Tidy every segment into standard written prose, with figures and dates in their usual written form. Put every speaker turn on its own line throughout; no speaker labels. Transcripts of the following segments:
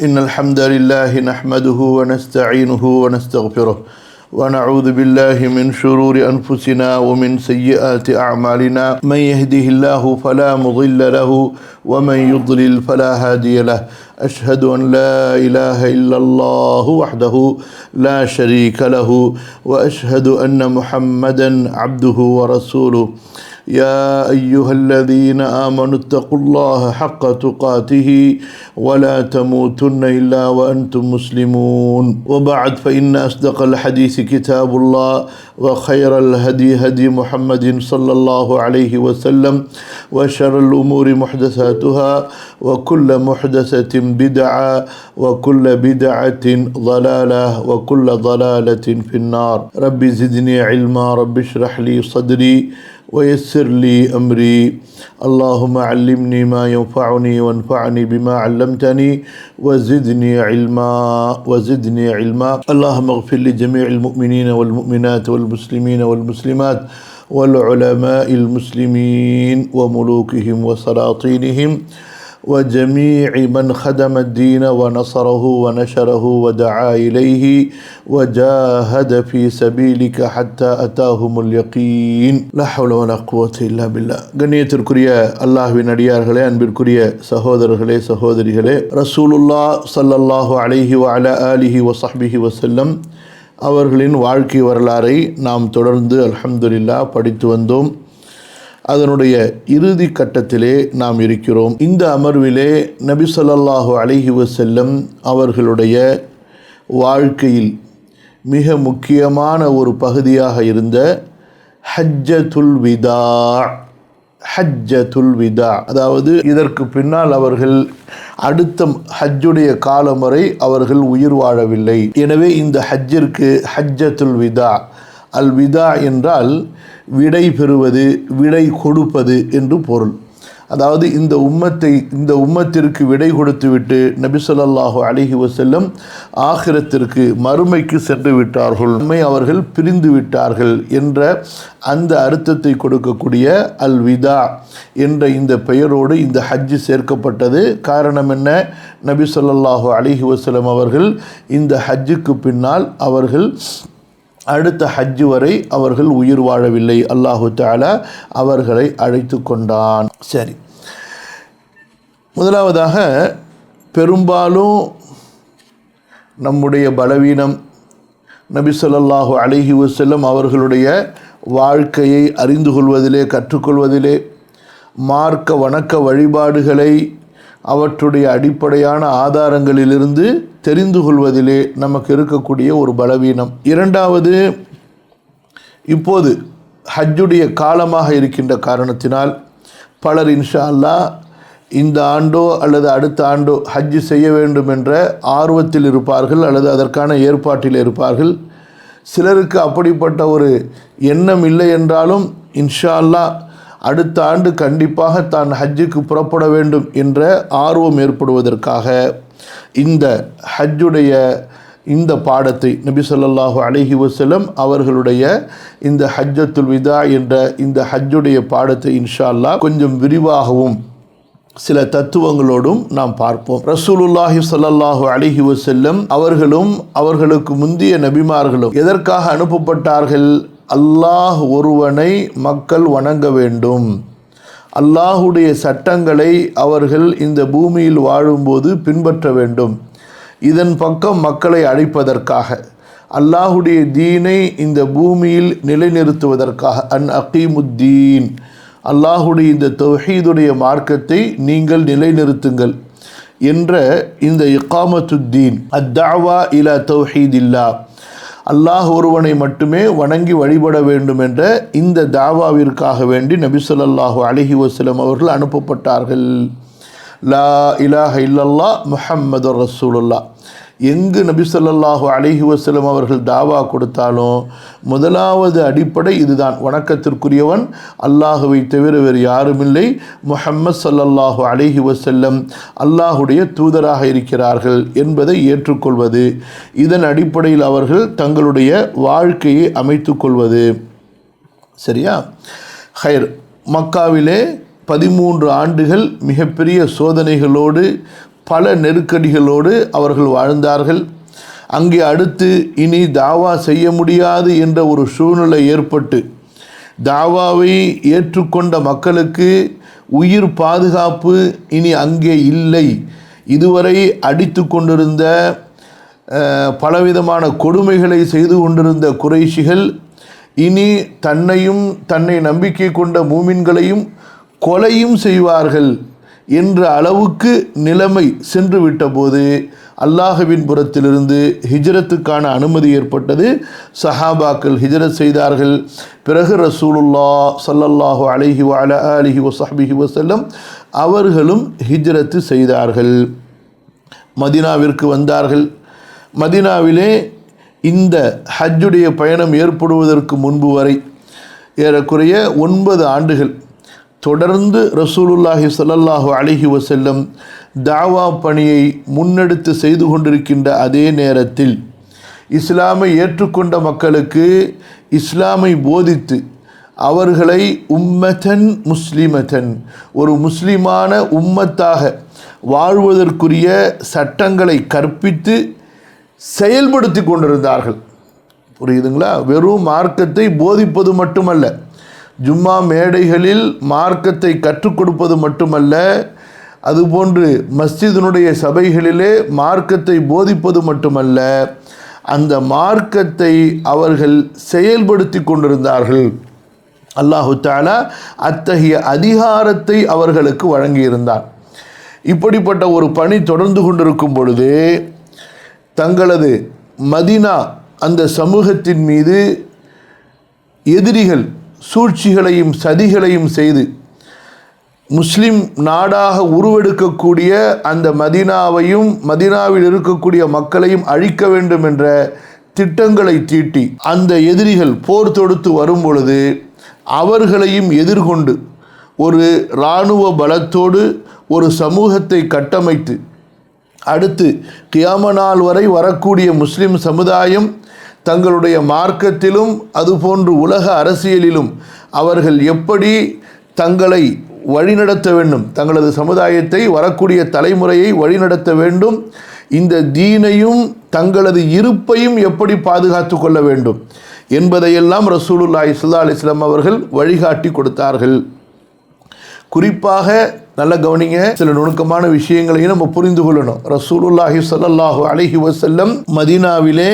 إن الحمد لله نحمده ونستعينه ونستغفره ونعوذ بالله من شرور أنفسنا ومن سيئات أعمالنا من يهده الله فلا مضل له ومن يضلل فلا هادي له أشهد أن لا إله إلا الله وحده لا شريك له وأشهد أن محمدا عبده ورسوله يا أيها الذين آمنوا اتقوا الله حق تقاته ولا تموتن إلا وأنتم مسلمون وبعد فإن أصدق الحديث كتاب الله وخير الهدي هدي محمد صلى الله عليه وسلم وشر الأمور محدثاتها وكل محدثة بدعة وكل بدعة ضلالة وكل ضلالة في النار رب زدني علما رب اشرح لي صدري ويسر لي أمري اللهم علمني ما ينفعني وانفعني بما علمتني وزدني علما اللهم اغفر لجميع المؤمنين والمؤمنات والمسلمين والمسلمات والعلماء المسلمين وملوكهم وسلاطينهم وجميع من خدم الدين ونصره ونشره ودعا إليه وجاهد في سبيلك حتى أتاهم اليقين لا حول ولا قوة إلا بالله. கண்ணியத்திற்குரிய அல்லாஹ்வின் அடியார்களே, அன்பிற்குரிய சகோதரர்களே சகோதரிகளே, ரசூலுல்லாஹ் ஸல்லல்லாஹு அலைஹி வஅலா ஆலிஹி வஸஹ்பிஹி வஸல்லம் அவர்களின் வாழ்க்கை வரலாறை நாம் தொடர்ந்து அல்ஹம்துலில்லாஹ் படித்து வந்தோம். அதனுடைய இறுதி கட்டத்திலே நாம் இருக்கிறோம். இந்த அமர்விலே நபி ஸல்லல்லாஹு அலைஹி வஸல்லம் அவர்களுடைய வாழ்க்கையில் மிக முக்கியமான ஒரு பகுதியாக இருந்த ஹஜ்ஜத்துல் விதா, அதாவது இதற்கு பின்னால் அவர்கள் அடுத்த ஹஜ்ஜுடைய காலம் வரை அவர்கள் உயிர் வாழவில்லை. எனவே இந்த ஹஜ்ஜிற்கு ஹஜ்ஜத்துல் விதா, அல் விதா என்றால் விடை பெறுவது, விடை கொடுப்பது என்று பொருள். அதாவது இந்த உம்மத்திற்கு விடை கொடுத்துவிட்டு நபி ஸல்லல்லாஹு அலைஹி வஸல்லம் ஆখিরাத்திற்கு மறுமைக்கு சென்று விட்டார்கள், அவர்கள் பிரிந்து விட்டார்கள் என்ற அந்த அர்த்தத்தை கொடுக்கக்கூடிய அல் விதா என்ற இந்த பெயரோடு இந்த ஹஜ்ஜு சேர்க்கப்பட்டது. காரணம் என்ன? நபி ஸல்லல்லாஹு அலைஹி வஸல்லம் அவர்கள் இந்த ஹஜ்ஜுக்கு பின்னால் அவர்கள் அடுத்த ஹஜ்ஜு வரை அவர்கள் உயிர் வாழவில்லை. அல்லாஹு தஆலா அவர்களை அழைத்து கொண்டான். சரி, முதலாவதாக பெரும்பாலும் நம்முடைய பலவீனம் நபி ஸல்லல்லாஹு அலைஹி வஸல்லம் அவர்களுடைய வாழ்க்கையை அறிந்து கொள்வதிலே, கற்றுக்கொள்வதிலே, மார்க்க வணக்க வழிபாடுகளை அவற்றுடைய அடிப்படையான ஆதாரங்களிலிருந்து தெரிந்து கொள்வதிலே நமக்கு இருக்கக்கூடிய ஒரு பலவீனம். இரண்டாவது, இப்போது ஹஜ்ஜுடைய காலமாக இருக்கின்ற காரணத்தினால் பலர் இன்ஷா அல்லாஹ் இந்த ஆண்டோ அல்லது அடுத்த ஆண்டோ ஹஜ்ஜு செய்ய வேண்டும் என்ற ஆர்வத்தில் இருப்பார்கள் அல்லது அதற்கான ஏற்பாட்டில் இருப்பார்கள். சிலருக்கு அப்படிப்பட்ட ஒரு எண்ணம் இல்லை என்றாலும் இன்ஷா அல்லாஹ் அடுத்த ஆண்டு கண்டிப்பாக தான் ஹஜ்ஜுக்கு புறப்பட வேண்டும் என்ற ஆர்வம் ஏற்படுவதற்காக இந்த ஹஜ்ஜுடைய இந்த பாடத்தை நபி ஸல்லல்லாஹு அலைஹி வஸல்லம் அவர்களுடைய இந்த ஹஜ்ஜத்துல் விதா என்ற இந்த ஹஜ்ஜுடைய பாடத்தை இன்ஷா அல்லாஹ் கொஞ்சம் விரிவாகவும் சில தத்துவங்களோடும் நாம் பார்ப்போம். ரசூலுல்லாஹி ஸல்லல்லாஹு அலைஹி வஸல்லம் அவர்களும் அவர்களுக்கு முந்திய நபிமார்களும் எதற்காக அனுப்பப்பட்டார்கள்? அல்லாஹ் ஒருவனை மக்கள் வணங்க வேண்டும், அல்லாஹுடைய சட்டங்களை அவர்கள் இந்த பூமியில் வாழும்போது பின்பற்ற வேண்டும், இதன் பக்கம் மக்களை அழைப்பதற்காக, அல்லாஹுடைய தீனை இந்த பூமியில் நிலைநிறுத்துவதற்காக, அன் அகீமுத்தீன், அல்லாஹுடைய இந்த தௌஹீதுடைய மார்க்கத்தை நீங்கள் நிலைநிறுத்துங்கள் என்ற இந்த இகாமத்துத்தீன் அத்தாவா இலா தௌஹீதில்லா, அல்லாஹ் ஒருவனை மட்டுமே வணங்கி வழிபட வேண்டும் என்ற இந்த தாவாவிற்காக வேண்டி நபி ஸல்லல்லாஹு அலைஹி வஸல்லம் அவர்கள் அனுப்பப்பட்டார்கள். லா இலாஹ இல்லல்லாஹ் முஹம்மதுர் ரசூலுல்லாஹ். எங்கு நபி ஸல்லல்லாஹு அலைஹி வஸல்லம் அவர்கள் தாவா கொடுத்தாலும் முதலாவது அடிப்படை இதுதான், வணக்கத்திற்குரியவன் அல்லாஹுவை தவிர வேறு யாருமில்லை, முஹம்மது ஸல்லல்லாஹு அலைஹி வஸல்லம் அல்லாஹுடைய தூதராக இருக்கிறார்கள் என்பதை ஏற்றுக்கொள்வது. இதன் அடிப்படையில் அவர்கள் தங்களுடைய வாழ்க்கையை அமைத்து கொள்வது. சரியா? ஹைர், மக்காவிலே 13 ஆண்டுகள் மிகப்பெரிய சோதனைகளோடு பல நெருக்கடிகளோடு அவர்கள் வாழ்ந்தார்கள். அங்கே அடுத்து இனி தாவா செய்ய முடியாது என்ற ஒரு சூழ்நிலை ஏற்பட்டு தாவாவை ஏற்றுக்கொண்ட மக்களுக்கு உயிர் பாதுகாப்பு இனி அங்கே இல்லை. இதுவரை அடித்து கொண்டிருந்த பலவிதமான கொடுமைகளை செய்து கொண்டிருந்த குறைஷிகள் இனி தன்னையும் தன்னை நம்பிக்கை கொண்ட மூமின்களையும் கொலையும் செய்வார்கள் என்ற அளவுக்கு நிலைமை சென்று விட்டபோது அல்லாஹ்வின் புறத்திலிருந்து ஹிஜ்ரத்துக்கான அனுமதி ஏற்பட்டது. சஹாபாக்கள் ஹிஜ்ரத் செய்தார்கள். பிறகு ரசூலுல்லாஹ் ஸல்லல்லாஹு அலைஹி வஅலா ஆலிஹி வஸஹ்பிஹி வஸல்லம் அவர்களும் ஹிஜ்ரத்து செய்தார்கள். மதீனாவிற்கு வந்தார்கள். மதீனாவிலே இந்த ஹஜ்ஜுடைய பயணம் ஏற்படுவதற்கு முன்பு வரை ஏறக்குறைய 9 ஆண்டுகள் தொடர்ந்து ரசூலுல்லாஹி ஸல்லல்லாஹு அலைஹி வஸல்லம் தாவா பணியை முன்னெடுத்து செய்து கொண்டிருக்கின்ற அதே நேரத்தில் இஸ்லாமை ஏற்றுக்கொண்ட மக்களுக்கு இஸ்லாமை போதித்து அவர்களை உம்மத்தன் முஸ்லிமத்தன் ஒரு முஸ்லிமான உம்மத்தாக வாழ்வதற்குரிய சட்டங்களை கற்பித்து செயல்படுத்தி கொண்டிருந்தார்கள். புரியுதுங்களா? வெறும் மார்க்கத்தை போதிப்பது மட்டுமல்ல, ஜும்மா மேடைகளில் மார்க்கத்தை கற்றுக் கொடுப்பது மட்டுமல்ல, அதுபோன்று மஸ்ஜிதினுடைய சபைகளிலே மார்க்கத்தை போதிப்பது மட்டுமல்ல, அந்த மார்க்கத்தை அவர்கள் செயல்படுத்தி கொண்டிருந்தார்கள். அல்லாஹு தஆலா அத்தகைய அதிகாரத்தை அவர்களுக்கு வழங்கியிருந்தார். இப்படிப்பட்ட ஒரு பணி தொடர்ந்து கொண்டிருக்கும் பொழுது தங்களது மதீனா அந்த சமூகத்தின் மீது எதிரிகள் சூழ்ச்சிகளையும் சதிகளையும் செய்து முஸ்லிம் நாடாக உருவெடுக்கக்கூடிய அந்த மதீனாவையும் மதீனாவில் இருக்கக்கூடிய மக்களையும் அழிக்க வேண்டும் என்ற திட்டங்களை தீட்டி அந்த எதிரிகள் போர் தொடுத்து வரும் பொழுது அவர்களையும் எதிர்கொண்டு ஒரு இராணுவ பலத்தோடு ஒரு சமூகத்தை கட்டமைத்து அடுத்து கியாம நாள் வரை வரக்கூடிய முஸ்லிம் சமுதாயம் தங்களுடைய மார்க்கத்திலும் அதுபோன்று உலக அரசியலிலும் அவர்கள் எப்படி தங்களை வழிநடத்த வேண்டும், தங்களது சமுதாயத்தை வரக்கூடிய தலைமுறையை வழிநடத்த வேண்டும், இந்த தீனையும் தங்களது இருப்பையும் எப்படி பாதுகாத்து கொள்ள வேண்டும் என்பதையெல்லாம் ரசூலுல்லாஹி ஸல்லல்லாஹு அலைஹி வஸல்லம் அவர்கள் வழிகாட்டி கொடுத்தார்கள். குறிப்பாக நல்ல கவனிங்க, சில நுணுக்கமான விஷயங்களையும் நம்ம புரிந்து கொள்ளணும். ரசூலுல்லாஹி ஸல்லல்லாஹு அலைஹி வஸல்லம் மதீனாவிலே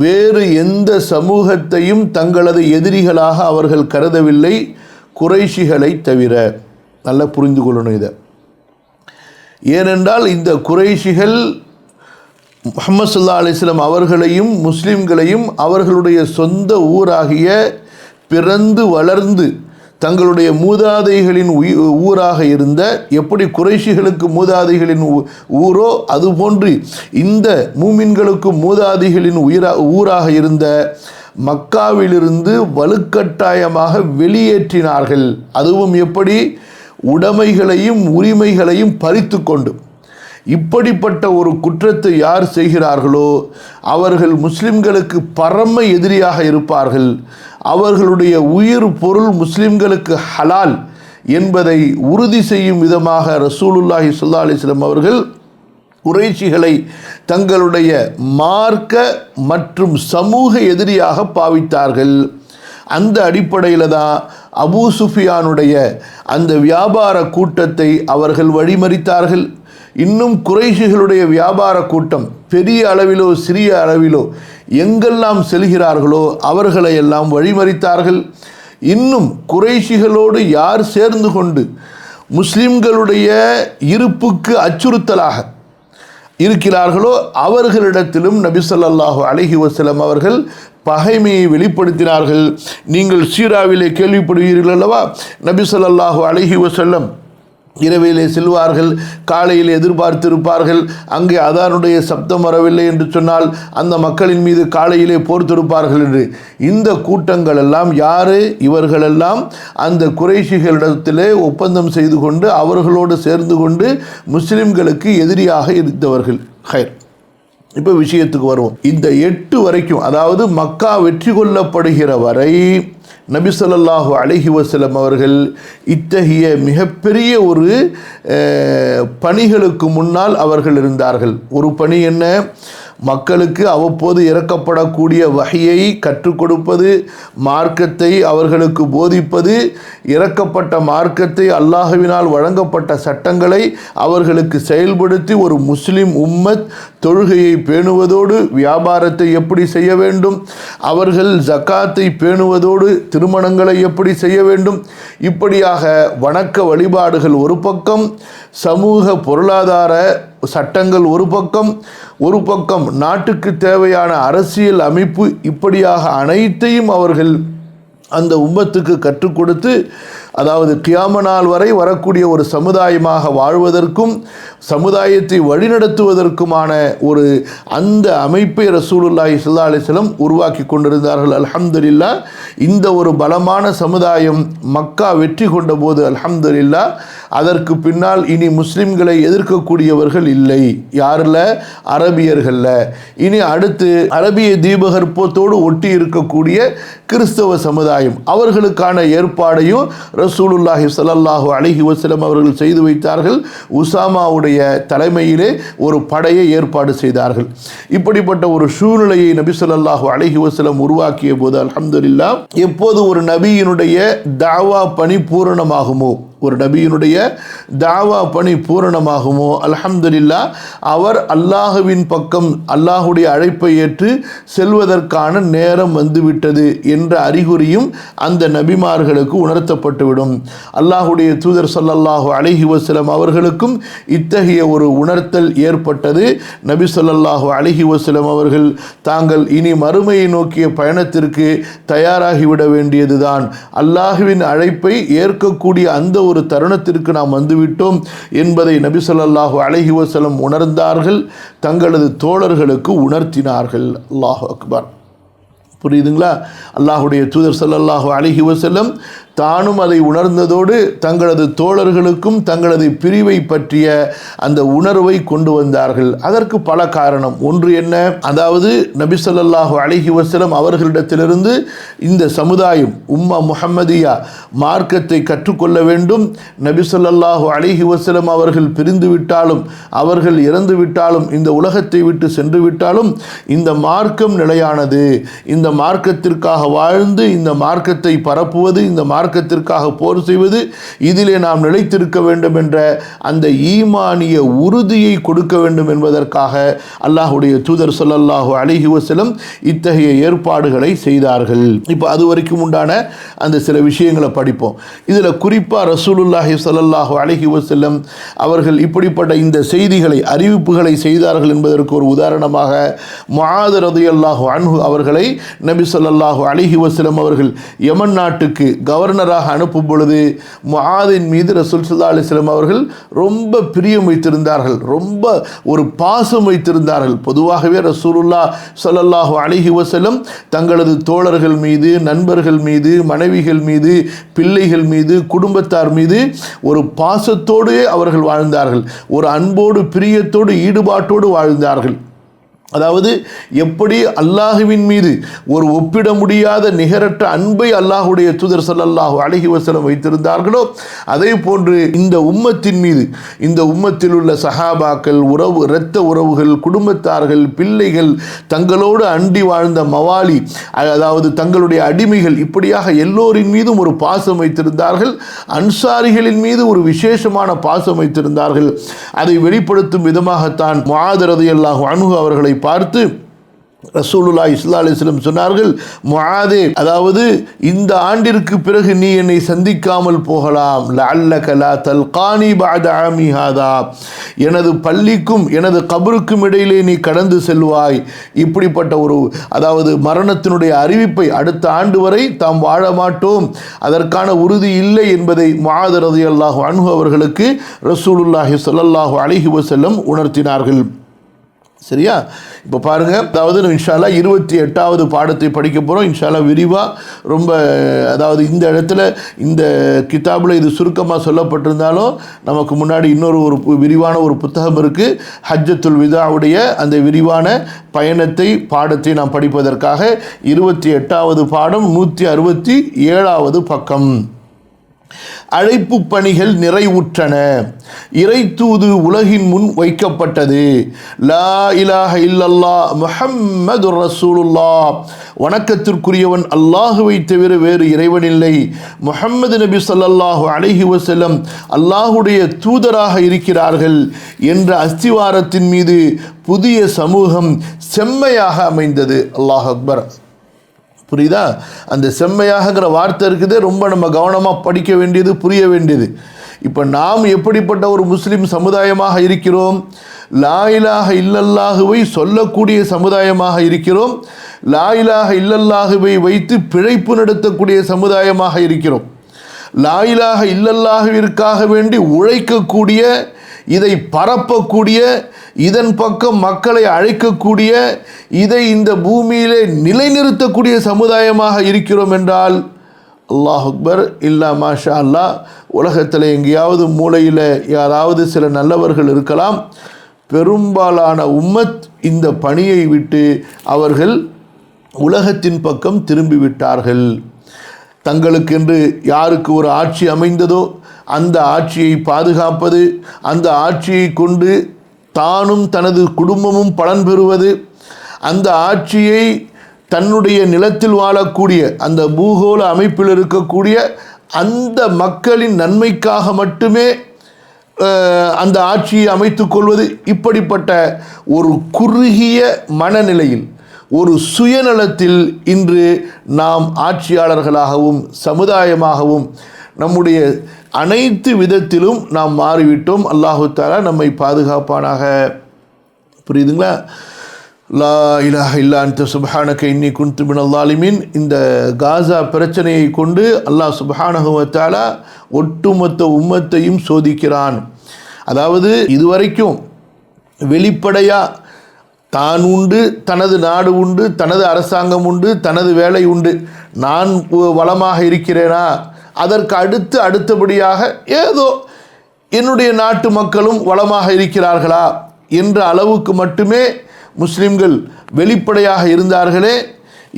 வேறு எந்த சமூகத்தையும் தங்களது எதிரிகளாக அவர்கள் கருதவில்லை, குறைஷிகளை தவிர. நல்லா புரிந்து கொள்ளணும் இதை. ஏனென்றால் இந்த குறைஷிகள் முஹம்மது ஸல்லல்லாஹு அலைஹி வஸல்லம் அவர்களையும் முஸ்லிம்களையும் அவர்களுடைய சொந்த ஊராகிய பிறந்து வளர்ந்து தங்களுடைய மூதாதைகளின் ஊராக இருந்த, எப்படி குறைஷிகளுக்கு மூதாதைகளின் ஊரோ அதுபோன்று இந்த மூமின்களுக்கு மூதாதைகளின் ஊராக இருந்த மக்காவிலிருந்து வலுக்கட்டாயமாக வெளியேற்றினார்கள். அதுவும் எப்படி? உடைமைகளையும் உரிமைகளையும் பறித்து கொண்டு. இப்படிப்பட்ட ஒரு குற்றத்தை யார் செய்கிறார்களோ அவர்கள் முஸ்லிம்களுக்கு பரம எதிரியாக இருப்பார்கள். அவர்களுடைய உயிர் பொருள் முஸ்லிம்களுக்கு ஹலால் என்பதை உறுதி செய்யும் விதமாக ரசூலுல்லாஹி ஸல்லல்லாஹு அலைஹி வஸல்லம் அவர்கள் குறைஷிகளை தங்களுடைய மார்க்க மற்றும் சமூக எதிரியாக பாவித்தார்கள். அந்த அடிப்படையில் தான் அபூ சுஃபியானுடைய அந்த வியாபார கூட்டத்தை அவர்கள் வழிமறித்தார்கள். இன்னும் குறைஷிகளுடைய வியாபார கூட்டம் பெரிய அளவிலோ சிறிய அளவிலோ எங்கெல்லாம் செல்கிறார்களோ அவர்களை எல்லாம் வழிமறித்தார்கள். இன்னும் குறைஷிகளோடு யார் சேர்ந்து கொண்டு முஸ்லிம்களுடைய இருப்புக்கு அச்சுறுத்தலாக இருக்கிறார்களோ அவர்களிடத்திலும் நபி ஸல்லல்லாஹு அலைஹி வஸல்லம் அவர்கள் பகைமையை வெளிப்படுத்தினார்கள். நீங்கள் சீராவிலே கேள்விப்படுவீர்கள் அல்லவா, நபி ஸல்லல்லாஹு அலைஹி வஸல்லம் இரவிலே செல்வார்கள், காலையில் எதிர்பார்த்திருப்பார்கள். அங்கே அதானுடைய சப்தம் வரவில்லை என்று சொன்னால் அந்த மக்களின் மீது காலையிலே போர் தொடுப்பார்கள் என்று. இந்த கூட்டங்கள் எல்லாம் யாரு? இவர்களெல்லாம் அந்த குறைஷிகளிடத்திலே ஒப்பந்தம் செய்து கொண்டு அவர்களோடு சேர்ந்து கொண்டு முஸ்லிம்களுக்கு எதிரியாக இருந்தவர்கள். ஹைர். இப்போ விஷயத்துக்கு வருவோம். இந்த 8 வரைக்கும், அதாவது மக்கா வெற்றி கொள்ளப்படுகிற வரை நபி ஸல்லல்லாஹு அலைஹி வஸல்லம் அவர்கள் இத்தகைய மிகப்பெரிய ஒரு பணிகளுக்கு முன்னால் அவர்கள் இருந்தார்கள். ஒரு பணி என்ன? மக்களுக்கு அவ்வப்போது இறக்கப்படக்கூடிய வஹியை கற்றுக் கொடுப்பது, மார்க்கத்தை அவர்களுக்கு போதிப்பது, இறக்கப்பட்ட மார்க்கத்தை, அல்லாஹ்வினால் வழங்கப்பட்ட சட்டங்களை அவர்களுக்கு செயல்படுத்தி ஒரு முஸ்லிம் உம்மத் தொழுகையை பேணுவதோடு வியாபாரத்தை எப்படி செய்ய வேண்டும், அவர்கள் ஜக்காத்தை பேணுவதோடு திருமணங்களை எப்படி செய்ய வேண்டும், இப்படியாக வணக்க வழிபாடுகள் ஒரு பக்கம், சமூக பொருளாதார சட்டங்கள் ஒரு பக்கம் நாட்டுக்கு தேவையான அரசியல் அமைப்பு, இப்படியாக அனைத்தையும் அவர்கள் அந்த உம்மத்துக்கு கற்றுக் கொடுத்து, அதாவது கியாம நாள் வரை வரக்கூடிய ஒரு சமுதாயமாக வாழ்வதற்கும் சமுதாயத்தை வழிநடத்துவதற்குமான ஒரு அந்த அமைப்பை ரசூலுல்லாஹி ஸல்லல்லாஹு அலைஹி வஸல்லம் உருவாக்கி கொண்டிருந்தார்கள். அல்ஹம்துலில்லாஹ், இந்த ஒரு பலமான சமுதாயம் மக்கா வெற்றி கொண்ட போது அல்ஹம்துலில்லாஹ் அதற்கு பின்னால் இனி முஸ்லிம்களை எதிர்க்கக்கூடியவர்கள் இல்லை. யாரில்? அரபியர்களில். இனி அடுத்து அரபிய தீபகற்பத்தோடு ஒட்டி இருக்கக்கூடிய கிறிஸ்தவ சமுதாயம், அவர்களுக்கான ஏற்பாடையும் ரசூலுல்லாஹி ஸல்லல்லாஹு அலைஹி வஸல்லம் அவர்கள் செய்து வைத்தார்கள். உசாமாவுடைய தலைமையிலே ஒரு படையை ஏற்பாடு செய்தார்கள். இப்படிப்பட்ட ஒரு சூழ்நிலையை நபி ஸல்லல்லாஹு அலைஹி வஸல்லம் உருவாக்கிய போது அல்ஹம்துலில்லாஹ், எப்போது ஒரு நபியினுடைய தாவா பணி பூரணமாகுமோ, ஒரு நபியினுடைய தாவா பணி பூரணமாகுமோ, அல்ஹம்துலில்லாஹ் அவர் அல்லாஹுவின் பக்கம் அல்லாஹுடைய அழைப்பை ஏற்று செல்வதற்கான நேரம் வந்துவிட்டது என்ற அறிகுறியும் அந்த நபிமார்களுக்கு உணர்த்தப்பட்டுவிடும். அல்லாஹுடைய தூதர் ஸல்லல்லாஹு அலைஹி வஸல்லம் அவர்களுக்கும் இத்தகைய ஒரு உணர்த்தல் ஏற்பட்டது. நபி ஸல்லல்லாஹு அலைஹி வஸல்லம் அவர்கள் தாங்கள் இனி மறுமையை நோக்கிய பயணத்திற்கு தயாராகிவிட வேண்டியதுதான், அல்லாஹுவின் அழைப்பை ஏற்கக்கூடிய அந்த ஒரு தருணத்திற்கு நாம் வந்துவிட்டோம் என்பதை நபி ஸல்லல்லாஹு அலைஹி வஸல்லம் உணர்ந்தார்கள், தங்களது தோழர்களுக்கு உணர்த்தினார்கள். அல்லாஹு அக்பர். புரியுதுங்களா? அல்லாஹுடைய தூதர் ஸல்லல்லாஹு அலைஹி வஸல்லம் தானும் அதை உணர்ந்ததோடு தங்களது தோழர்களுக்கும் தங்களது பிரிவை பற்றிய அந்த உணர்வை கொண்டு வந்தார்கள். அதற்கு பல காரணம். ஒன்று என்ன? அதாவது நபி ஸல்லல்லாஹு அலைஹி வஸல்லம் அவர்களிடத்திலிருந்து இந்த சமுதாயம் உம்மா முஹம்மதியா மார்க்கத்தை கற்றுக்கொள்ள வேண்டும். நபி ஸல்லல்லாஹு அலைஹி வஸல்லம் அவர்கள் பிரிந்து விட்டாலும், அவர்கள் இறந்து விட்டாலும், இந்த உலகத்தை விட்டு சென்று விட்டாலும் இந்த மார்க்கம் நிலையானது. இந்த மார்க்கத்திற்காக வாழ்ந்து இந்த மார்க்கத்தை பரப்புவது, இந்த மார்க்கத்திற்காக போர் செய்வது, இதிலே நாம் நிலைத்திருக்க வேண்டும் என்ற அந்த ஈமானிய உறுதியை கொடுக்க வேண்டும் என்பதற்காக அல்லாஹுடைய தூதர் ஸல்லல்லாஹு அலைஹி வஸல்லம் இத்தகைய ஏற்பாடுகளை செய்தார்கள். இப்போ அது வரைக்கும் உண்டான அந்த சில விஷயங்களை படிப்போம். இதில் குறிப்பாக ரசூலுல்லாஹி ஸல்லல்லாஹு அலைஹி வஸல்லம் அவர்கள் இப்படிப்பட்ட இந்த செய்திகளை, அறிவிப்புகளை செய்தார்கள் என்பதற்கு ஒரு உதாரணமாக முஆத் ரலியல்லாஹு அன்ஹு அவர்களை நபி ஸல்லல்லாஹு அலைஹி வஸல்லம் அவர்கள் யமன் நாட்டுக்கு கவர்னராக அனுப்பும் பொழுது முஆதின் மீது ரசூல் ஸல்லல்லாஹு அலைஹி வஸல்லம் அவர்கள் ரொம்ப பிரியம் வைத்திருந்தார்கள், ரொம்ப ஒரு பாசம் வைத்திருந்தார்கள். பொதுவாகவே ரசூலுல்லாஹ் ஸல்லல்லாஹு அலைஹி வஸல்லம் தங்களது தோழர்கள் மீது, நண்பர்கள் மீது, மனைவிகள் மீது, பிள்ளைகள் மீது, குடும்பத்தார் மீது ஒரு பாசத்தோடு அவர்கள் வாழ்ந்தார்கள், ஒரு அன்போடு பிரியத்தோடு ஈடுபாட்டோடு வாழ்ந்தார்கள். அதாவது எப்படி அல்லாஹுவின் மீது ஒரு ஒப்பிட முடியாத நிகரற்ற அன்பை அல்லாஹுடைய தூதர் ஸல்லல்லாஹு அலைஹி வஸல்லம் வைத்திருந்தார்களோ, அதே போன்று இந்த உம்மத்தின் மீது, இந்த உம்மத்தில் உள்ள சஹாபாக்கள், உறவு, இரத்த உறவுகள், குடும்பத்தார்கள், பிள்ளைகள், தங்களோடு அண்டி வாழ்ந்த மவாலி, அதாவது தங்களுடைய அடிமைகள், இப்படியாக எல்லோரின் மீதும் ஒரு பாசம் வைத்திருந்தார்கள். அன்சாரிகளின் மீது ஒரு விசேஷமான பாசம் வைத்திருந்தார்கள். அதை வெளிப்படுத்தும் விதமாகத்தான் முஆத் ரலியல்லாஹு அன்ஹு அவர்களை பார்த்து ரசூலுல்லாஹி ஸல்லல்லாஹு அலைஹி வஸல்லம் சொன்னார்கள், முஆதே, அதாவது இந்த ஆண்டிற்கு பிறகு நீ என்னை சந்திக்காமல் போகலாம். லஅல்லக லா தல்கானி பஅத ஆமி ஹாதா, எனது பள்ளிக்கும் எனது கபருக்கும் இடையிலே நீ கடந்து செல்வாய். இப்படிப்பட்ட ஒரு, அதாவது மரணத்தினுடைய அறிவிப்பை, அடுத்த ஆண்டு வரை தாம் வாழ மாட்டோம், அதற்கான உறுதி இல்லை என்பதை முஆத் ரலியல்லாஹு அன்ஹு அவர்களுக்கு ரசூலுல்லாஹி ஸல்லல்லாஹு அலைஹி வஸல்லம் உணர்த்தினார்கள். சரியா? இப்போ பாருங்கள், அதாவது இன்ஷா அல்லாஹ் 28வது பாடத்தை படிக்க போகிறோம். இன்ஷா அல்லாஹ் விரிவாக ரொம்ப, அதாவது இந்த இடத்துல இந்த கிதாபில் இது சுருக்கமாக சொல்லப்பட்டிருந்தாலும் நமக்கு முன்னாடி ஒரு விரிவான ஒரு புத்தகம் இருக்குது. ஹஜ்ஜத்துல் விதாவுடைய அந்த விரிவான பயணத்தை பாடத்தை நாம் படிப்பதற்காக 28வது பாடம் 167வது பக்கம். அழைப்பு பணிகள் நிறைவுற்றன, இறை தூது உலகின் முன் வைக்கப்பட்டது. லா இலாஹ இல்லல்லாஹ் முஹம்மதுர் ரசூலுல்லாஹ், வணக்கத்திற்குரியவன் அல்லாஹுவை தவிர வேறு இறைவனில்லை, முஹம்மது நபி ஸல்லல்லாஹு அலைஹி வஸல்லம் அல்லாஹுடைய தூதராக இருக்கிறார்கள் என்ற அஸ்திவாரத்தின் மீது புதிய சமூகம் செம்மையாக அமைந்தது. அல்லாஹ் அக்பர். புரியுதா? அந்த செம்மையாகங்கிற வார்த்தை இருக்குது, ரொம்ப நம்ம கவனமாக படிக்க வேண்டியது, புரிய வேண்டியது. இப்போ நாம் எப்படிப்பட்ட ஒரு முஸ்லீம் சமுதாயமாக இருக்கிறோம்? லா இலாஹ இல்லல்லாஹுவை சொல்லக்கூடிய சமுதாயமாக இருக்கிறோம். லா இலாஹ இல்லல்லாஹுவை வைத்து பிழைப்பு நடத்தக்கூடிய சமுதாயமாக இருக்கிறோம். லா இலாஹ இல்லல்லாஹுவிற்காக வேண்டி உழைக்கக்கூடிய, இதை பரப்பக்கூடிய, இதன் பக்கம் மக்களை அழைக்கக்கூடிய, இதை இந்த பூமியிலே நிலைநிறுத்தக்கூடிய சமுதாயமாக இருக்கிறோம் என்றால் அல்லாஹ் அக்பர், இல்லா மாஷா அல்லாஹ். உலகத்தில் எங்கேயாவது மூலையில் யாராவது சில நல்லவர்கள் இருக்கலாம். பெரும்பாலான உம்மத் இந்த பணியை விட்டு அவர்கள் உலகத்தின் பக்கம் திரும்பிவிட்டார்கள். தங்களுக்கென்று யாருக்கு ஒரு ஆட்சி அமைந்ததோ அந்த ஆட்சியை பாதுகாப்பது, அந்த ஆட்சியை கொண்டு தானும் தனது குடும்பமும் பலன் பெறுவது, அந்த ஆட்சியை தன்னுடைய நிலத்தில் வாழக்கூடிய அந்த பூகோள அமைப்பில் இருக்கக்கூடிய அந்த மக்களின் நன்மைக்காக மட்டுமே அந்த ஆட்சியை அமைத்து கொள்வது, இப்படிப்பட்ட ஒரு குறுகிய மனநிலையில், ஒரு சுயநலத்தில் இன்று நாம் ஆட்சியாளர்களாகவும் சமுதாயமாகவும் நம்முடைய அனைத்து விதத்திலும் நாம் மாறிவிட்டோம். அல்லாஹு தஆலா நம்மை பாதுகாப்பானாக. புரியுதுங்களா? லா இலாஹ இல்லா அன்த சுப்ஹானக இன்னி குன்து மினல் ஸாலிமீன். இந்த காசா பிரச்சனையை கொண்டு அல்லாஹ் சுப்ஹானஹு வ தஆலா ஒட்டுமொத்த உம்மத்தையும் சோதிக்கிறான். அதாவது இதுவரைக்கும் வெளிப்படையாக தான் உண்டு, தனது நாடு உண்டு, தனது அரசாங்கம் உண்டு, தனது வேலை உண்டு, நான் வளமாக இருக்கிறேனா, அதற்கு அடுத்தபடியாக ஏதோ என்னுடைய நாட்டு மக்களும் வளமாக இருக்கிறார்களா என்ற அளவுக்கு மட்டுமே முஸ்லிம்கள் வெளிப்படையாக இருந்தார்களே.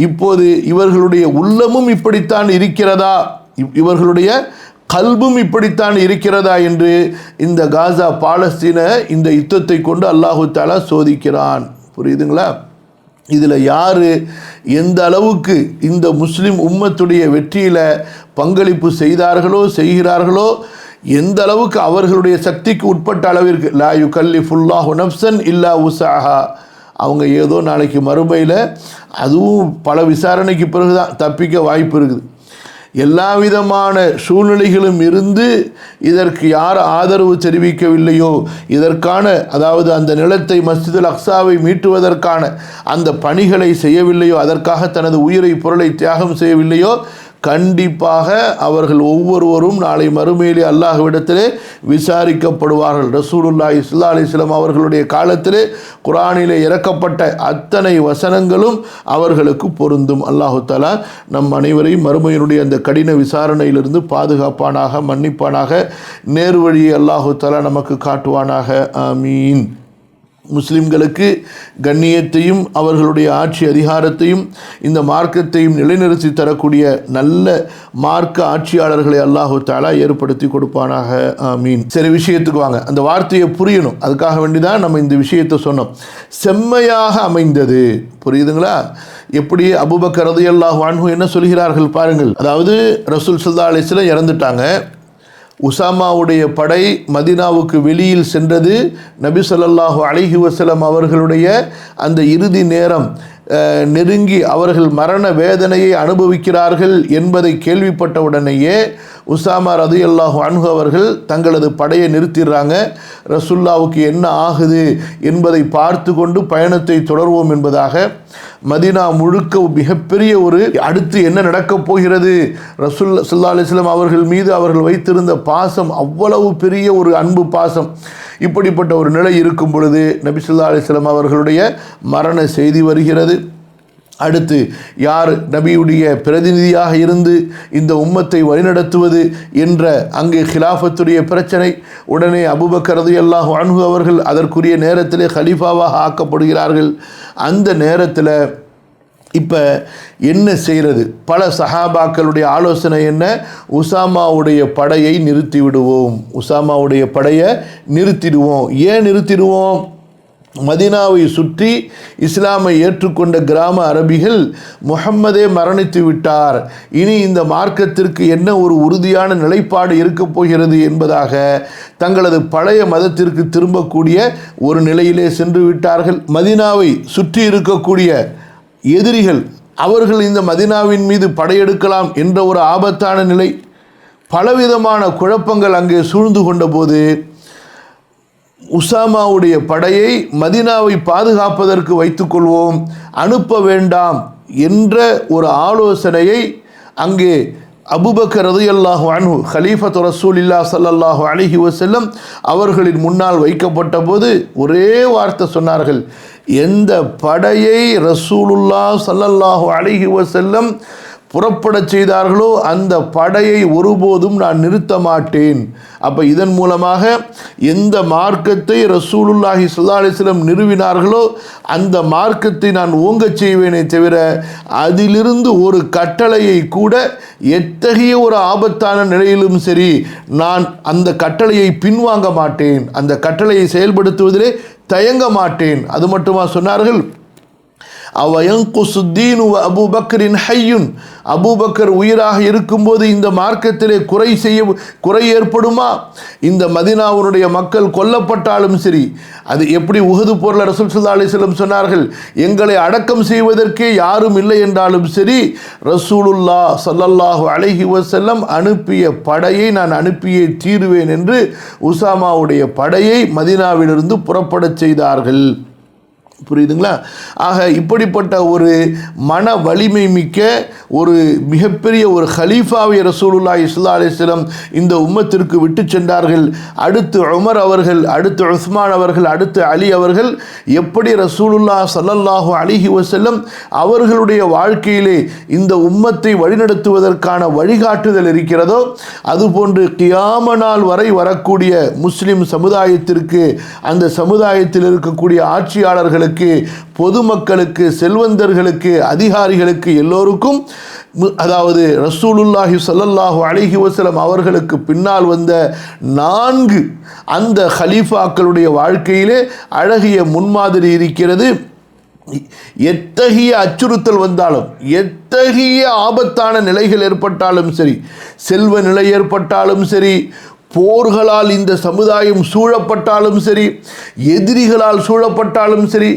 இப்போது இவர்களுடைய உள்ளமும் இப்படித்தான் இருக்கிறதா, இவர்களுடைய கல்பும் இப்படித்தான் இருக்கிறதா என்று இந்த காசா பாலஸ்தீன இந்த யுத்தத்தை கொண்டு அல்லாஹு தஆலா சோதிக்கிறான். புரியுதுங்களா? இதில் யார் எந்த அளவுக்கு இந்த முஸ்லிம் உம்மத்துடைய வெற்றியில் பங்களிப்பு செய்கிறார்களோ, எந்த அளவுக்கு அவர்களுடைய சக்திக்கு உட்பட்ட அளவிற்கு, லா யுகல்லிஃபுல்லாஹு நஃப்ஸன் இல்லா உஸாஹா, அவங்க ஏதோ நாளைக்கு மறுமையில் அதுவும் பல விசாரணைக்கு பிறகு தான் தப்பிக்க வாய்ப்பு இருக்குது. எல்லா விதமான சூழ்நிலைகளும் இருந்து இதற்கு யார் ஆதரவு தெரிவிக்கவில்லையோ, இதற்கான, அதாவது அந்த நிலத்தை மஸ்ஜிதுல் அக்ஸாவை மீட்டுவதற்கான அந்த பணிகளை செய்யவில்லையோ, அதற்காக தனது உயிரை பொருளை தியாகம் செய்யவில்லையோ, கண்டிப்பாக அவர்கள் ஒவ்வொருவரும் நாளை மறுமையிலே அல்லாஹ்விடத்திலே விசாரிக்கப்படுவார்கள். ரசூலுல்லாஹி ஸல்லல்லாஹு அலைஹி வஸல்லம் அவர்களுடைய காலத்திலே குர்ஆனிலே இறக்கப்பட்ட அத்தனை வசனங்களும் அவர்களுக்கு பொருந்தும். அல்லாஹு தஆலா நம் அனைவரையும் மறுமையினுடைய அந்த கடின விசாரணையிலிருந்து பாதுகாப்பானாக, மன்னிப்பானாக, நேர்வழியை அல்லாஹு தஆலா நமக்கு காட்டுவானாக. ஆமீன். முஸ்லிம்களுக்கு கண்ணியத்தையும் அவர்களுடைய ஆட்சி அதிகாரத்தையும் இந்த மார்க்கத்தையும் நிலைநிறுத்தி தரக்கூடிய நல்ல மார்க்க ஆட்சியாளர்களை அல்லாஹு தஆலா ஏற்படுத்தி கொடுப்பானாக. ஆமீன். சரி, விஷயத்துக்கு வாங்க. அந்த வார்த்தையை புரியணும், அதுக்காக வேண்டிதான் நம்ம இந்த விஷயத்தை சொன்னோம். செம்மையாக அமைந்தது. புரியுதுங்களா? எப்படி அபூபக்கர் ரலியல்லாஹு அன்ஹு என்ன சொல்கிறார்கள் பாருங்கள். அதாவது ரசூல் ஸல்லல்லாஹு அலைஹி வஸல்லம் இறந்துட்டாங்க. உசாமாவுடைய படை மதீனாவுக்கு வெளியில் சென்றது. நபி ஸல்லல்லாஹு அலைஹி வஸல்லம் அவர்களுடைய அந்த இறுதி நேரம் நெருங்கி அவர்கள் மரண வேதனையை அனுபவிக்கிறார்கள் என்பதை கேள்விப்பட்ட உடனேயே உசாமா ரலியல்லாஹு அன்ஹு அவர்கள் தங்களது படையை நிறுத்திடுறாங்க. ரசூலுல்லாவுக்கு என்ன ஆகுது என்பதை பார்த்து கொண்டு பயணத்தை தொடர்வோம் என்பதாக மதீனா முழுக்க மிகப்பெரிய ஒரு அடுத்து என்ன நடக்கப் போகிறது, ரசூல் ஸல்லல்லாஹு அலைஹி வஸல்லம் அவர்கள் மீது அவர்கள் வைத்திருந்த பாசம் அவ்வளவு பெரிய ஒரு அன்பு பாசம். இப்படிப்பட்ட ஒரு நிலை இருக்கும் பொழுது நபி ஸல்லல்லாஹு அலைஹி வஸல்லம் அவர்களுடைய மரண செய்தி வருகிறது. அடுத்து யார் நபியுடைய பிரதிநிதியாக இருந்து இந்த உம்மத்தை வழிநடத்துவது என்ற அங்கே ஹிலாஃபத்துடைய பிரச்சனை. உடனே அபூபக்கர் ரலியல்லாஹு அன்ஹு அவர்கள் அதற்குரிய நேரத்திலே கலீஃபாவாக ஆக்கப்படுகிறார்கள். அந்த நேரத்தில் இப்போ என்ன செய்கிறது? பல சஹாபாக்களுடைய ஆலோசனை என்ன? உசாமாவுடைய படையை நிறுத்திவிடுவோம், உசாமாவுடைய படையை நிறுத்திடுவோம். ஏன் நிறுத்திடுவோம்? மதீனாவை சுற்றி இஸ்லாமை ஏற்றுக்கொண்ட கிராம அரபிகள் முஹம்மதே மரணித்து விட்டார், இனி இந்த மார்க்கத்திற்கு என்ன ஒரு உறுதியான நிலைப்பாடு இருக்கப் போகிறது என்பதாக தங்களது பழைய மதத்திற்கு திரும்பக்கூடிய ஒரு நிலையிலே சென்று விட்டார்கள். மதீனாவை சுற்றி இருக்கக்கூடிய எதிரிகள் அவர்கள் இந்த மதீனாவின் மீது படையெடுக்கலாம் என்ற ஒரு ஆபத்தான நிலை, பலவிதமான குழப்பங்கள் அங்கே சூழ்ந்து கொண்ட போது உசாமாவுடைய படையை மதீனாவை பாதுகாப்பதற்கு வைத்துக்கொள்வோம், அனுப்ப வேண்டாம் என்ற ஒரு ஆலோசனையை அங்கே அபூபக்கர் ரலியல்லாஹு அன்ஹு கலீஃபத்து ரசூலில்லாஹ் ஸல்லல்லாஹு அலைஹி வஸல்லம் அவர்களின் முன்னால் வைக்கப்பட்ட போது ஒரே வார்த்தை சொன்னார்கள், எந்த படையை ரசூலுல்லாஹ் ஸல்லல்லாஹு அலைஹி வஸல்லம் புறப்படச் செய்தார்களோ அந்த படையை ஒருபோதும் நான் நிறுத்த மாட்டேன். அப்போ இதன் மூலமாக எந்த மார்க்கத்தை ரசூலுல்லாஹி ஸல்லல்லாஹு அலைஹி வஸல்லம் நிறுவினார்களோ அந்த மார்க்கத்தை நான் ஓங்கச் செய்வேனே தவிர அதிலிருந்து ஒரு கட்டளையை கூட எத்தகைய ஒரு ஆபத்தான நிலையிலும் சரி நான் அந்த கட்டளையை பின்வாங்க மாட்டேன், அந்த கட்டளையை செயல்படுத்துவதிலே தயங்க மாட்டேன். அது மட்டுமா சொன்னார்கள், அவயங்குசுத்தீனு அபூபக்கரின் ஹய்யுன், அபூபக்கர் உயிராக இருக்கும்போது இந்த மார்க்கத்திலே குறை ஏற்படுமா? இந்த மதீனாவுடைய மக்கள் கொல்லப்பட்டாலும் சரி, அது எப்படி உஹது போரில் ரசூல் ஸல்லல்லாஹு அலைஹி வஸல்லம் சொன்னார்கள், எங்களை அடக்கம் செய்வதற்கே யாரும் இல்லை என்றாலும் சரி ரசூலுல்லாஹ் ஸல்லல்லாஹு அலைஹி வஸல்லம் அனுப்பிய படையை நான் அனுப்பியே தீருவேன் என்று உசாமாவுடைய படையை மதீனாவிலிருந்து புறப்படச் செய்தார்கள். புரியுதுங்களா? ஆக இப்படிப்பட்ட ஒரு மன வலிமை மிக்க ஒரு மிகப்பெரிய ஒரு ஹலீஃபாவை ரசூலுல்லாஹி ஸல்லல்லாஹு அலைஹி வஸல்லம் இந்த உம்மத்திற்கு விட்டு சென்றார்கள். அடுத்து உமர் அவர்கள், அடுத்து உஸ்மான் அவர்கள், அடுத்து அலி அவர்கள் எப்படி ரசூலுல்லாஹ் ஸல்லல்லாஹு அலைஹி வஸல்லம் அவர்களுடைய வாழ்க்கையிலே இந்த உம்மத்தை வழிநடத்துவதற்கான வழிகாட்டுதல் இருக்கிறதோ அதுபோன்று கியாம நாள் வரை வரக்கூடிய முஸ்லிம் சமுதாயத்திற்கு, அந்த சமுதாயத்தில் இருக்கக்கூடிய ஆட்சியாளர்களுக்கு, பொதுமக்களுக்கு, செல்வந்தர்களுக்கு, அதிகாரிகளுக்கு எல்லோருக்கும், அதாவது ரசூலுல்லாஹி ஸல்லல்லாஹு அலைஹி வஸல்லம் அவர்களுக்கு பின்னால் வந்த 4 அந்த ஹலீஃபாக்களுடைய வாழ்க்கையிலே அழகிய முன்மாதிரி இருக்கிறது. எத்தகைய அச்சுறுத்தல் வந்தாலும், எத்தகைய ஆபத்தான நிலைகள் ஏற்பட்டாலும் சரி, செல்வ நிலை ஏற்பட்டாலும் சரி, போர்களால் இந்த சமுதாயம் சூழப்பட்டாலும் சரி, எதிரிகளால் சூழப்பட்டாலும் சரி,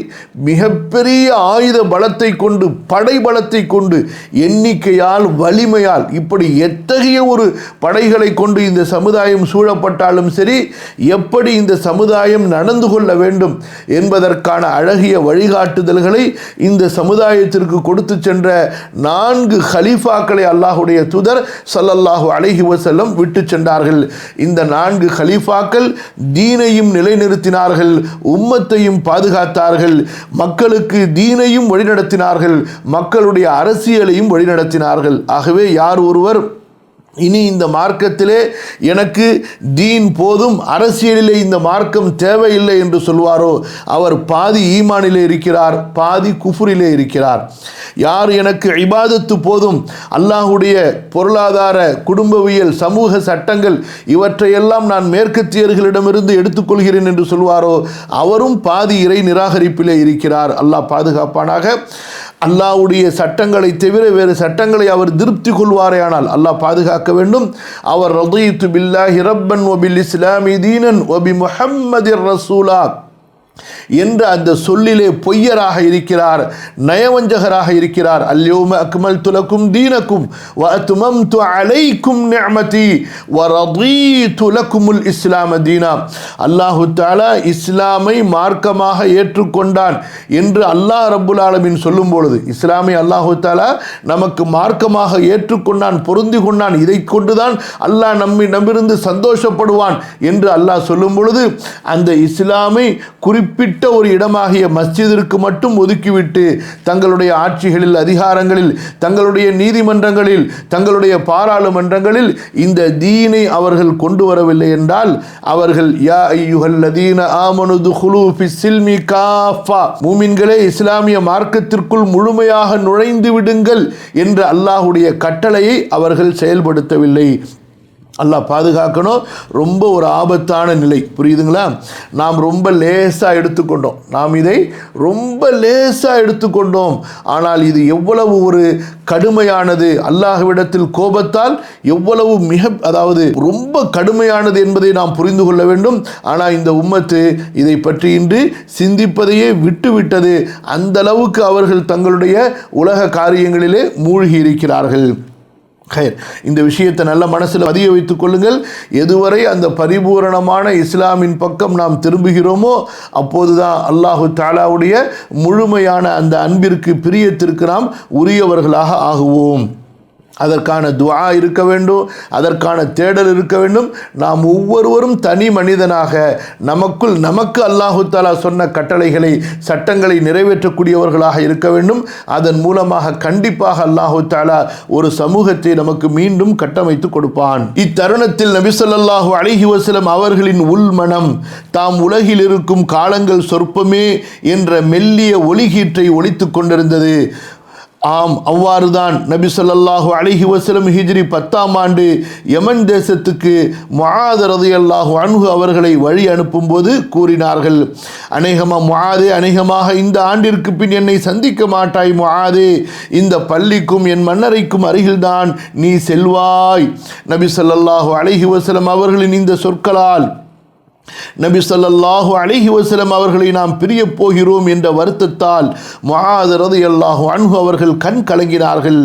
மிகப்பெரிய ஆயுத பலத்தை கொண்டு, படை பலத்தை கொண்டு, எண்ணிக்கையால், வலிமையால், இப்படி எத்தகைய ஒரு படைகளை கொண்டு இந்த சமுதாயம் சூழப்பட்டாலும் சரி, எப்படி இந்த சமுதாயம் நடந்து கொள்ள வேண்டும் என்பதற்கான அழகிய வழிகாட்டுதல்களை இந்த சமுதாயத்திற்கு கொடுத்து சென்ற 4 ஹலீஃபாக்களை அல்லாஹுடைய தூதர் ஸல்லல்லாஹு அலைஹி வஸல்லம் விட்டு சென்றார்கள். இந்த 4 கலீஃபாக்கள் தீனையும் நிலைநிறுத்தினார்கள், உம்மத்தையும் பாதுகாத்தார்கள், மக்களுக்கு தீனையும் வழிநடத்தினார்கள், மக்களுடைய அரசியலையும் வழிநடத்தினார்கள். ஆகவே யார் ஒருவர் இனி இந்த மார்க்கத்திலே எனக்கு தீன் போதும், அரசியலிலே இந்த மார்க்கம் தேவையில்லை என்று சொல்வாரோ அவர் பாதி ஈமானிலே இருக்கிறார், பாதி குஃப்ரிலே இருக்கிறார். யார் எனக்கு இபாதத்து போதும், அல்லாஹுடைய பொருளாதார, குடும்பவியல், சமூக சட்டங்கள் இவற்றையெல்லாம் நான் மேற்கத்தியர்களிடமிருந்து எடுத்துக்கொள்கிறேன் என்று சொல்வாரோ அவரும் பாதி இறை நிராகரிப்பிலே இருக்கிறார். அல்லாஹ் பாதுகாப்பானாக. அல்லாஹ்வுடைய சட்டங்களை தவிர வேறு சட்டங்களை அவர் திருப்தி கொள்வாரேயானால் அல்லாஹ் பாதுகாக்க வேண்டும். அவர் ரதீது பில்லாஹி ரப்பன் வ பில் இஸ்லாமி தீனன் வ பி முஹம்மதிர் ரசூலா, என்ற அந்த சொல்லிலே பொய்யராக இருக்கிறார், நயவஞ்சகராக இருக்கிறார். அல்யௌம அக்மல்து லக்கும் தீனக்கும் வ அத்மம்து அலைக்கும் நிஅமதி வ ரதீது லக்குமுல் இஸ்லாம தீனா. அல்லாஹ் தஆலா இஸ்லாமை மார்க்கமாக ஏற்றுக்கொண்டான் என்று அல்லாஹ் ரப்புல் ஆலமீன் சொல்லும் பொழுது, இஸ்லாமை அல்லாஹ் தஆலா நமக்கு மார்க்கமாக ஏற்றுக்கொண்டான், பொருந்தி கொண்டான், இதை கொண்டுதான் அல்லாஹ் நம்மிருந்து சந்தோஷப்படுவான் என்று அல்லாஹ் சொல்லும் பொழுது, அந்த இஸ்லாமை குறிப்பிட்ட ஒரு இடமாகிய மஸ்ஜிதிற்கு மட்டும் ஒதுக்கிவிட்டு தங்களுடைய ஆட்சிகளில், அதிகாரங்களில், தங்களுடைய நீதிமன்றங்களில், தங்களுடைய பாராளுமன்றங்களில் இந்த தீனை அவர்கள் கொண்டு வரவில்லை என்றால் அவர்கள் யா அய்யுஹல்லதீன ஆமனு துகுலு ஃபிஸ்ஸில்மி காஃபா, மூமின்களே இஸ்லாமிய மார்க்கத்திற்குள் முழுமையாக நுழைந்து விடுங்கள் என்ற அல்லாஹ்வுடைய கட்டளையை அவர்கள் செயல்படுத்தவில்லை. அல்லாஹ் பாதுகாக்கணும். ரொம்ப ஒரு ஆபத்தான நிலை, புரியுதுங்களா? நாம் ரொம்ப லேசாக எடுத்துக்கொண்டோம், நாம் இதை ரொம்ப லேசாக எடுத்துக்கொண்டோம். ஆனால் இது எவ்வளவு ஒரு கடுமையானது, அல்லாஹ்விடத்தில் கோபத்தால் எவ்வளவு அதாவது ரொம்ப கடுமையானது என்பதை நாம் புரிந்து கொள்ள வேண்டும். ஆனால் இந்த உம்மத்து இதை பற்றி இன்று சிந்திப்பதையே விட்டுவிட்டது. அந்த அளவுக்கு அவர்கள் தங்களுடைய உலக காரியங்களிலே மூழ்கி இருக்கிறார்கள். இந்த விஷயத்தை நல்ல மனசில் பதிய வைத்துக் கொள்ளுங்கள். எதுவரை அந்த பரிபூரணமான இஸ்லாமின் பக்கம் நாம் திரும்புகிறோமோ அப்போதுதான் அல்லாஹு தஆலாவுடைய முழுமையான அந்த அன்பிற்கு, பிரியத்திற்கு நாம் உரியவர்களாக ஆகுவோம். அதற்கான துஆ இருக்க வேண்டும், அதற்கான தேடல் இருக்க வேண்டும். நாம் ஒவ்வொருவரும் தனி மனிதனாக நமக்கு அல்லாஹு தஆலா சொன்ன கட்டளைகளை, சட்டங்களை நிறைவேற்றக்கூடியவர்களாக இருக்க வேண்டும். அதன் மூலமாக கண்டிப்பாக அல்லாஹு தஆலா ஒரு சமூகத்தை நமக்கு மீண்டும் கட்டமைத்து கொடுப்பான். இத்தருணத்தில் நபி ஸல்லல்லாஹு அலைஹி வஸல்லம் அவர்களின் உள்மனம் தாம் உலகில் இருக்கும் காலங்கள் சொற்பமே என்ற மெல்லிய ஒளிகீற்றை ஒலித்துக் கொண்டிருந்தது. ஆம், அவ்வாறுதான் நபி ஸல்லல்லாஹு அலைஹி வஸல்லம் ஹிஜ்ரி 10ஆம் ஆண்டு யமன் தேசத்துக்கு முஆத் ரலியல்லாஹு அன்ஹு அவர்களை வழி அனுப்பும்போது கூறினார்கள், அநேகமாக இந்த ஆண்டிற்கு பின் என்னை சந்திக்க மாட்டாய் முஆதே, இந்த பள்ளிக்கும் என் மன்னரைக்கும் அருகில்தான் நீ செல்வாய். நபி ஸல்லல்லாஹு அலைஹி வஸல்லம் அவர்களின் இந்த சொற்களால் நபி ஸல்லல்லாஹு அலைஹி வஸல்லம் அவர்களை நாம் பிரிய போகிறோம் என்ற வருத்தத்தால் முஆத் ரலியல்லாஹு அன்ஹு அவர்கள் கண் கலங்கினார்கள்.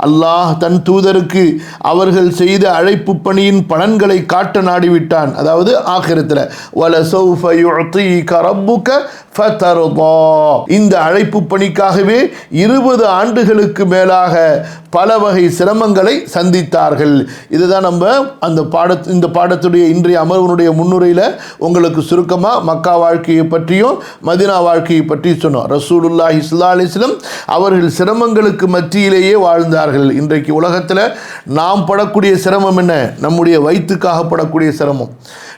அல்லாஹ் தன் தூதருக்கு அவர்கள் செய்த அழைப்பு பணியின் பலன்களை காட்ட நாடிவிட்டான். அதாவது ஆகிரத்தில் வலசௌஃப யுஅதீக ரப்புக ஃபதர்தா, இந்த அழைப்பு பணிக்காகவே 20 ஆண்டுகளுக்கு மேலாக பல வகை சிரமங்களை சந்தித்தார்கள். இதுதான் நம்ம இந்த பாடத்துடைய இன்றைய அமர்வனுடைய முன்னுரையில் உங்களுக்கு சுருக்கமாக மக்கா வாழ்க்கையை பற்றியும் மதீனா வாழ்க்கையை பற்றி சொன்னோம். ரசூலுல்லாஹி ஸல்லல்லாஹு அலைஹி வஸல்லம் அவர்கள் சிரமங்களுக்கு மத்தியிலேயே வாழ்ந்தார்கள். இன்றைக்கு உலகத்தில் நாம் படக்கூடிய சிரமம் என்ன? நம்முடைய வயிற்றுக்காக படக்கூடிய சிரமம்,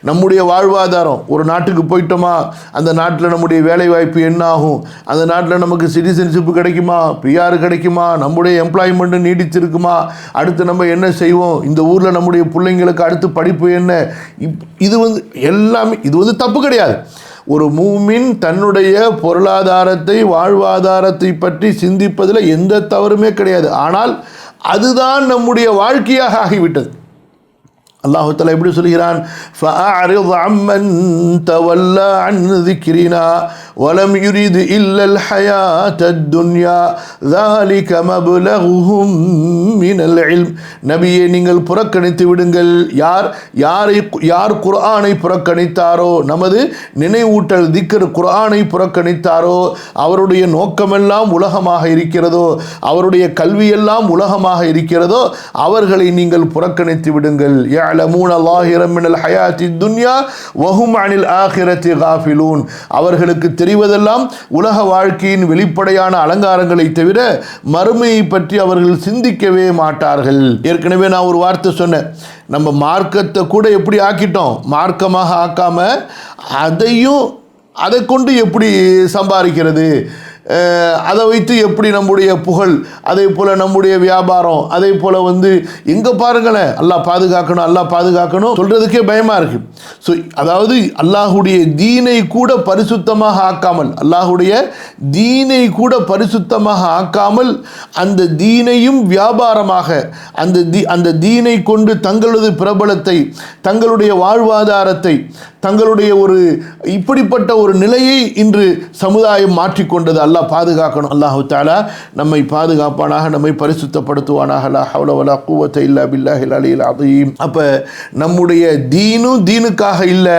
நம்முடைய வாழ்வாதாரம். ஒரு நாட்டுக்கு போயிட்டோமா, அந்த நாட்டில் நம்முடைய வேலை வாய்ப்பு என்ன ஆகும், அந்த நாட்டில் நமக்கு சிட்டிசன்ஷிப்பு கிடைக்குமா, பிஆர் கிடைக்குமா, நம்முடைய எம்ப்ளாய்மெண்ட்டு நீடிச்சிருக்குமா, அடுத்து நம்ம என்ன செய்வோம், இந்த ஊரில் நம்முடைய பிள்ளைங்களுக்கு அடுத்து படிப்பு என்ன, இது எல்லாமே இது தப்பு கிடையாது. ஒரு மூமின் தன்னுடைய பொருளாதாரத்தை, வாழ்வாதாரத்தை பற்றி சிந்திப்பதில் எந்த தவறுமே கிடையாது. ஆனால் அதுதான் நம்முடைய வாழ்க்கையாக ஆகிவிட்டது. அல்லாஹ் தஆலா எப்படி சொல்கிறான், ஃபஅரிض அம்மன் தவல்லா அன் ذிக்ரினா வலம் யுரிது இல்லல் ஹயாத்தத் துன்யா ذلك மப்லகுஹும் மினல் இல்ம். நபியே, நீங்கள் புறக்கணித்து விடுங்கள். யார் குர்ஆனை புறக்கணித்தாரோ, நமது நினைவூட்டல் திக்ர் குர்ஆனை புறக்கணித்தாரோ, அவருடைய நோக்கமெல்லாம் உலகமாக இருக்கிறதோ, அவருடைய கல்வியெல்லாம் உலகமாக இருக்கிறதோ, அவர்களை நீங்கள் புறக்கணித்து விடுங்கள். அவர்களுக்கு தெரிவதெல்லாம் உலக வாழ்க்கையின் வெளிப்படையான அலங்காரங்களை தவிர மறுமையை பற்றி அவர்கள் சிந்திக்கவே மாட்டார்கள். ஏற்கனவே நான் ஒரு வார்த்தை சொன்னேன், நம்ம மார்க்கத்தை கூட எப்படி ஆக்கிட்டோம், மார்க்கமாக ஆக்காம அதை கொண்டு எப்படி சம்பாதிக்கிறது, அதை வைத்து எப்படி நம்முடைய புகழ், அதே போல் நம்முடைய வியாபாரம், அதே போல் எங்கே பாருங்களேன், அல்லாஹ் பாதுகாக்கணும் சொல்கிறதுக்கே பயமாக இருக்குது. ஸோ அதாவது அல்லாஹுடைய தீனை கூட பரிசுத்தமாக ஆக்காமல் அந்த தீனையும் வியாபாரமாக, அந்த தீனை கொண்டு தங்களது பிரபலத்தை, தங்களுடைய வாழ்வாதாரத்தை, தங்களுடைய ஒரு இப்படிப்பட்ட ஒரு நிலையை இன்று சமுதாயம் மாற்றிக்கொண்டது. அல்லாஹ் பாதுகாக்கணும். அல்லாஹு தஆலா நம்மை பாதுகாப்பானாக, நம்மை பரிசுத்தப்படுத்துவானாக. லா ஹவ்ல வலா குவத்த இல்லா பில்லாஹில் அலியில் அதீம். அப்போ நம்முடைய தீனுக்காக இல்லை,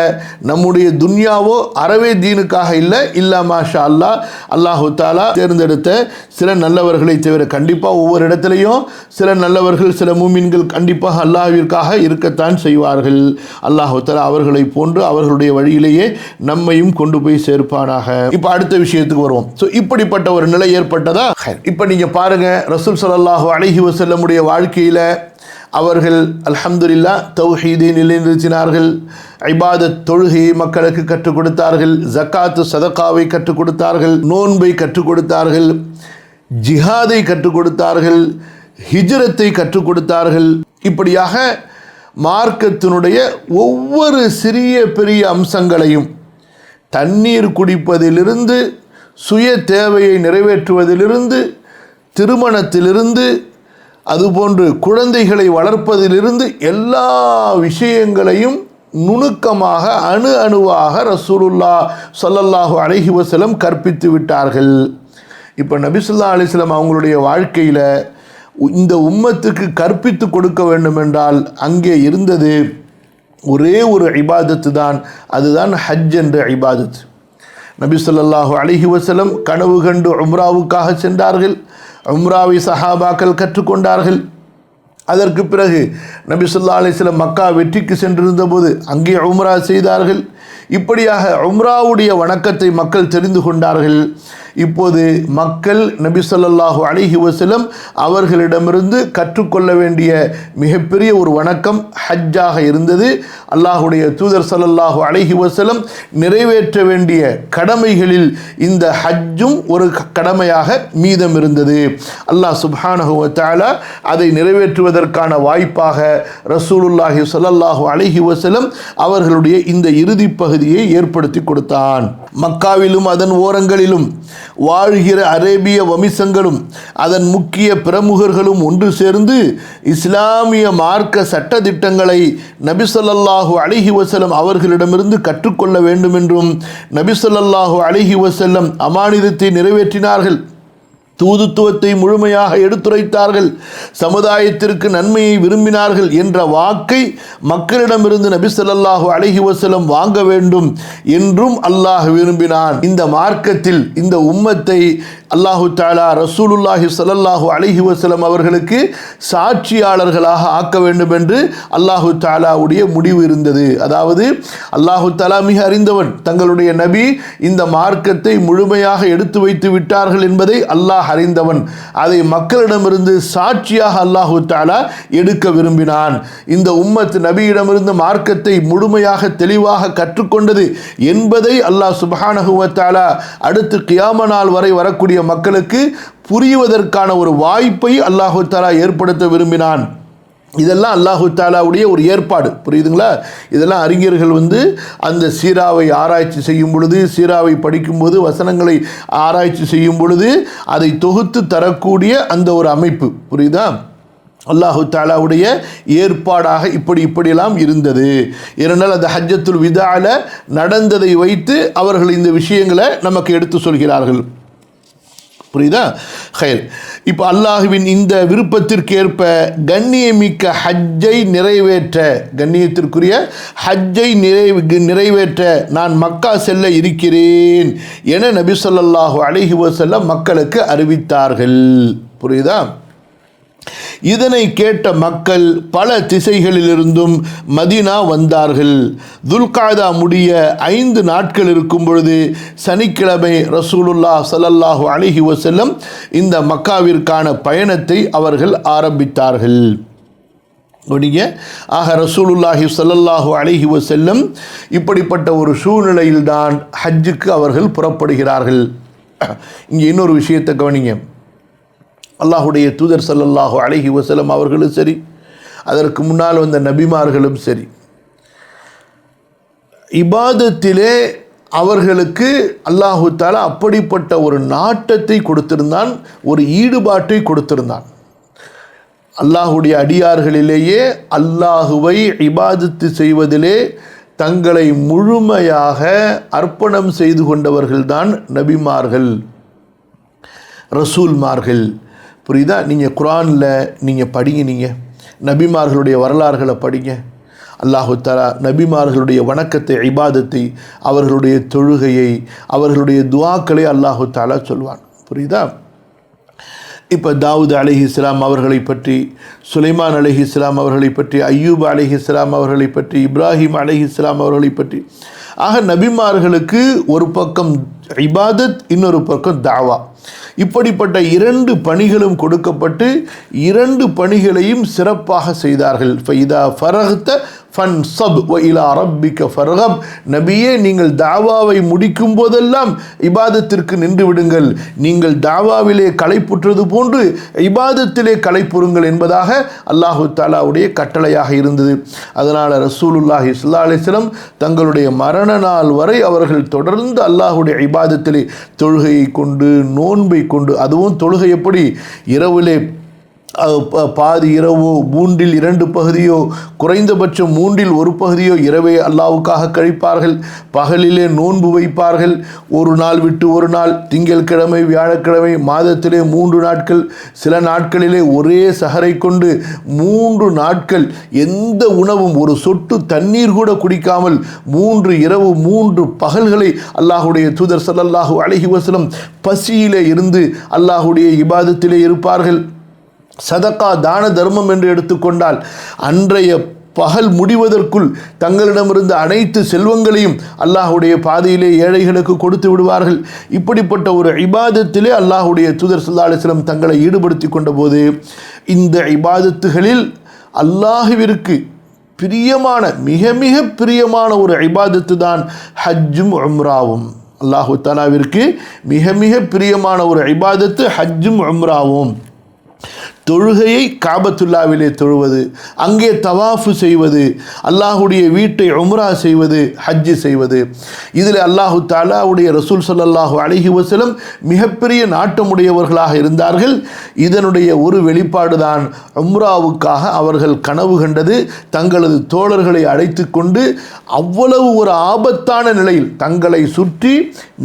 நம்முடைய துன்யாவோ அறவே தீனுக்காக இல்லை. இல்லா மாஷா அல்லாஹ், அல்லாஹு தஆலா தேர்ந்தெடுத்த சில நல்லவர்களை தவிர. கண்டிப்பாக ஒவ்வொரு இடத்துலையும் சில நல்லவர்கள், சில மூமின்கள் கண்டிப்பாக அல்லாஹ்விற்காக இருக்கத்தான் செய்வார்கள். அல்லாஹு தஆலா அவர்களை போன்று அவர்களுடைய வழியிலேயே நம்மையும் கொண்டு போய் சேர்ப்பானாக. இப்போ அடுத்த விஷயத்துக்கு வருவோம். ஸோ இப்படிப்பட்ட ஒரு நிலை ஏற்பட்டதா? இப்போ நீங்கள் பாருங்க, ரசூல் ஸல்லல்லாஹு அலைஹி வஸல்லமுடைய வாழ்க்கையில் அவர்கள் அல்ஹம்துலில்லாஹ் தௌஹீதை நிலைநிறுத்தினார்கள். இபாதத் தொழுகையை மக்களுக்கு கற்றுக் கொடுத்தார்கள். ஜக்காத்து சதகாவை கற்றுக் கொடுத்தார்கள். நோன்பை கற்றுக் கொடுத்தார்கள். ஜிஹாதை கற்றுக் கொடுத்தார்கள். ஹிஜ்ரத்தை கற்றுக் கொடுத்தார்கள். இப்படியாக மார்க்கத்தினுடைய ஒவ்வொரு சிறிய பெரிய அம்சங்களையும், தண்ணீர் குடிப்பதிலிருந்து, சுய தேவையை நிறைவேற்றுவதிலிருந்து, திருமணத்திலிருந்து, அதுபோன்று குழந்தைகளை வளர்ப்பதிலிருந்து எல்லா விஷயங்களையும் நுணுக்கமாக அணுவாக ரசூலுல்லாஹ் ஸல்லல்லாஹு அலைஹி வஸல்லம் கற்பித்து விட்டார்கள். இப்போ நபி ஸல்லல்லாஹு அலைஹி வஸல்லம் அவங்களுடைய வாழ்க்கையில் இந்த உம்மத்துக்கு கற்பித்து கொடுக்க வேண்டும் என்றால் அங்கே இருந்தது ஒரே ஒரு இபாதத்து தான். அதுதான் ஹஜ் என்ற இபாதத். நபி ஸல்லல்லாஹு அலைஹி வஸல்லம் கனவு கண்டு உம்ராவுக்காக சென்றார்கள். உம்ராவை சஹாபாக்கள் கற்றுக்கொண்டார்கள். அதற்கு பிறகு நபி ஸல்லல்லாஹு அலைஹி வஸல்லம் மக்கா வெற்றிக்கு சென்றிருந்த போது அங்கே உம்ரா செய்தார்கள். இப்படியாக உம்ராவுடைய வணக்கத்தை மக்கள் தெரிந்து கொண்டார்கள். இப்போது மக்கள் நபி ஸல்லல்லாஹு அலைஹி வஸல்லம் அவர்களிடமிருந்து கற்றுக்கொள்ள வேண்டிய மிகப்பெரிய ஒரு வணக்கம் ஹஜ்ஜாக இருந்தது. அல்லாஹுடைய தூதர் ஸல்லல்லாஹு அலைஹி வஸல்லம் நிறைவேற்ற வேண்டிய கடமைகளில் இந்த ஹஜ்ஜும் ஒரு கடமையாக மீதம் இருந்தது. அல்லாஹ் சுப்ஹானஹு வ தஆலா அதை நிறைவேற்றுவதற்கான வாய்ப்பாக ரசூலுல்லாஹி ஸல்லல்லாஹு அலைஹி வஸல்லம் அவர்களுடைய இந்த இறுதி பகுதியை ஏற்படுத்தி கொடுத்தான். மக்காவிலும் அதன் ஓரங்களிலும் வாழ்கிற அரேபிய வம்சங்களும் அதன் முக்கிய பிரமுகர்களும் ஒன்று சேர்ந்து இஸ்லாமிய மார்க்க சட்ட திட்டங்களை நபி ஸல்லல்லாஹு அலைஹி வஸல்லம் அவர்களிடமிருந்து கற்றுக்கொள்ள வேண்டும் என்றும் நபி ஸல்லல்லாஹு அலைஹி வஸல்லம் அமானிதத்தை நிறைவேற்றினார்கள். தூதுத்துவத்தை முழுமையாக எடுத்துரைத்தார்கள். சமுதாயத்திற்கு நன்மையை விரும்பினார்கள் என்ற வாக்கை மக்களிடமிருந்து நபி ஸல்லல்லாஹு அலைஹி வஸல்லம் வாங்க வேண்டும் என்றும் அல்லாஹ் விரும்பினான். இந்த மார்க்கத்தில் இந்த உம்மத்தை அல்லாஹு தஆலா ரசூலுல்லாஹி ஸல்லல்லாஹு அலைஹி வஸல்லம் அவர்களுக்கு சாட்சியாளர்களாக ஆக்க வேண்டும் என்று அல்லாஹு தஆலாவுடைய முடிவு இருந்தது. அதாவது அல்லாஹு தஆலா மிக அறிந்தவன். தங்களுடைய நபி இந்த மார்க்கத்தை முழுமையாக எடுத்து வைத்து விட்டார்கள் என்பதை அல்லாஹ் அறிந்தவன். அதை மக்களிடமிருந்து சாட்சியாக அல்லாஹு தஆலா எடுக்க விரும்பினான். இந்த உம்மத் நபியிடமிருந்து மார்க்கத்தை முழுமையாக தெளிவாக கற்றுக்கொண்டது என்பதை அல்லாஹ் சுப்ஹானஹு வ தஆலா அடுத்து கியாமத் நாள் வரை வரக்கூடிய மக்களுக்கு புரிவதற்கான ஒரு வாய்ப்பை அல்லாஹு தஆலா ஏற்படுத்த விரும்பினான். இதெல்லாம் அல்லாஹு தஆலாவுடைய ஒரு ஏற்பாடு. புரியுதுங்களா? இதெல்லாம் அறிஞர்கள் அந்த சீராவை ஆராய்ச்சி செய்யும் பொழுது, சீராவை படிக்கும்போது, வசனங்களை ஆராய்ச்சி செய்யும் பொழுது அதை தொகுத்து தரக்கூடிய அந்த ஒரு அமைப்பு. புரியுதா? அல்லாஹு தஆலாவுடைய ஏற்பாடாக இப்படியெல்லாம் இருந்தது. ஏனென்றால் அந்த ஹஜ்ஜத்துல் விதால நடந்ததை வைத்து அவர்கள் இந்த விஷயங்களை நமக்கு எடுத்து சொல்கிறார்கள். புரியுதா? ஹைர். இப்போ அல்லாஹுவின் இந்த விருப்பத்திற்கேற்ப கண்ணியமிக்க ஹஜ்ஜை நிறைவேற்ற, கண்ணியத்திற்குரிய ஹஜ்ஜை நிறைவேற்ற நான் மக்கா செல்ல இருக்கிறேன் என நபி ஸல்லல்லாஹு அலைஹி வஸல்லம் மக்களுக்கு அறிவித்தார்கள். புரியுதா? இதனை கேட்ட மக்கள் பல திசைகளிலிருந்தும் மதீனா வந்தார்கள். துல்காதா முடிய 5 நாட்கள் இருக்கும் பொழுது சனிக்கிழமை ரசூலுல்லாஹ் ஸல்லல்லாஹு அலைஹி வஸல்லம் இந்த மக்காவிற்கான பயணத்தை அவர்கள் ஆரம்பித்தார்கள். ஆக ரசூலுல்லாஹி ஸல்லல்லாஹு அலைஹி வஸல்லம் இப்படிப்பட்ட ஒரு சூழ்நிலையில்தான் ஹஜ்ஜுக்கு அவர்கள் புறப்படுகிறார்கள். இங்கே இன்னொரு விஷயத்தை கவனிங்க. அல்லாஹுடைய தூதர் ஸல்லல்லாஹு அலைஹி வஸல்லம் அவர்களும் சரி, அதற்கு முன்னால் வந்த நபிமார்களும் சரி, இபாதத்திலே அவர்களுக்கு அல்லாஹு தஆலா அப்படிப்பட்ட ஒரு நாட்டத்தை கொடுத்திருந்தான், ஒரு ஈடுபாட்டை கொடுத்திருந்தான். அல்லாஹுடைய அடியார்களிலேயே அல்லாஹுவை இபாதத்து செய்வதிலே தங்களை முழுமையாக அர்ப்பணம் செய்து கொண்டவர்கள்தான் நபிமார்கள், ரசூல்மார்கள். புரியுதா? நீங்கள் குர்ஆனில் நீங்கள் படிங்க, நீங்கள் நபிமார்களுடைய வரலாறுகளை படிங்க. அல்லாஹு தஆலா நபிமார்களுடைய வணக்கத்தை, இபாதத்தை, அவர்களுடைய தொழுகையை, அவர்களுடைய துஆக்களை அல்லாஹு தஆலா சொல்வான். புரியுதா? இப்போ தாவூத் அலைஹிஸ்ஸலாம் அவர்களை பற்றி, சுலைமான் அலைஹிஸ்ஸலாம் அவர்களை பற்றி, அய்யூப் அலைஹிஸ்ஸலாம் அவர்களை பற்றி, இப்ராஹிம் அலைஹிஸ்ஸலாம் அவர்களை பற்றி. ஆக நபிமார்களுக்கு ஒரு பக்கம் இபாதத், இன்னொரு பக்கம் தாவா. இப்படிப்பட்ட 2 பணிகளும் கொடுக்கப்பட்டு 2 பணிகளையும் சிறப்பாக செய்தார்கள். ஃபைதா ஃபரஹ்த ஃபன்ஸப் வ இலா ரப்பிக ஃபர்கப். நபியே, நீங்கள் தாவாவை முடிக்கும் போதெல்லாம் இபாதத்திற்கு நின்று விடுங்கள். நீங்கள் தாவாவிலே களைப்புற்றது போன்று இபாதத்திலே களைப்புறுங்கள் என்பதாக அல்லாஹு தஆலாவுடைய கட்டளையாக இருந்தது. அதனால் ரசூலுல்லாஹி ஸல்லல்லாஹு அலைஹி வஸல்லம் தங்களுடைய மரண நாள் வரை அவர்கள் தொடர்ந்து அல்லாஹுடைய இபாதத்திலே தொழுகையை கொண்டு, நோன்பை கொண்டு, அதுவும் தொழுகை எப்படி, இரவிலே பாதி இரவோ, 3இல் 2 பகுதியோ, குறைந்தபட்சம் 3இல் 1 பகுதியோ இரவை அல்லாஹ்வுக்காக கழிப்பார்கள். பகலிலே நோன்பு வைப்பார்கள். ஒரு நாள் விட்டு ஒரு நாள், திங்கட்கிழமை, வியாழக்கிழமை, மாதத்திலே 3 நாட்கள், சில நாட்களிலே ஒரே சஹரை கொண்டு 3 நாட்கள் எந்த உணவும், ஒரு சொட்டு தண்ணீர் கூட குடிக்காமல் 3 இரவு 3 பகல்களை அல்லாஹுடைய தூதர் ஸல்லல்லாஹு அலைஹி வஸல்லம் பசியிலே இருந்து அல்லாஹுடைய இபாதத்திலே இருப்பார்கள். சதகா, தான தர்மம் என்று எடுத்துக்கொண்டால் அன்றைய பகல் முடிவதற்குள் தங்களிடமிருந்து அனைத்து செல்வங்களையும் அல்லாஹுடைய பாதையிலே ஏழைகளுக்கு கொடுத்து விடுவார்கள். இப்படிப்பட்ட ஒரு இபாதத்திலே அல்லாஹுடைய தூதர் ஸல்லல்லாஹு அலைஹி வஸல்லம் தங்களை ஈடுபடுத்தி கொண்ட போது இந்த இபாதத்துகளில் அல்லாஹ்விற்கு பிரியமான, மிக மிக பிரியமான ஒரு இபாதத்து தான் ஹஜ்ஜும் உம்ராவும். அல்லாஹு தஆலாவிற்கு மிக மிக பிரியமான ஒரு இபாதத்து ஹஜ்ஜும் உம்ராவும். தொழுகையை காபத்துல்லாவிலே தொழுவது, அங்கே தவாஃபு செய்வது, அல்லாஹுடைய வீட்டை உம்ரா செய்வது, ஹஜ்ஜு செய்வது. இதில் அல்லாஹு தஆலாவுடைய ரசூல் ஸல்லல்லாஹு அலைஹி வஸல்லம் மிகப்பெரிய நாட்டமுடையவர்களாக இருந்தார்கள். இதனுடைய ஒரு வெளிப்பாடு தான் உம்ராவுக்காக அவர்கள் கனவு கண்டது. தங்களது தோழர்களை அழைத்து கொண்டு அவ்வளவு ஒரு ஆபத்தான நிலையில், தங்களை சுற்றி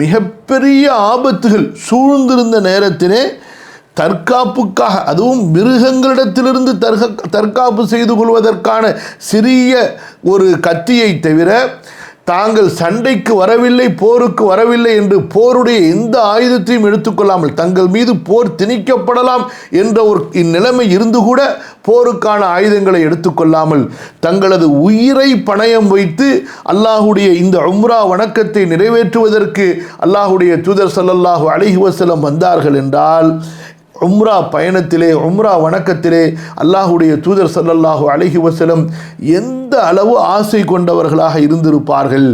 மிகப்பெரிய ஆபத்துகள் சூழ்ந்திருந்த நேரத்திலே தற்காப்புக்காக, அதுவும் மிருகங்களிடத்திலிருந்து தற்காப்பு செய்து கொள்வதற்கான சிறிய ஒரு கத்தியை தவிர தாங்கள் சண்டைக்கு வரவில்லை, போருக்கு வரவில்லை என்று போருடைய எந்த ஆயுதத்தையும் எடுத்துக்கொள்ளாமல், தங்கள் மீது போர் திணிக்கப்படலாம் என்ற ஒரு இந்நிலைமை இருந்து கூட போருக்கான ஆயுதங்களை எடுத்துக்கொள்ளாமல் தங்களது உயிரை பணயம் வைத்து அல்லாஹுடைய இந்த உம்ரா வணக்கத்தை நிறைவேற்றுவதற்கு அல்லாஹுடைய தூதர் ஸல்லல்லாஹு அலைஹி வஸல்லம் வந்தார்கள் என்றால், உம்ரா பயணத்திலே, உம்ரா வணக்கத்திலே அல்லாஹுடைய தூதர் ஸல்லல்லாஹு அலைஹி வஸல்லம் எந்த அளவு ஆசை கொண்டவர்களாக இருந்திருப்பார்கள்.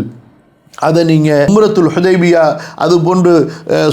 அதை நீங்கள் உம்ரத்துல் ஹுதைபியா, அதுபோன்று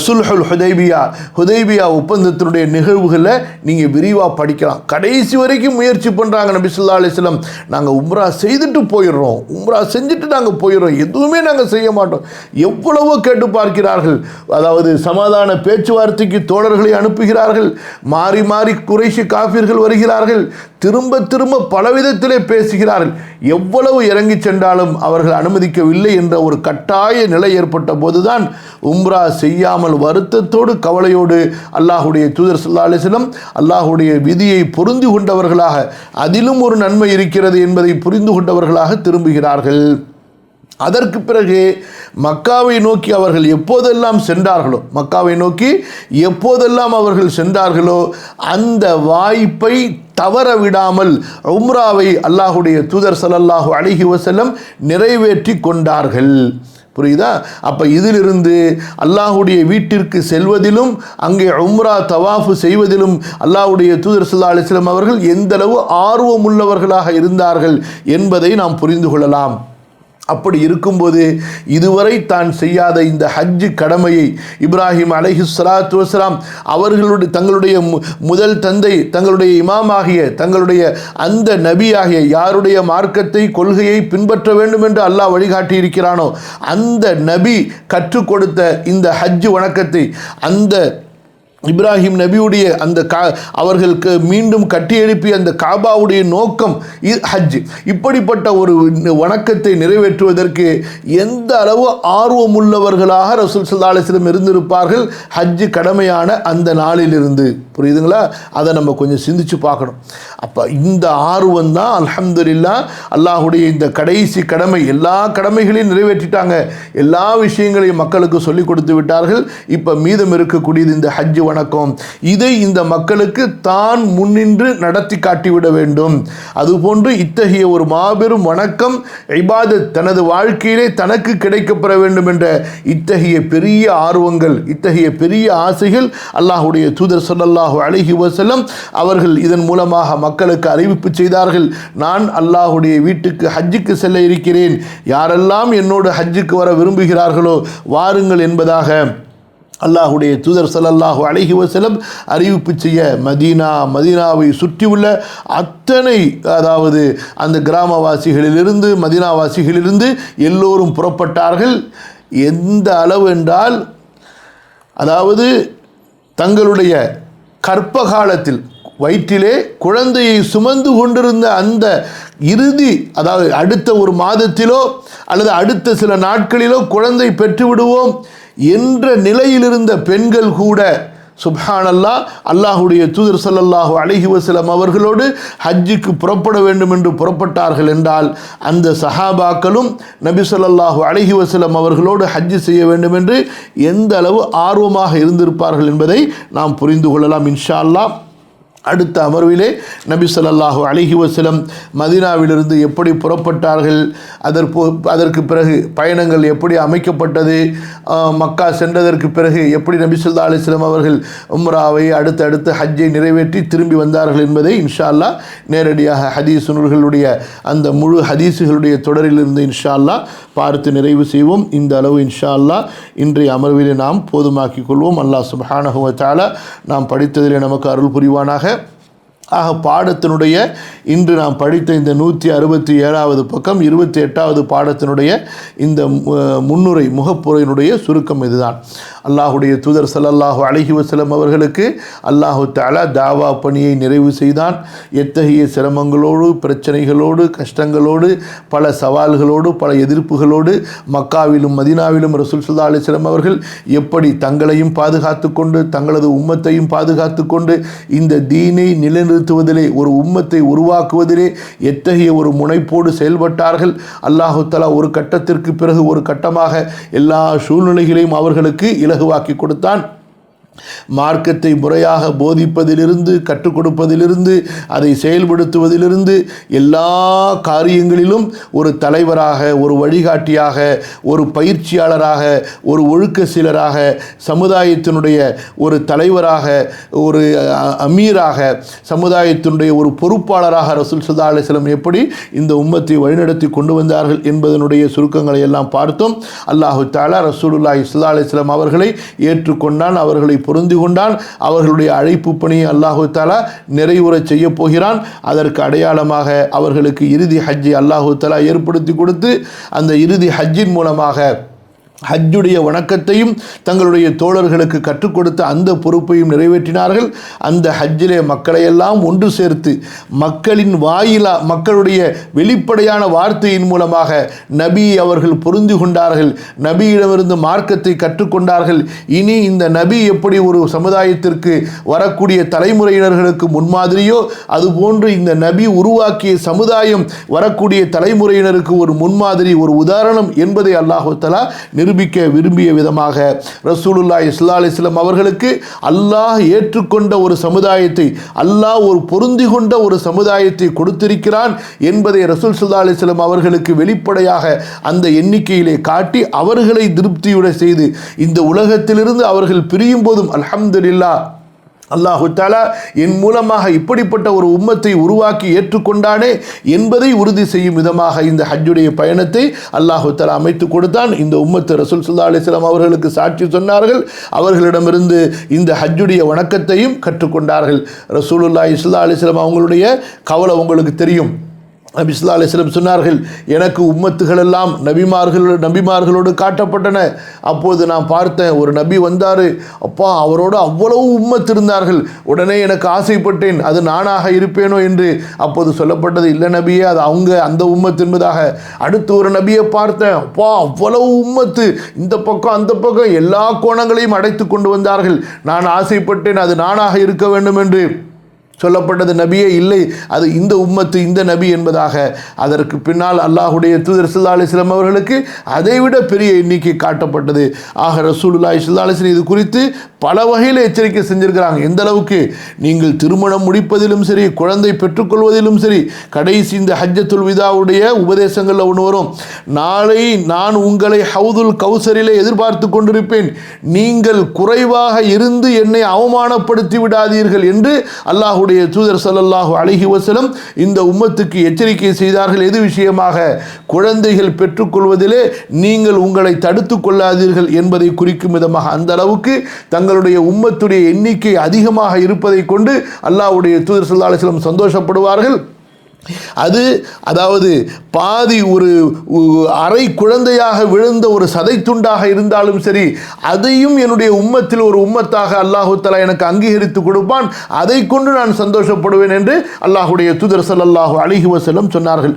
சுல்ஹுல் ஹுதைபியா ஒப்பந்தத்தினுடைய நிகழ்வுகளை நீங்கள் விரிவாக படிக்கலாம். கடைசி வரைக்கும் முயற்சி பண்ணுறாங்க நபி ஸல்லல்லாஹு அலைஹி வஸல்லம். நாங்கள் உம்ரா செய்துட்டு போயிடுறோம், உம்ரா செஞ்சுட்டு நாங்கள் போயிடுறோம், எதுவுமே நாங்கள் செய்ய மாட்டோம். எவ்வளவோ கேட்டு பார்க்கிறார்கள். அதாவது சமாதான பேச்சுவார்த்தைக்கு தோழர்களை அனுப்புகிறார்கள். மாறி மாறி குறைஷி காஃபிர்கள் வருகிறார்கள். திரும்ப திரும்ப பலவிதத்திலே பேசுகிறார்கள். எவ்வளவு இறங்கி சென்றாலும் அவர்கள் அனுமதிக்கவில்லை என்ற ஒரு கட்டாய நிலை ஏற்பட்ட போதுதான் உம்ரா செய்யாமல் வருத்தத்தோடு, கவலையோடு அல்லாஹுடைய தூதர் ஸல்லல்லாஹு அலைஹி வஸல்லம் அல்லாஹுடைய விதியை பொருந்தி கொண்டவர்களாக, அதிலும் ஒரு நன்மை இருக்கிறது என்பதை புரிந்து கொண்டவர்களாக திரும்புகிறார்கள். அதற்கு பிறகு மக்காவை நோக்கி அவர்கள் எப்போதெல்லாம் சென்றார்களோ, மக்காவை நோக்கி எப்போதெல்லாம் அவர்கள் சென்றார்களோ அந்த வாய்ப்பை தவற விடாமல் உம்ராவை அல்லாஹுடைய தூதர் ஸல்லல்லாஹு அலைஹி வஸல்லம் நிறைவேற்றி கொண்டார்கள். புரியுதா? அப்போ இதிலிருந்து அல்லாஹுடைய வீட்டிற்கு செல்வதிலும், அங்கே உம்ரா தவாஃபு செய்வதிலும் அல்லாஹுடைய தூதர் ஸல்லல்லாஹு அலைஹி வஸல்லம் அவர்கள் எந்தளவு ஆர்வமுள்ளவர்களாக இருந்தார்கள் என்பதை நாம் புரிந்து கொள்ளலாம். அப்படி இருக்கும்போது இதுவரை தான் செய்யாத இந்த ஹஜ்ஜு கடமையை இப்ராஹிம் அலைஹிஸ்ஸலாத்து வஸ்ஸலாம் அவர்களுடைய தங்களுடைய முதல் தந்தை, தங்களுடைய இமாமாகிய, தங்களுடைய அந்த நபியாகிய, யாருடைய மார்க்கத்தை, கொள்கையை பின்பற்ற வேண்டும் என்று அல்லாஹ் வழிகாட்டி இருக்கிறானோ அந்த நபி கற்றுக் கொடுத்த இந்த ஹஜ்ஜு வணக்கத்தை, அந்த இப்ராஹிம் நபியுடைய அந்த அவர்களுக்கு மீண்டும் கட்டி எழுப்பிய அந்த காபாவுடைய நோக்கம் ஹஜ். இப்படிப்பட்ட ஒரு வணக்கத்தை நிறைவேற்றுவதற்கு எந்த அளவு ஆர்வமுள்ளவர்களாக ரசூல் ஸல்லல்லாஹு அலைஹி வஸல்லம் இருந்திருப்பார்கள் ஹஜ் கடமையான அந்த நாளிலிருந்து. புரியுதுங்களா? அதை நம்ம கொஞ்சம் சிந்திச்சு பார்க்கணும். அப்போ இந்த ஆர்வம் தான் அல்ஹம்துலில்லாஹ் அல்லாஹுடைய இந்த கடைசி கடமை. எல்லா கடமைகளையும் நிறைவேற்றிட்டாங்க, எல்லா விஷயங்களையும் மக்களுக்கு சொல்லிக் கொடுத்து விட்டார்கள். இப்போ மீதம் இருக்கக்கூடியது இந்த ஹஜ் வணக்கம். இதை இந்த மக்களுக்கு தான் முன்னின்று நடத்தி காட்டிவிட வேண்டும். அதுபோன்று இத்தகைய ஒரு மாபெரும் வணக்கம் இபாதத் தனது வாழ்க்கையிலே தனக்கு கிடைக்கப்பெற வேண்டும் என்ற இத்தகைய பெரிய ஆர்வங்கள், இத்தகைய பெரிய ஆசைகள் அல்லாஹுடைய தூதர் ஸல்லல்லாஹு அலைஹி வஸல்லம் அவர்கள் இதன் மூலமாக மக்களுக்கு அறிவிப்பு செய்தார்கள். நான் அல்லாஹுடைய வீட்டுக்கு ஹஜ்ஜுக்கு செல்ல இருக்கிறேன், யாரெல்லாம் என்னோடு ஹஜ்ஜுக்கு வர விரும்புகிறார்களோ வாருங்கள் என்பதாக அல்லாஹுடைய தூதர் ஸல்லல்லாஹு அலைஹி வஸல்லம் அறிவிப்பு செய்ய மதீனாவை சுற்றியுள்ள அத்தனை, அதாவது அந்த கிராமவாசிகளிலிருந்து மதீனாவாசிகளிலிருந்து எல்லோரும் புறப்பட்டார்கள். எந்த அளவு என்றால், அதாவது தங்களுடைய கற்ப காலத்தில் வயிற்றிலே குழந்தையை சுமந்து கொண்டிருந்த அந்த இறுதி, அதாவது அடுத்த ஒரு மாதத்திலோ அல்லது அடுத்த சில நாட்களிலோ குழந்தை பெற்றுவிடுவோம் என்ற நிலையிலிருந்த பெண்கள் கூட சுப்ஹானல்லாஹ் அல்லாஹுடைய தூதர் ஸல்லல்லாஹு அலைஹி வஸல்லம் அவர்களோடு ஹஜ்ஜுக்கு புறப்பட வேண்டும் என்று புறப்பட்டார்கள் என்றால், அந்த சஹாபாக்களும் நபி ஸல்லல்லாஹு அலைஹி வஸல்லம் அவர்களோடு ஹஜ்ஜு செய்ய வேண்டும் என்று எந்த அளவு ஆர்வமாக இருந்திருப்பார்கள் என்பதை நாம் புரிந்து கொள்ளலாம் இன்ஷா அல்லாஹ். அடுத்த அமர்விலே நபி ஸல்லல்லாஹு அலைஹி வஸல்லம் மதீனாவிலிருந்து எப்படி புறப்பட்டார்கள், அதற்கு பிறகு பயணங்கள் எப்படி அமைக்கப்பட்டது, மக்கா சென்றதற்கு பிறகு எப்படி நபி ஸல்லல்லாஹு அலைஹி வஸல்லம் அவர்கள் உம்ராவை அடுத்து ஹஜ்ஜை நிறைவேற்றி திரும்பி வந்தார்கள் என்பதை இன்ஷா அல்லாஹ் நேரடியாக ஹதீஸ் நூல்களுடைய அந்த முழு ஹதீஸுகளுடைய தொடரிலிருந்து இன்ஷா அல்லாஹ் பார்த்து நிறைவு செய்வோம். இந்த அளவு இன்ஷா அல்லாஹ் இன்றைய அமர்விலே நாம் போதுமாக்கிக் கொள்வோம். அல்லாஹ் சுப்ஹானஹு வ தஆலா நாம் படித்ததிலே நமக்கு அருள் புரிவானாக. ஆக பாடத்தினுடைய இன்று நாம் படித்த இந்த 167வது பக்கம் 28வது பாடத்தினுடைய இந்த முன்னுரை முகப்புரையினுடைய சுருக்கம் இதுதான். அல்லாஹுடைய தூதர் ஸல்லல்லாஹு அலைஹி வஸல்லம் அவர்களுக்கு அல்லாஹு தஆலா தாவா பணியை நிறைவு செய்தான். எத்தகைய சிரமங்களோடு, பிரச்சனைகளோடு, கஷ்டங்களோடு, பல சவால்களோடு, பல எதிர்ப்புகளோடு மக்காவிலும் மதீனாவிலும் ரசூல் ஸல்லல்லாஹு அலைஹி வஸல்லம் அவர்கள் எப்படி தங்களையும் பாதுகாத்து கொண்டு தங்களது உம்மத்தையும் பாதுகாத்து கொண்டு இந்த தீனை நிலைநிறுத்துவதிலே, ஒரு உம்மத்தை உருவாக்குவதிலே எத்தகைய ஒரு முனைப்போடு செயல்பட்டார்கள். அல்லாஹு தஆலா ஒரு கட்டத்திற்கு பிறகு ஒரு கட்டமாக எல்லா சூழ்நிலைகளையும் அவர்களுக்கு இலகுவாக்கி கொடுத்தான். மார்க்கத்தை முறையாக போதிப்பதிலிருந்து, கற்றுக் கொடுப்பதிலிருந்து, அதை செயல்படுத்துவதிலிருந்து எல்லா காரியங்களிலும் ஒரு தலைவராக, ஒரு வழிகாட்டியாக, ஒரு பயிற்சியாளராக, ஒரு ஒழுக்க சீலராக, சமுதாயத்தினுடைய ஒரு தலைவராக, ஒரு அமீராக, சமுதாயத்தினுடைய ஒரு பொறுப்பாளராக ரசூல் ஸல்லல்லாஹு அலைஹி வஸல்லம் எப்படி இந்த உம்மத்தை வழிநடத்தி கொண்டு வந்தார்கள் என்பதனுடைய சுருக்கங்களை எல்லாம் பார்த்தோம். அல்லாஹு தஆலா ரசூலுல்லாஹி ஸல்லல்லாஹு அலைஹி வஸல்லம் அவர்களை ஏற்றுக்கொண்டான், அவர்களை பொருந்தி கொண்டான். அவர்களுடைய அழைப்பு பணியை அல்லாஹு தஆலா நிறைவுறச் செய்ய போகிறான். அதற்கு அடையாளமாக அவர்களுக்கு இறுதி ஹஜ்ஜை அல்லாஹு தஆலா ஏற்படுத்தி கொடுத்து அந்த இறுதி ஹஜ்ஜின் மூலமாக ஹஜ்ஜுடைய வணக்கத்தையும் தங்களுடைய தோழர்களுக்கு கற்றுக் கொடுத்த அந்த பொறுப்பையும் நிறைவேற்றினார்கள். அந்த ஹஜ்ஜிலே மக்களையெல்லாம் ஒன்று சேர்த்து மக்களுடைய வெளிப்படையான வார்த்தையின் மூலமாக நபி அவர்கள் பொருந்தி கொண்டார்கள். நபியிடமிருந்து மார்க்கத்தை கற்றுக்கொண்டார்கள். இனி இந்த நபி எப்படி ஒரு சமுதாயத்திற்கு வரக்கூடிய தலைமுறையினர்களுக்கு முன்மாதிரியோ அதுபோன்று இந்த நபி உருவாக்கிய சமுதாயம் வரக்கூடிய தலைமுறையினருக்கு ஒரு முன்மாதிரி, ஒரு உதாரணம் என்பதை அல்லாஹு தஆலா நிரூபிக்க விரும்பிய விதமாக ரசூலுல்லாஹி ஸல்லல்லாஹு அலைஹி வஸல்லம் அவர்களுக்கு அல்லாஹ் ஏற்றுக்கொண்ட ஒரு சமுதாயத்தை, அல்லாஹ் ஒரு பொருந்தி கொண்ட ஒரு சமுதாயத்தை கொடுத்திருக்கிறான் என்பதை ரசூல் ஸல்லல்லாஹு அலைஹி வஸல்லம் அவர்களுக்கு வெளிப்படையாக அந்த எண்ணிக்கையிலே காட்டி அவர்களை திருப்தியுட செய்து இந்த உலகத்திலிருந்து அவர்கள் பிரியும் போதும் அல்ஹம்துலில்லாஹ் அல்லாஹு தஆலா என் மூலமாக இப்படிப்பட்ட ஒரு உம்மத்தை உருவாக்கி ஏற்றுக்கொண்டானே என்பதை உறுதி செய்யும் விதமாக இந்த ஹஜ்ஜுடைய பயணத்தை அல்லாஹு தஆலா அமைத்து கொடுத்தான். இந்த உம்மத்து ரசூல் ஸல்லல்லாஹு அலைஹி வஸல்லம் அவர்களுக்கு சாட்சி சொன்னார்கள். அவர்களிடமிருந்து இந்த ஹஜ்ஜுடைய வணக்கத்தையும் கற்றுக்கொண்டார்கள். ரசூலுல்லாஹி ஸல்லல்லாஹு அலைஹி வஸல்லம் அவங்களுடைய கவலை உங்களுக்கு தெரியும். நபி ஸல்லல்லாஹு அலைஹி வஸல்லம் சொன்னார்கள், எனக்கு உம்மத்துகள் எல்லாம் நபிமார்களோடு காட்டப்பட்டன. அப்போது நான் பார்த்தேன், ஒரு நபி வந்தார், அப்பா அவரோடு அவ்வளவு உம்மத்து இருந்தார்கள். உடனே எனக்கு ஆசைப்பட்டேன், அது நானாக இருப்பேனோ என்று. அப்போது சொல்லப்பட்டது, இல்லை நபியே, அது அந்த உம்மத்து என்பதாக. அடுத்து ஒரு நபியை பார்த்தேன், அப்பா அவ்வளவு உம்மத்து, இந்த பக்கம் அந்த பக்கம் எல்லா கோணங்களையும் அடைத்து கொண்டு வந்தார்கள். நான் ஆசைப்பட்டேன், அது நானாக இருக்க வேண்டும் என்று சொல்லப்பட்டது. நபியே இல்லை, அது இந்த உம்மத்து, இந்த நபி என்பதாக. அதற்கு பின்னால் அல்லாஹுடைய தூதர் ஸல்லல்லாஹு அலைஹி வஸல்லம் அவர்களுக்கு அதைவிட பெரிய எண்ணிக்கை காட்டப்பட்டது. ஆக ரசூலுல்லாஹி ஸல்லல்லாஹு அலைஹி வஸல்லம் இது குறித்து பல வகையில் எச்சரிக்கை செஞ்சிருக்கிறாங்க. எந்த அளவுக்கு, நீங்கள் திருமணம் முடிப்பதிலும் சரி, குழந்தை பெற்றுக்கொள்வதிலும் சரி, கடைசி இந்த ஹஜ்ஜத்துல் விதாவுடைய உபதேசங்களில் ஒன்று வரும், நாளை நான் உங்களை ஹவுதுல் கௌசரிலே எதிர்பார்த்து கொண்டிருப்பேன், நீங்கள் குறைவாக இருந்து என்னை அவமானப்படுத்தி விடாதீர்கள் என்று அல்லாஹ் தூதர் ஸல்லல்லாஹு அலைஹி வஸல்லம் இந்த உம்மத்துக்கு எச்சரிக்கை செய்தார்கள். எது விஷயமாக? குழந்தைகள் பெற்றுக்கொள்வதிலே நீங்கள் உங்களை தடுத்துக் கொள்ளாதீர்கள் என்பதை குறிக்கும் விதமாக. அந்த அளவுக்கு தங்களுடைய உம்மத்துடைய எண்ணிக்கை அதிகமாக இருப்பதை கொண்டு அல்லாஹ்வுடைய தூதர் ஸல்லல்லாஹு அலைஹி வஸல்லம் சந்தோஷப்படுவார்கள். அதாவது பாதி ஒரு அரை குழந்தையாக விழுந்த ஒரு சதை துண்டாக இருந்தாலும் சரி, அதையும் என்னுடைய உம்மத்தில் ஒரு உம்மத்தாக அல்லாஹு தஆலா எனக்கு அங்கீகரித்து கொடுப்பான், அதை கொண்டு நான் சந்தோஷப்படுவேன் என்று அல்லாஹுடைய தூதர் ஸல்லல்லாஹு அலைஹி வஸல்லம் சொன்னார்கள்.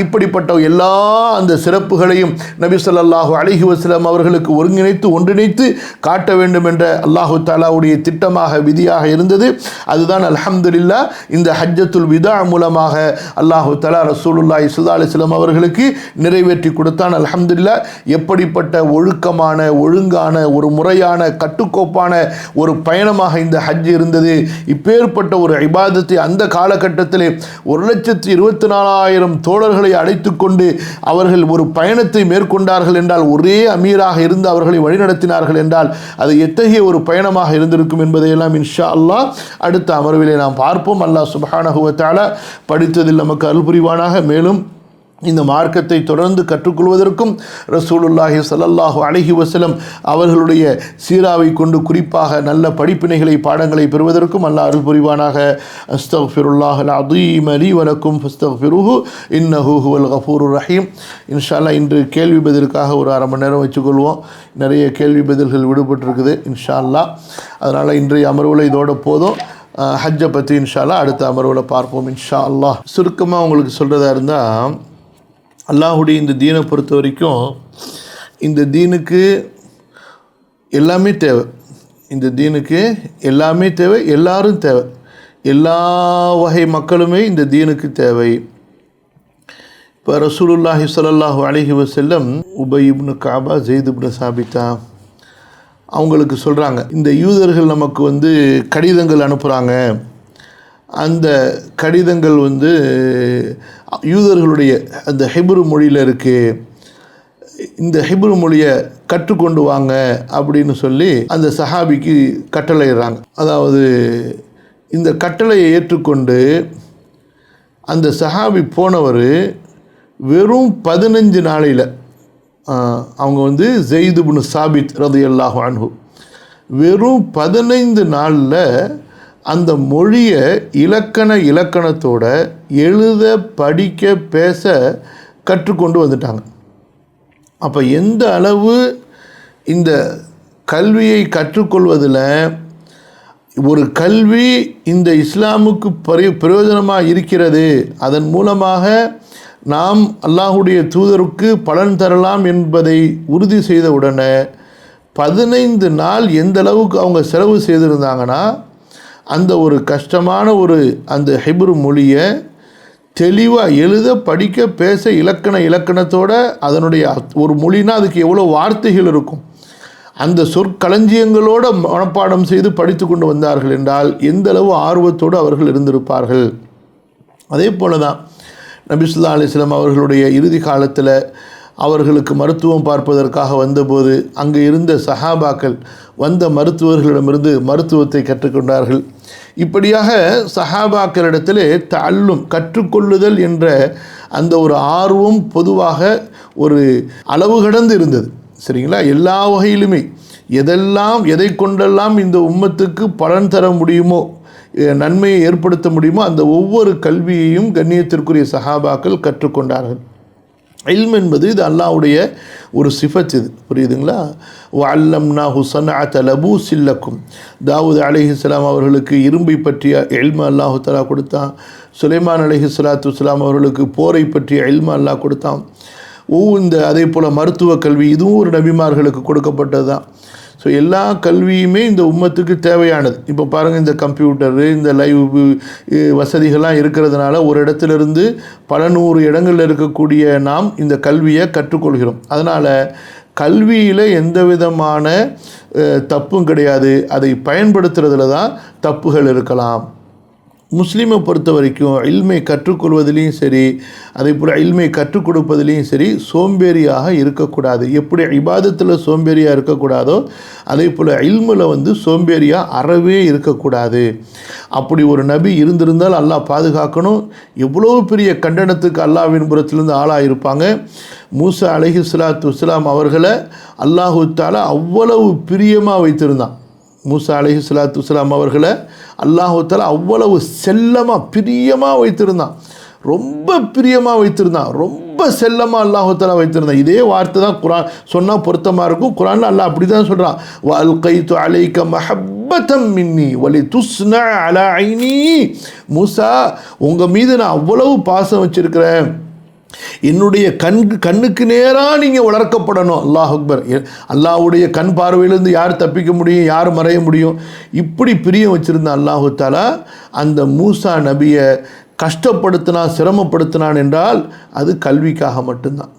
இப்படிப்பட்ட எல்லா அந்த சிறப்புகளையும் நபி ஸல்லல்லாஹு அலைஹி வஸல்லம் அவர்களுக்கு ஒன்றிணைத்து காட்ட வேண்டும் என்ற அல்லாஹு தஆலாவுடைய திட்டமாக, விதியாக இருந்தது. அதுதான் அல்ஹம்துலில்லாஹ் இந்த ஹஜ்ஜத்துல் விதா மூலமாக அல்லாஹு தஆலா ரசூலுல்லாஹி ஸல்லல்லாஹு அலைஹி வஸல்லம் அவர்களுக்கு நிறைவேற்றி கொடுத்தான். அல்ஹம்துலில்லாஹ். எப்படிப்பட்ட ஒழுங்கான ஒரு முறையான கட்டுக்கோப்பான ஒரு பயணமாக இந்த ஹஜ் இருந்தது. இப்பேற்பட்ட ஒரு இபாதத்தை அந்த காலகட்டத்திலே 1,24,000 தோழர்களை அழைத்து கொண்டு அவர்கள் ஒரு பயணத்தை மேற்கொண்டார்கள் என்றால், ஒரே அமீராக இருந்து அவர்களை வழிநடத்தினார்கள் என்றால், அது எத்தகைய ஒரு பயணமாக இருந்திருக்கும் என்பதையெல்லாம் இன்ஷா அல்லாஹ் அடுத்த அமர்விலே நாம் பார்ப்போம். அல்லாஹ் சுப்ஹானஹு வ தஆலா படித்ததில் நமக்கு அருள் புரிவானாக. மேலும் இந்த மார்க்கத்தை தொடர்ந்து கற்றுக்கொள்வதற்கும் ரசூலுல்லாஹி ஸல்லல்லாஹு அலைஹி வஸல்லம் அவர்களுடைய சீராவை கொண்டு குறிப்பாக நல்ல படிப்பினைகளை, பாடங்களை பெறுவதற்கும் அல்லாஹ் அருள் புரிவானாக. அஸ்தக்ஃபிருல்லாஹல் அஸீம் லீ வ லக்கும் ஃபஸ்தக்ஃபிருஹு இன்னஹு ஹுவல் கஃபூருர் ரஹீம். இன்ஷா அல்லாஹ் இன்று கேள்வி பதிலுக்காக ஒரு அரை மணி நேரம் வச்சுக்கொள்வோம். நிறைய கேள்வி பதில்கள் விடுபட்டிருக்குது இன்ஷா அல்லாஹ். அதனால் இன்றைய அமர்வில் இதோட போதும். ஹஜ்ஜை பற்றி இன்ஷா அல்லாஹ் அடுத்த அமர்வில் பார்ப்போம் இன்ஷா அல்லாஹ். சுருக்கமாக உங்களுக்கு சொல்கிறதா இருந்தால், அல்லாஹுடைய இந்த தீனை பொறுத்த வரைக்கும் இந்த தீனுக்கு எல்லாமே தேவை. இந்த தீனுக்கு எல்லாமே தேவை, எல்லாரும் தேவை, எல்லா வகை மக்களுமே இந்த தீனுக்கு தேவை. இப்போ ரசூலுல்லாஹி ஸல்லல்லாஹு அலைஹி வஸல்லம் உபை இப்னு கஅபா, ஸெய்த் இப்னு சாபித்தா அவங்களுக்கு சொல்கிறாங்க, இந்த யூதர்கள் நமக்கு கடிதங்கள் அனுப்புகிறாங்க, அந்த கடிதங்கள் யூதர்களுடைய அந்த ஹிப்ரு மொழியில் இருக்குது, இந்த ஹிப்ரு மொழியை கற்றுக்கொண்டு வாங்க அப்படின்னு சொல்லி அந்த சஹாபிக்கு கட்டளையிடுறாங்க. அதாவது இந்த கட்டளையை ஏற்றுக்கொண்டு அந்த சஹாபி போனவர் வெறும் 15 நாளையில் அவங்க ஸெய்த் இப்னு சாபித் ரலியல்லாஹு அன்ஹு வெறும் 15 நாளில் அந்த மொழியை இலக்கணத்தோட எழுத, படிக்க, பேச கற்றுக்கொண்டு வந்துட்டாங்க. அப்போ எந்த அளவு இந்த கல்வியை கற்றுக்கொள்வதில் ஒரு கல்வி இந்த இஸ்லாமுக்கு பிரயோஜனமாக இருக்கிறது, அதன் மூலமாக நாம் அல்லாஹுடைய தூதருக்கு பலன் தரலாம் என்பதை உறுதி செய்த உடனே 15 நாள் எந்த அளவுக்கு அவங்க செலவு செய்திருந்தாங்கன்னா, அந்த ஒரு கஷ்டமான அந்த ஹிப்ரு மொழியை தெளிவாக எழுத, படிக்க, பேச இலக்கணத்தோட, அதனுடைய ஒரு மொழினா அதுக்கு எவ்வளோ வார்த்தைகள் இருக்கும், அந்த சொற்களஞ்சியங்களோட மனப்பாடம் செய்து படித்து கொண்டு வந்தார்கள் என்றால் எந்த அளவு ஆர்வத்தோடு அவர்கள் இருந்திருப்பார்கள். அதே போல தான் நபி ஸல்லல்லாஹு அலைஹி வஸல்லம் அவர்களுடைய இறுதி காலத்தில் அவர்களுக்கு மருத்துவம் பார்ப்பதற்காக வந்தபோது அங்கே இருந்த சஹாபாக்கள் வந்த மருத்துவர்களிடமிருந்து மருத்துவத்தை கற்றுக்கொண்டார்கள். இப்படியாக சஹாபாக்களிடத்திலே தஅல்லும் கற்றுக்கொள்ளுதல் என்ற அந்த ஒரு ஆர்வம் பொதுவாக ஒரு அளவு கடந்து இருந்தது. சரிங்களா? எல்லா வகையிலுமே எதை கொண்டெல்லாம் இந்த உம்மத்துக்கு பலன் தர முடியுமோ, நன்மையை ஏற்படுத்த முடியுமோ அந்த ஒவ்வொரு கல்வியையும் கண்ணியத்திற்குரிய சஹாபாக்கள் கற்றுக்கொண்டார்கள். இல்ம் என்பது இது அல்லாஹ்வுடைய ஒரு சிஃபத், இது புரியுதுங்களா? வஅல்லம்னாஹு ஸனஅத லபூஸில் லக்கும். தாவூத் அலைஹிஸ்ஸலாம் அவர்களுக்கு இரும்பை பற்றிய இல்ம அல்லாஹ் தஆலா கொடுத்தான். சுலைமான் அலைஹிஸ்ஸலாத்து வஸ்ஸலாம் அவர்களுக்கு போரை பற்றிய இல்ம அல்லாஹ் கொடுத்தான். அதே போல் மருத்துவ கல்வி, இதுவும் ஒரு நபிமார்களுக்கு கொடுக்கப்பட்டது தான். ஸோ எல்லா கல்வியுமே இந்த உம்மத்துக்கு தேவையானது. இப்போ பாருங்கள், இந்த கம்ப்யூட்டரு, இந்த லைவ் வசதிகள்லாம் இருக்கிறதுனால ஒரு இடத்துலேருந்து பல 100 இடங்களில் இருக்கக்கூடிய நாம் இந்த கல்வியை கற்றுக்கொள்கிறோம். அதனால் கல்வியில் எந்த விதமான தப்பும் கிடையாது. அதை பயன்படுத்துறதுல தான் தப்புகள் இருக்கலாம். முஸ்லீமை பொறுத்த வரைக்கும் இல்மை கற்றுக்கொள்வதிலையும் சரி, அதே போல் இல்மை கற்றுக் கொடுப்பதிலையும் சரி சோம்பேறியாக இருக்கக்கூடாது. எப்படி இபாதத்தில் சோம்பேறியாக இருக்கக்கூடாதோ அதே போல் இல்மில் சோம்பேறியாக அறவே இருக்கக்கூடாது. அப்படி ஒரு நபி இருந்திருந்தால் அல்லாஹ் பாதுகாக்கணும். எவ்வளோ பெரிய கண்டனத்துக்கு அல்லாஹ்வின் புறத்திலிருந்து ஆளாக இருப்பாங்க. மூசா அலைஹிஸ்ஸலாத்து வஸ்ஸலாம் அவர்களை அல்லாஹு தஆலா அவ்வளவு பிரியமாக வைத்திருந்தான். மூசா அலைஹிஸ்ஸலாத்து வஸ்ஸலாம் அவர்களை அல்லாஹு தஆலா அவ்வளவு செல்லமாக பிரியமாக வைத்திருந்தான். ரொம்ப பிரியமாக வைத்திருந்தான், ரொம்ப செல்லமாக அல்லாஹு தஆலா வைத்திருந்தான். இதே வார்த்தை தான் குர்ஆன் சொன்னால் பொருத்தமாக இருக்கும். குர்ஆனில் அல்லாஹ் அப்படி தான் சொல்கிறான், வஅல்கைது அலைக மஹப்பதம் மின்னி வலிதுஸ்னா அலா ஐனி. மூசா, உங்கள் மீது நான் அவ்வளவு பாசம் வச்சிருக்கிறேன், என்னுடைய கண்ணுக்கு நேராக நீங்கள் வளர்க்கப்படணும். அல்லாஹ் அக்பர். அல்லாஹ்வுடைய கண் பார்வையிலேருந்து யார் தப்பிக்க முடியும், யார் மறைய முடியும்? இப்படி பிரியம் வச்சுருந்த அல்லாஹு தஆலா அந்த மூசா நபியை கஷ்டப்படுத்தினான், சிரமப்படுத்தினான் என்றால் அது கல்விக்காக மட்டும்தான்.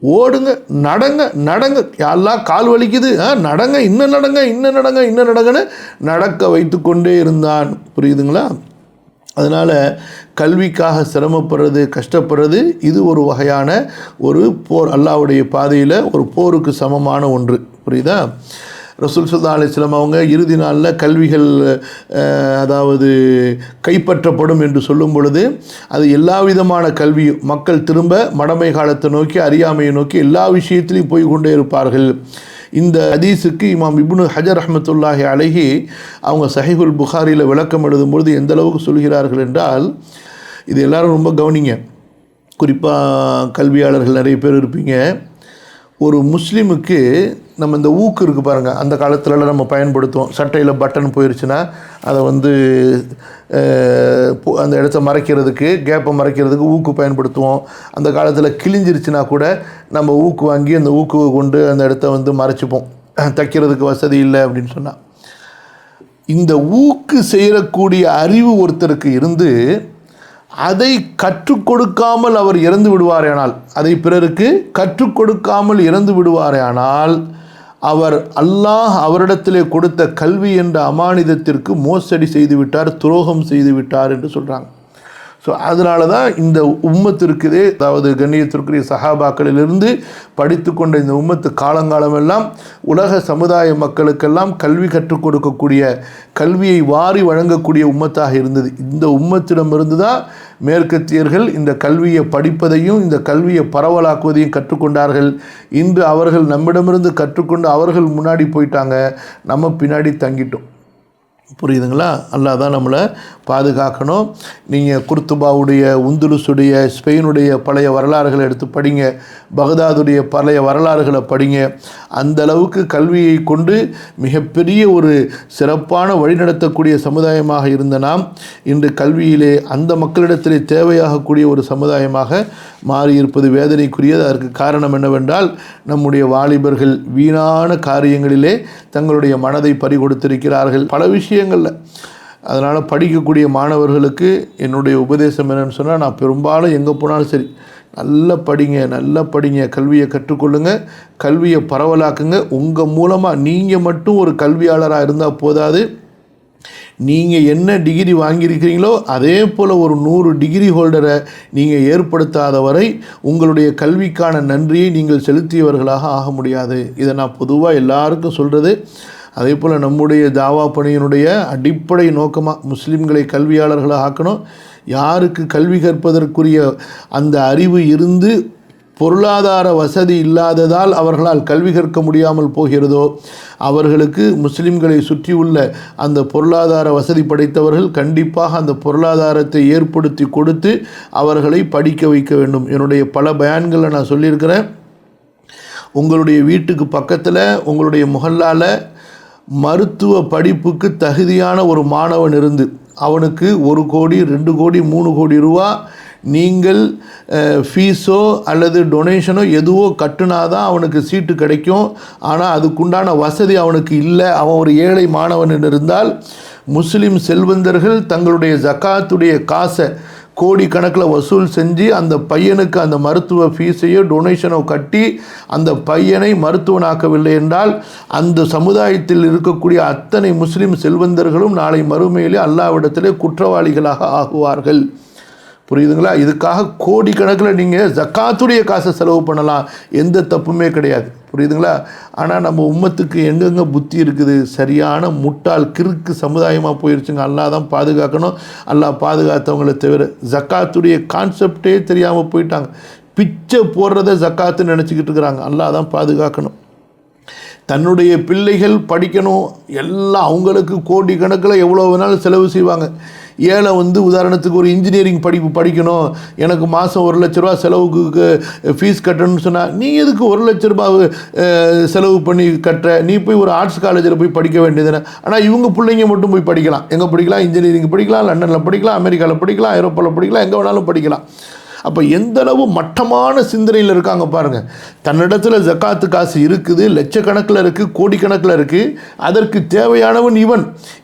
ஓடுங்க, நடங்க, யாரெல்லாம் கால் வலிக்குது, நடங்க, இன்னும் நடங்கன்னு நடக்க வைத்து கொண்டே இருந்தான். புரியுதுங்களா? அதனால் கல்விக்காக சிரமப்படுறது, கஷ்டப்படுறது இது ஒரு வகையான ஒரு போர், அல்லாஹ்வுடைய பாதையில் ஒரு போருக்கு சமமான ஒன்று. புரியுதா? ரசூல் ஸல்லல்லாஹு அலைஹி வஸல்லம் அவங்க இறுதி நாளில் கல்விகள் அதாவது கைப்பற்றப்படும் என்று சொல்லும் பொழுது அது எல்லா விதமான கல்வியும் மக்கள் திரும்ப மடமை காலத்தை நோக்கி, அறியாமையை நோக்கி எல்லா விஷயத்திலையும் போய் கொண்டே இருப்பார்கள். இந்த ஹதீஸுக்கு இமாம் இப்னு ஹஜர் ரஹ்மத்துல்லாஹி அலைஹி அவங்க சஹீஹுல் புகாரியில் விளக்கம் எழுதும்பொழுது எந்த அளவுக்கு சொல்கிறார்கள் என்றால், இது எல்லோரும் ரொம்ப கவனிங்க, குறிப்பாக கல்வியாளர்கள் நிறைய பேர் இருப்பீங்க. ஒரு முஸ்லீமுக்கு நம்ம இந்த ஊக்கு இருக்குது பாருங்கள், அந்த காலத்துலலாம் நம்ம பயன்படுத்துவோம். சட்டையில் பட்டன் போயிடுச்சுன்னா அதை அந்த இடத்த மறைக்கிறதுக்கு, கேப்பை மறைக்கிறதுக்கு ஊக்கு பயன்படுத்துவோம். அந்த காலத்தில் கிழிஞ்சிருச்சுன்னா கூட நம்ம ஊக்கு வாங்கி அந்த ஊக்குவை கொண்டு அந்த இடத்த மறைச்சிப்போம், தைக்கிறதுக்கு வசதி இல்லை அப்படின்னு சொன்னால். இந்த ஊக்கு செய்யக்கூடிய அறிவு ஒருத்தருக்கு இருந்து அதை கற்றுக் கொடுக்காமல் அவர் இறந்து விடுவாரேனால், அதை பிறருக்கு கற்றுக் கொடுக்காமல் இறந்து விடுவாரேனால் அவர் அல்லாஹ் அவரிடத்திலே கொடுத்த கல்வி என்ற அமானிதத்திற்கு மோசடி செய்து விட்டார், துரோகம் செய்து விட்டார் என்று சொல்கிறாங்க. ஸோ அதனால தான் இந்த உம்மத்திற்குதே, அதாவது கண்ணியத்திற்குரிய சஹாபாக்களிலிருந்து படித்து கொண்ட இந்த உம்மத்து காலங்காலமெல்லாம் உலக சமுதாய மக்களுக்கெல்லாம் கல்வி கற்றுக் கொடுக்கக்கூடிய, கல்வியை வாரி வழங்கக்கூடிய உம்மத்தாக இருந்தது. இந்த உம்மத்திடமிருந்து தான் மேற்கத்தியர்கள் இந்த கல்வியை படிப்பதையும் இந்த கல்வியை பரவலாக்குவதையும் கற்றுக்கொண்டார்கள். இன்று அவர்கள் நம்மிடமிருந்து கற்றுக்கொண்டு அவர்கள் முன்னாடி போயிட்டாங்க, நம்ம பின்னாடி தங்கிட்டோம். புரியுதுங்களா? அல்லாஹ் தான் நம்மளை பாதுகாக்கணும். நீங்கள் குர்துபாவுடைய, உந்துலுஸுடைய, ஸ்பெயினுடைய பழைய வரலாறுகளை எடுத்து படிங்க, பகதாதுடைய பழைய வரலாறுகளை படிங்க. அந்த அளவுக்கு கல்வியை கொண்டு மிகப்பெரிய ஒரு சிறப்பான வழிநடத்தக்கூடிய சமுதாயமாக இருந்த நாம் இன்று கல்வியிலே அந்த மக்களிடத்திலே தேவையாகக்கூடிய ஒரு சமுதாயமாக மாறியிருப்பது வேதனைக்குரியது. அதற்கு காரணம் என்னவென்றால், நம்முடைய வாலிபர்கள் வீணான காரியங்களிலே தங்களுடைய மனதை பறிகொடுத்திருக்கிறார்கள் பல விஷயங்களில். அதனால் படிக்கக்கூடிய மாணவர்களுக்கு என்னுடைய உபதேசம் என்னென்னு சொன்னால், நான் பெரும்பாலும் எங்கே போனாலும் சரி, நல்லா படிங்க, கல்வியை கற்றுக்கொள்ளுங்க, கல்வியை பரவலாக்குங்க. உங்கள் மூலமாக நீங்கள் மட்டும் ஒரு கல்வியாளராக இருந்தால் போதாது, நீங்கள் என்ன டிகிரி வாங்கியிருக்கிறீங்களோ அதே போல் ஒரு 100 டிகிரி ஹோல்டரை நீங்கள் ஏற்படுத்தாத வரை உங்களுடைய கல்விக்கான நன்றியை நீங்கள் செலுத்தியவர்களாக ஆக முடியாது. இதை நான் பொதுவாக எல்லாருக்கும் சொல்கிறது. அதே போல் நம்முடைய தாவா பணியினுடைய அடிப்படை நோக்கமாக முஸ்லீம்களை கல்வியாளர்களாக ஆக்கணும். யாருக்கு கல்வி கற்பதற்குரிய அந்த அறிவு இருந்து பொருளாதார வசதி இல்லாததால் அவர்களால் கல்வி கற்க முடியாமல் போகிறதோ, அவர்களுக்கு முஸ்லிம்களை சுற்றியுள்ள அந்த பொருளாதார வசதி படைத்தவர்கள் கண்டிப்பாக அந்த பொருளாதாரத்தை ஏற்படுத்தி கொடுத்து அவர்களை படிக்க வைக்க வேண்டும். என்னுடைய பல பயான்களை நான் சொல்லியிருக்கிறேன். உங்களுடைய வீட்டுக்கு பக்கத்தில் உங்களுடைய முஹல்லால மருத்துவ படிப்புக்கு தகுதியான ஒரு மாணவன் இருந்து அவனுக்கு 1 கோடி 2 கோடி 3 கோடி ரூபா நீங்கள் ஃபீஸோ அல்லது டொனேஷனோ எதுவோ கட்டுனாதான் அவனுக்கு சீட்டு கிடைக்கும். ஆனால் அதுக்குண்டான வசதி அவனுக்கு இல்லை, அவன் ஒரு ஏழை மாணவன் இருந்தால் முஸ்லிம் செல்வந்தர்கள் தங்களுடைய ஜக்காத்துடைய காசை கோடி கணக்கில் வசூல் செஞ்சு அந்த பையனுக்கு அந்த மருத்துவ ஃபீஸையோ டொனேஷனோ கட்டி அந்த பையனை மருத்துவனாக்கவில்லை என்றால் அந்த சமுதாயத்தில் இருக்கக்கூடிய அத்தனை முஸ்லிம் செல்வந்தர்களும் நாளை மறுமையிலே அல்லாஹ்விடத்திலே குற்றவாளிகளாக ஆகுவார்கள். புரியுதுங்களா? இதுக்காக கோடி கணக்கில் நீங்கள் ஜக்காத்துடைய காசை செலவு பண்ணலாம், எந்த தப்புமே கிடையாது. புரியுதுங்களா? ஆனால் நம்ம உம்மத்துக்கு எங்கெங்கே புத்தி இருக்குது, சரியான முட்டாள் கிறுக்கு சமுதாயமாக போயிடுச்சுங்க. அல்லாஹ் தான் பாதுகாக்கணும். அல்லாஹ் பாதுகாத்தவங்களை தவிர ஜக்காத்துடைய கான்செப்டே தெரியாமல் போயிட்டாங்க. பிச்சை போடுறத ஜக்காத்துன்னு நினச்சிக்கிட்டு இருக்கிறாங்க. அல்லாஹ் தான் பாதுகாக்கணும். தன்னுடைய பிள்ளைகள் படிக்கணும், எல்லாம் அவங்களுக்கு கோடி கணக்கில் எவ்வளோ வேணாலும் செலவு செய்வாங்க. ஏழை உதாரணத்துக்கு ஒரு இன்ஜினியரிங் படிப்பு படிக்கணும், எனக்கு மாதம் 1 லட்ச ரூபா செலவுக்கு ஃபீஸ் கட்டணும்னு சொன்னால், நீ எதுக்கு 1 லட்ச ரூபா செலவு பண்ணி கட்டுற? நீ போய் ஒரு ஆர்ட்ஸ் காலேஜில் போய் படிக்க வேண்டியதுன்னு. ஆனால் இவங்க பிள்ளைங்க மட்டும் போய் படிக்கலாம். எங்கே படிக்கலாம்? இன்ஜினியரிங் படிக்கலாம், லண்டனில் படிக்கலாம், அமெரிக்காவில் படிக்கலாம், ஐரோப்பாவில் படிக்கலாம், எங்கே வேணாலும் படிக்கலாம். அப்போ எந்த அளவு மட்டமான சிந்தனையில் இருக்காங்க பாருங்கள். தன்னிடத்தில் ஜக்காத்து காசு இருக்குது, லட்சக்கணக்கில் இருக்குது, கோடிக்கணக்கில் இருக்குது. அதற்கு தேவையானவன்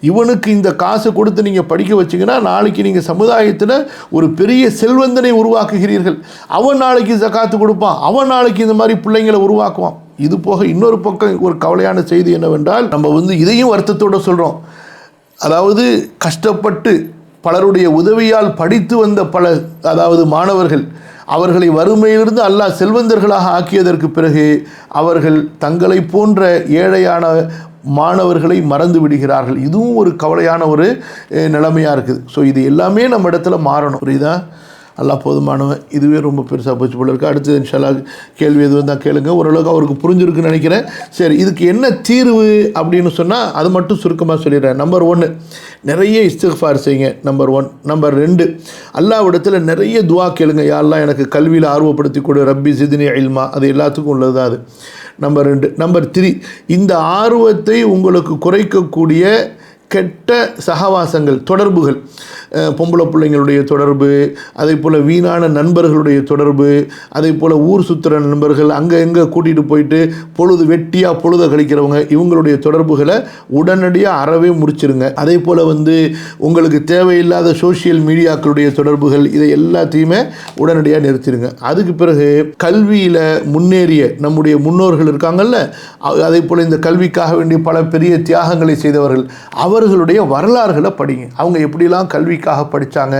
இவனுக்கு இந்த காசை கொடுத்து நீங்கள் படிக்க வச்சிங்கன்னா நாளைக்கு நீங்கள் சமுதாயத்தில் ஒரு பெரிய செல்வந்தனை உருவாக்குகிறீர்கள். அவன் நாளைக்கு ஜக்காத்து கொடுப்பான், அவன் நாளைக்கு இந்த மாதிரி பிள்ளைங்களை உருவாக்குவான். இது போக இன்னொரு பக்கம் ஒரு கவலையான செய்தி என்னவென்றால், நம்ம இதையும் வருத்தத்தோடு சொல்கிறோம். அதாவது கஷ்டப்பட்டு பலருடைய உதவியால் படித்து வந்த மாணவர்கள் அவர்களை வறுமையிலிருந்து அல்லாஹ் செல்வந்தர்களாக ஆக்கியதற்கு பிறகு அவர்கள் தங்களை போன்ற ஏழையான மாணவர்களை மறந்து விடுகிறார்கள். இதுவும் ஒரு கவலையான ஒரு நிலைமையாக இருக்குது. ஸோ இது எல்லாமே நம்ம இடத்துல மாறணும். புரியுதா? அல்லாஹ் போதுமானவன். இதுவே ரொம்ப பெருசாக போச்சு போல இருக்குது. அடுத்தது இன்ஷா அல்லாஹ் கேள்வி எது வந்தால் கேளுங்க. ஓரளவுக்கு அவருக்கு புரிஞ்சிருக்குன்னு நினைக்கிறேன். சரி, இதுக்கு என்ன தீர்வு அப்படின்னு சொன்னால் அது மட்டும் சுருக்கமாக சொல்லிடுறேன். நம்பர் 1, நிறைய இஸ்திக்ஃபார் செய்யுங்க. நம்பர் 1. நம்பர் 2, அல்லாஹ்விடத்தில் நிறைய துவா கேளுங்க. யா அல்லாஹ் எனக்கு கல்வியில் ஆர்வப்படுத்தி கொடு, ரப்பி ஜித்னி இல்மா. அது எல்லாத்துக்கும் உள்ளது தான் அது. நம்பர் 2. நம்பர் 3, இந்த ஆர்வத்தை உங்களுக்கு குறைக்கக்கூடிய கெட்ட சகவாசங்கள், தொடர்புகள், பொம்பளை பிள்ளைங்களுடைய தொடர்பு, அதே போல் வீணான நண்பர்களுடைய தொடர்பு, அதே போல் ஊர் சுற்றுற நண்பர்கள், அங்கே எங்கே கூட்டிகிட்டு போயிட்டு வெட்டியாக பொழுதை கழிக்கிறவங்க, இவங்களுடைய தொடர்புகளை உடனடியாக அறவே முடிச்சிருங்க. அதே போல் உங்களுக்கு தேவையில்லாத சோஷியல் மீடியாக்களுடைய தொடர்புகள், இதை எல்லாத்தையுமே உடனடியாக நிறுத்திடுங்க. அதுக்கு பிறகு கல்வியில் முன்னேறிய நம்முடைய முன்னோர்கள் இருக்காங்கல்ல, அதே போல் இந்த கல்விக்காக வேண்டிய பல பெரிய தியாகங்களை செய்தவர்கள், அவர்களுடைய வரலாறுகளை படிங்க. அவங்க எப்படிலாம் கல்விக்காக படித்தாங்க,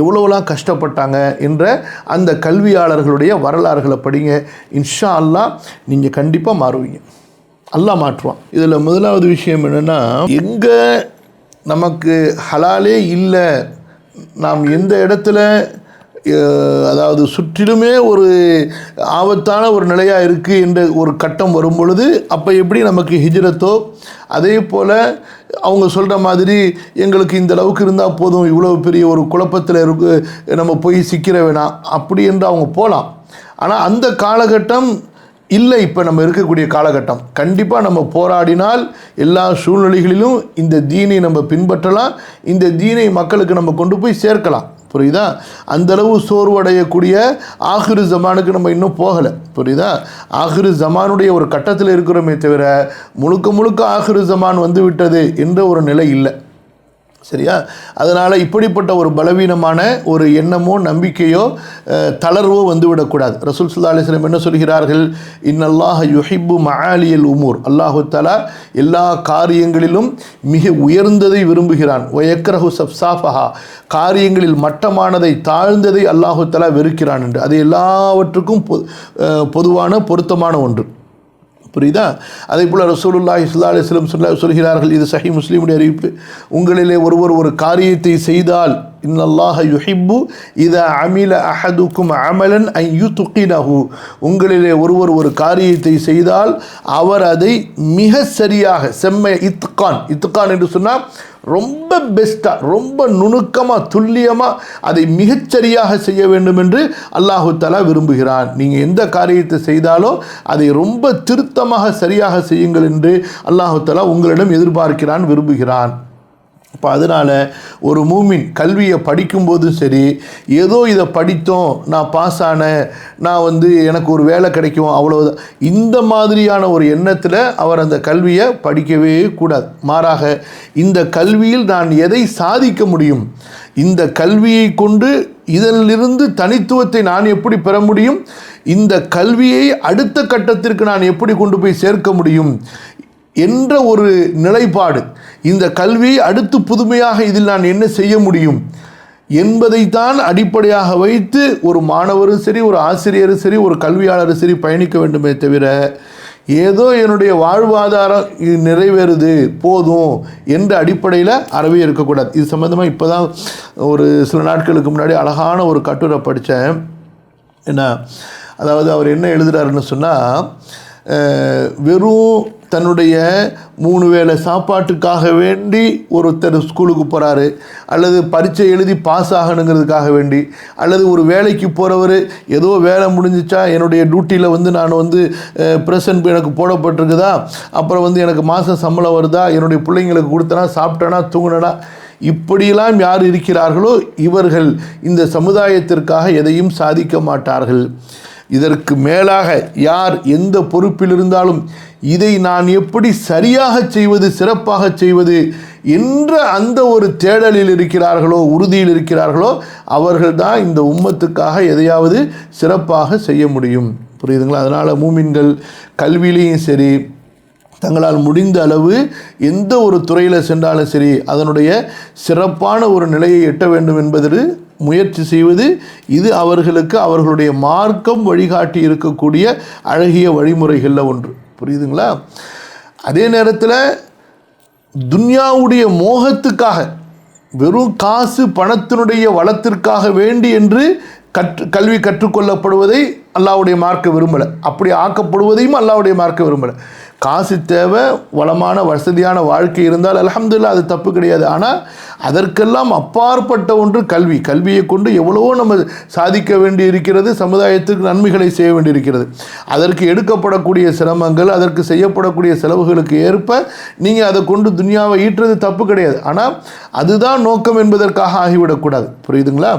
எவ்வளோலாம் கஷ்டப்பட்டாங்க என்ற அந்த கல்வியாளர்களுடைய வரலாறுகளை படிங்க. இன்ஷா அல்லாஹ் நீங்கள் கண்டிப்பாக மாறுவீங்க. அல்லாஹ் மாற்றுவான். இதில் முதலாவது விஷயம் என்னென்னா, எங்கே நமக்கு ஹலாலே இல்லை, நாம் எந்த இடத்துல சுற்றிலுமே ஒரு ஆபத்தான ஒரு நிலையாக இருக்குது என்ற ஒரு கட்டம் வரும் பொழுது, அப்போ எப்படி நமக்கு ஹிஜ்ரத்தோ, அதே போல் அவங்க சொல்கிற மாதிரி எங்களுக்கு இந்த அளவுக்கு இருந்தால் போதும், இவ்வளோ பெரிய ஒரு குழப்பத்தில் நம்ம போய் சிக்கிற வேணாம் அப்படி என்று அவங்க போகலாம். ஆனால் அந்த காலகட்டம் இல்லை, இப்போ நம்ம இருக்கக்கூடிய காலகட்டம். கண்டிப்பாக நம்ம போராடினால் எல்லா சூழ்நிலைகளிலும் இந்த தீனை நம்ம பின்பற்றலாம், இந்த தீனை மக்களுக்கு நம்ம கொண்டு போய் சேர்க்கலாம். புரியுதா? அந்தளவு சோர்வடையக்கூடிய ஆஹிரு ஜமானுக்கு நம்ம இன்னும் போகலை. புரியுதா? ஆஹிரு ஜமானுடைய ஒரு கட்டத்தில் இருக்கிறோமே தவிர முழுக்க முழுக்க ஆஹிரு ஜமான் வந்து விட்டது என்ற ஒரு நிலை இல்லை. சரியா? அதனால் இப்படிப்பட்ட ஒரு பலவீனமான ஒரு எண்ணமோ நம்பிக்கையோ தளர்வோ வந்துவிடக்கூடாது. ரசூல் ஸல்லல்லாஹு அலைஹி வஸல்லம் என்ன சொல்கிறார்கள்? இன்னல்லாஹ யுஹிப்பு மஆலியல் உமூர். அல்லாஹு தஆலா எல்லா காரியங்களிலும் மிக உயர்ந்ததை விரும்புகிறான். வயக்ரஹு சஃப்ஸாஃபஹா, காரியங்களில் மட்டமானதை தாழ்ந்ததை அல்லாஹு தஆலா வெறுக்கிறான் என்று. அது எல்லாவற்றுக்கும் பொதுவான பொருத்தமான ஒன்று. புரியுதா? அதே போல் ரசூலுல்லாஹி ஸல்லல்லாஹு அலைஹி வஸல்லம் சொல்கிறார்கள், இது சஹீஹ் முஸ்லிமுடைய அறிவிப்பு, உங்களிலே ஒருவர் ஒரு காரியத்தை செய்தால் இன்னல்லாஹ யுஹிப்பு இதா அமில அஹதுக்கும் அமலன் அன் யுத்கினஹு, உங்களிலே ஒருவர் ஒரு காரியத்தை செய்தால் அவர் அதை மிக சரியாக இத்கான் என்று சொன்னால் ரொம்ப பெஸ்ட்டாக, ரொம்ப நுணுக்கமாக, துல்லியமாக அதை மிகச்சரியாக செய்ய வேண்டும் என்று அல்லாஹு தஆலா விரும்புகிறான். நீங்கள் எந்த காரியத்தை செய்தாலோ அதை ரொம்ப திருத்தமாக சரியாக செய்யுங்கள் என்று அல்லாஹு தஆலா உங்களிடம் எதிர்பார்க்கிறான், விரும்புகிறான். இப்போ அதனால் ஒரு மூமின் கல்வியை படிக்கும்போதும் சரி, ஏதோ இதை படித்தோம், நான் பாஸ் ஆனேன், நான் எனக்கு ஒரு வேலை கிடைக்கும், அவ்வளோதான், இந்த மாதிரியான ஒரு எண்ணத்தில் அவர் அந்த கல்வியை படிக்கவே கூடாது. மாறாக இந்த கல்வியில் நான் எதை சாதிக்க முடியும், இந்த கல்வியை கொண்டு இதிலிருந்து தனித்துவத்தை நான் எப்படி பெற முடியும், இந்த கல்வியை அடுத்த கட்டத்திற்கு நான் எப்படி கொண்டு போய் சேர்க்க முடியும் என்ற ஒரு நிலைப்பாடு, இந்த கல்வியை அடுத்து புதுமையாக இதில் நான் என்ன செய்ய முடியும் என்பதைத்தான் அடிப்படையாக வைத்து ஒரு மாணவரும் சரி, ஒரு ஆசிரியரும் சரி, ஒரு கல்வியாளரும் சரி பயணிக்க வேண்டுமே தவிர, ஏதோ என்னுடைய வாழ்வாதாரம் நிறைவேறுது போதும் என்ற அடிப்படையில் அறவே இருக்கக்கூடாது. இது சம்மந்தமாக இப்போ தான் ஒரு சில நாட்களுக்கு முன்னாடி அழகான ஒரு கட்டுரை படித்தேன். என்ன, அதாவது அவர் என்ன எழுதுகிறாருன்னு சொன்னால், வெறும் தன்னுடைய 3 வேளை சாப்பாட்டுக்காக வேண்டி ஒருத்தர் ஸ்கூலுக்கு போகிறாரு, அல்லது பரீட்சை எழுதி பாஸ் ஆகணுங்கிறதுக்காக வேண்டி, அல்லது ஒரு வேலைக்கு போகிறவர் ஏதோ வேலை முடிஞ்சிச்சா என்னுடைய டியூட்டியில் நான் ப்ரெசன்ட் எனக்கு போடப்பட்டிருக்குதா, அப்புறம் எனக்கு மாதம் சம்பளம் வருதா, என்னுடைய பிள்ளைங்களுக்கு கொடுத்தனா, சாப்பிட்டேனா, தூங்கினேனா, இப்படியெல்லாம் யார் இருக்கிறார்களோ இவர்கள் இந்த சமுதாயத்திற்காக எதையும் சாதிக்க மாட்டார்கள். இதற்கு மேலாக யார் எந்த பொறுப்பில் இருந்தாலும் இதை நான் எப்படி சரியாக செய்வது, சிறப்பாக செய்வது என்ற அந்த ஒரு தேடலில் இருக்கிறார்களோ, உறுதியில் இருக்கிறார்களோ, அவர்கள்தான் இந்த உம்மத்துக்காக எதையாவது சிறப்பாக செய்ய முடியும். புரியுதுங்களா? அதனால் மூமின்கள் கல்வியிலையும் சரி, தங்களால் முடிந்த அளவு எந்த ஒரு துறையில் சென்றாலும் சரி, அதனுடைய சிறப்பான ஒரு நிலையை எட்ட வேண்டும் என்பது முயற்சி செய்வது, இது அவர்களுக்கு அவர்களுடைய மார்க்கம் வழிகாட்டி இருக்கக்கூடிய அழகிய வழிமுறைகளில் ஒன்று. புரியுதுங்களா? அதே நேரத்தில் துன்யாவுடைய மோகத்துக்காக, வெறும் காசு பணத்தினுடைய வளத்திற்காக வேண்டி என்று கல்வி கற்றுக்கொள்ளப்படுவதை அல்லாஹ்வுடைய மார்க்க விரும்பலை. அப்படி ஆக்கப்படுவதையும் அல்லாஹ்வுடைய மார்க்க விரும்பலை. காசு தேவை, வளமான வசதியான வாழ்க்கை இருந்தால் அல்ஹம்துலில்லாஹ், அது தப்பு கிடையாது. ஆனால் அதற்கெல்லாம் அப்பாற்பட்ட ஒன்று கல்வி. கல்வியை கொண்டு எவ்வளவோ நம்ம சாதிக்க வேண்டி இருக்கிறது, சமுதாயத்துக்கு நன்மைகளை செய்ய வேண்டியிருக்கிறது. அதற்கு எடுக்கப்படக்கூடிய சிரமங்கள், அதற்கு செய்யப்படக்கூடிய செலவுகளுக்கு ஏற்ப நீங்கள் அதை கொண்டு துன்யாவை ஈட்டுறது தப்பு கிடையாது. ஆனால் அதுதான் நோக்கம் என்பதற்காக ஆகிவிடக்கூடாது. புரியுதுங்களா?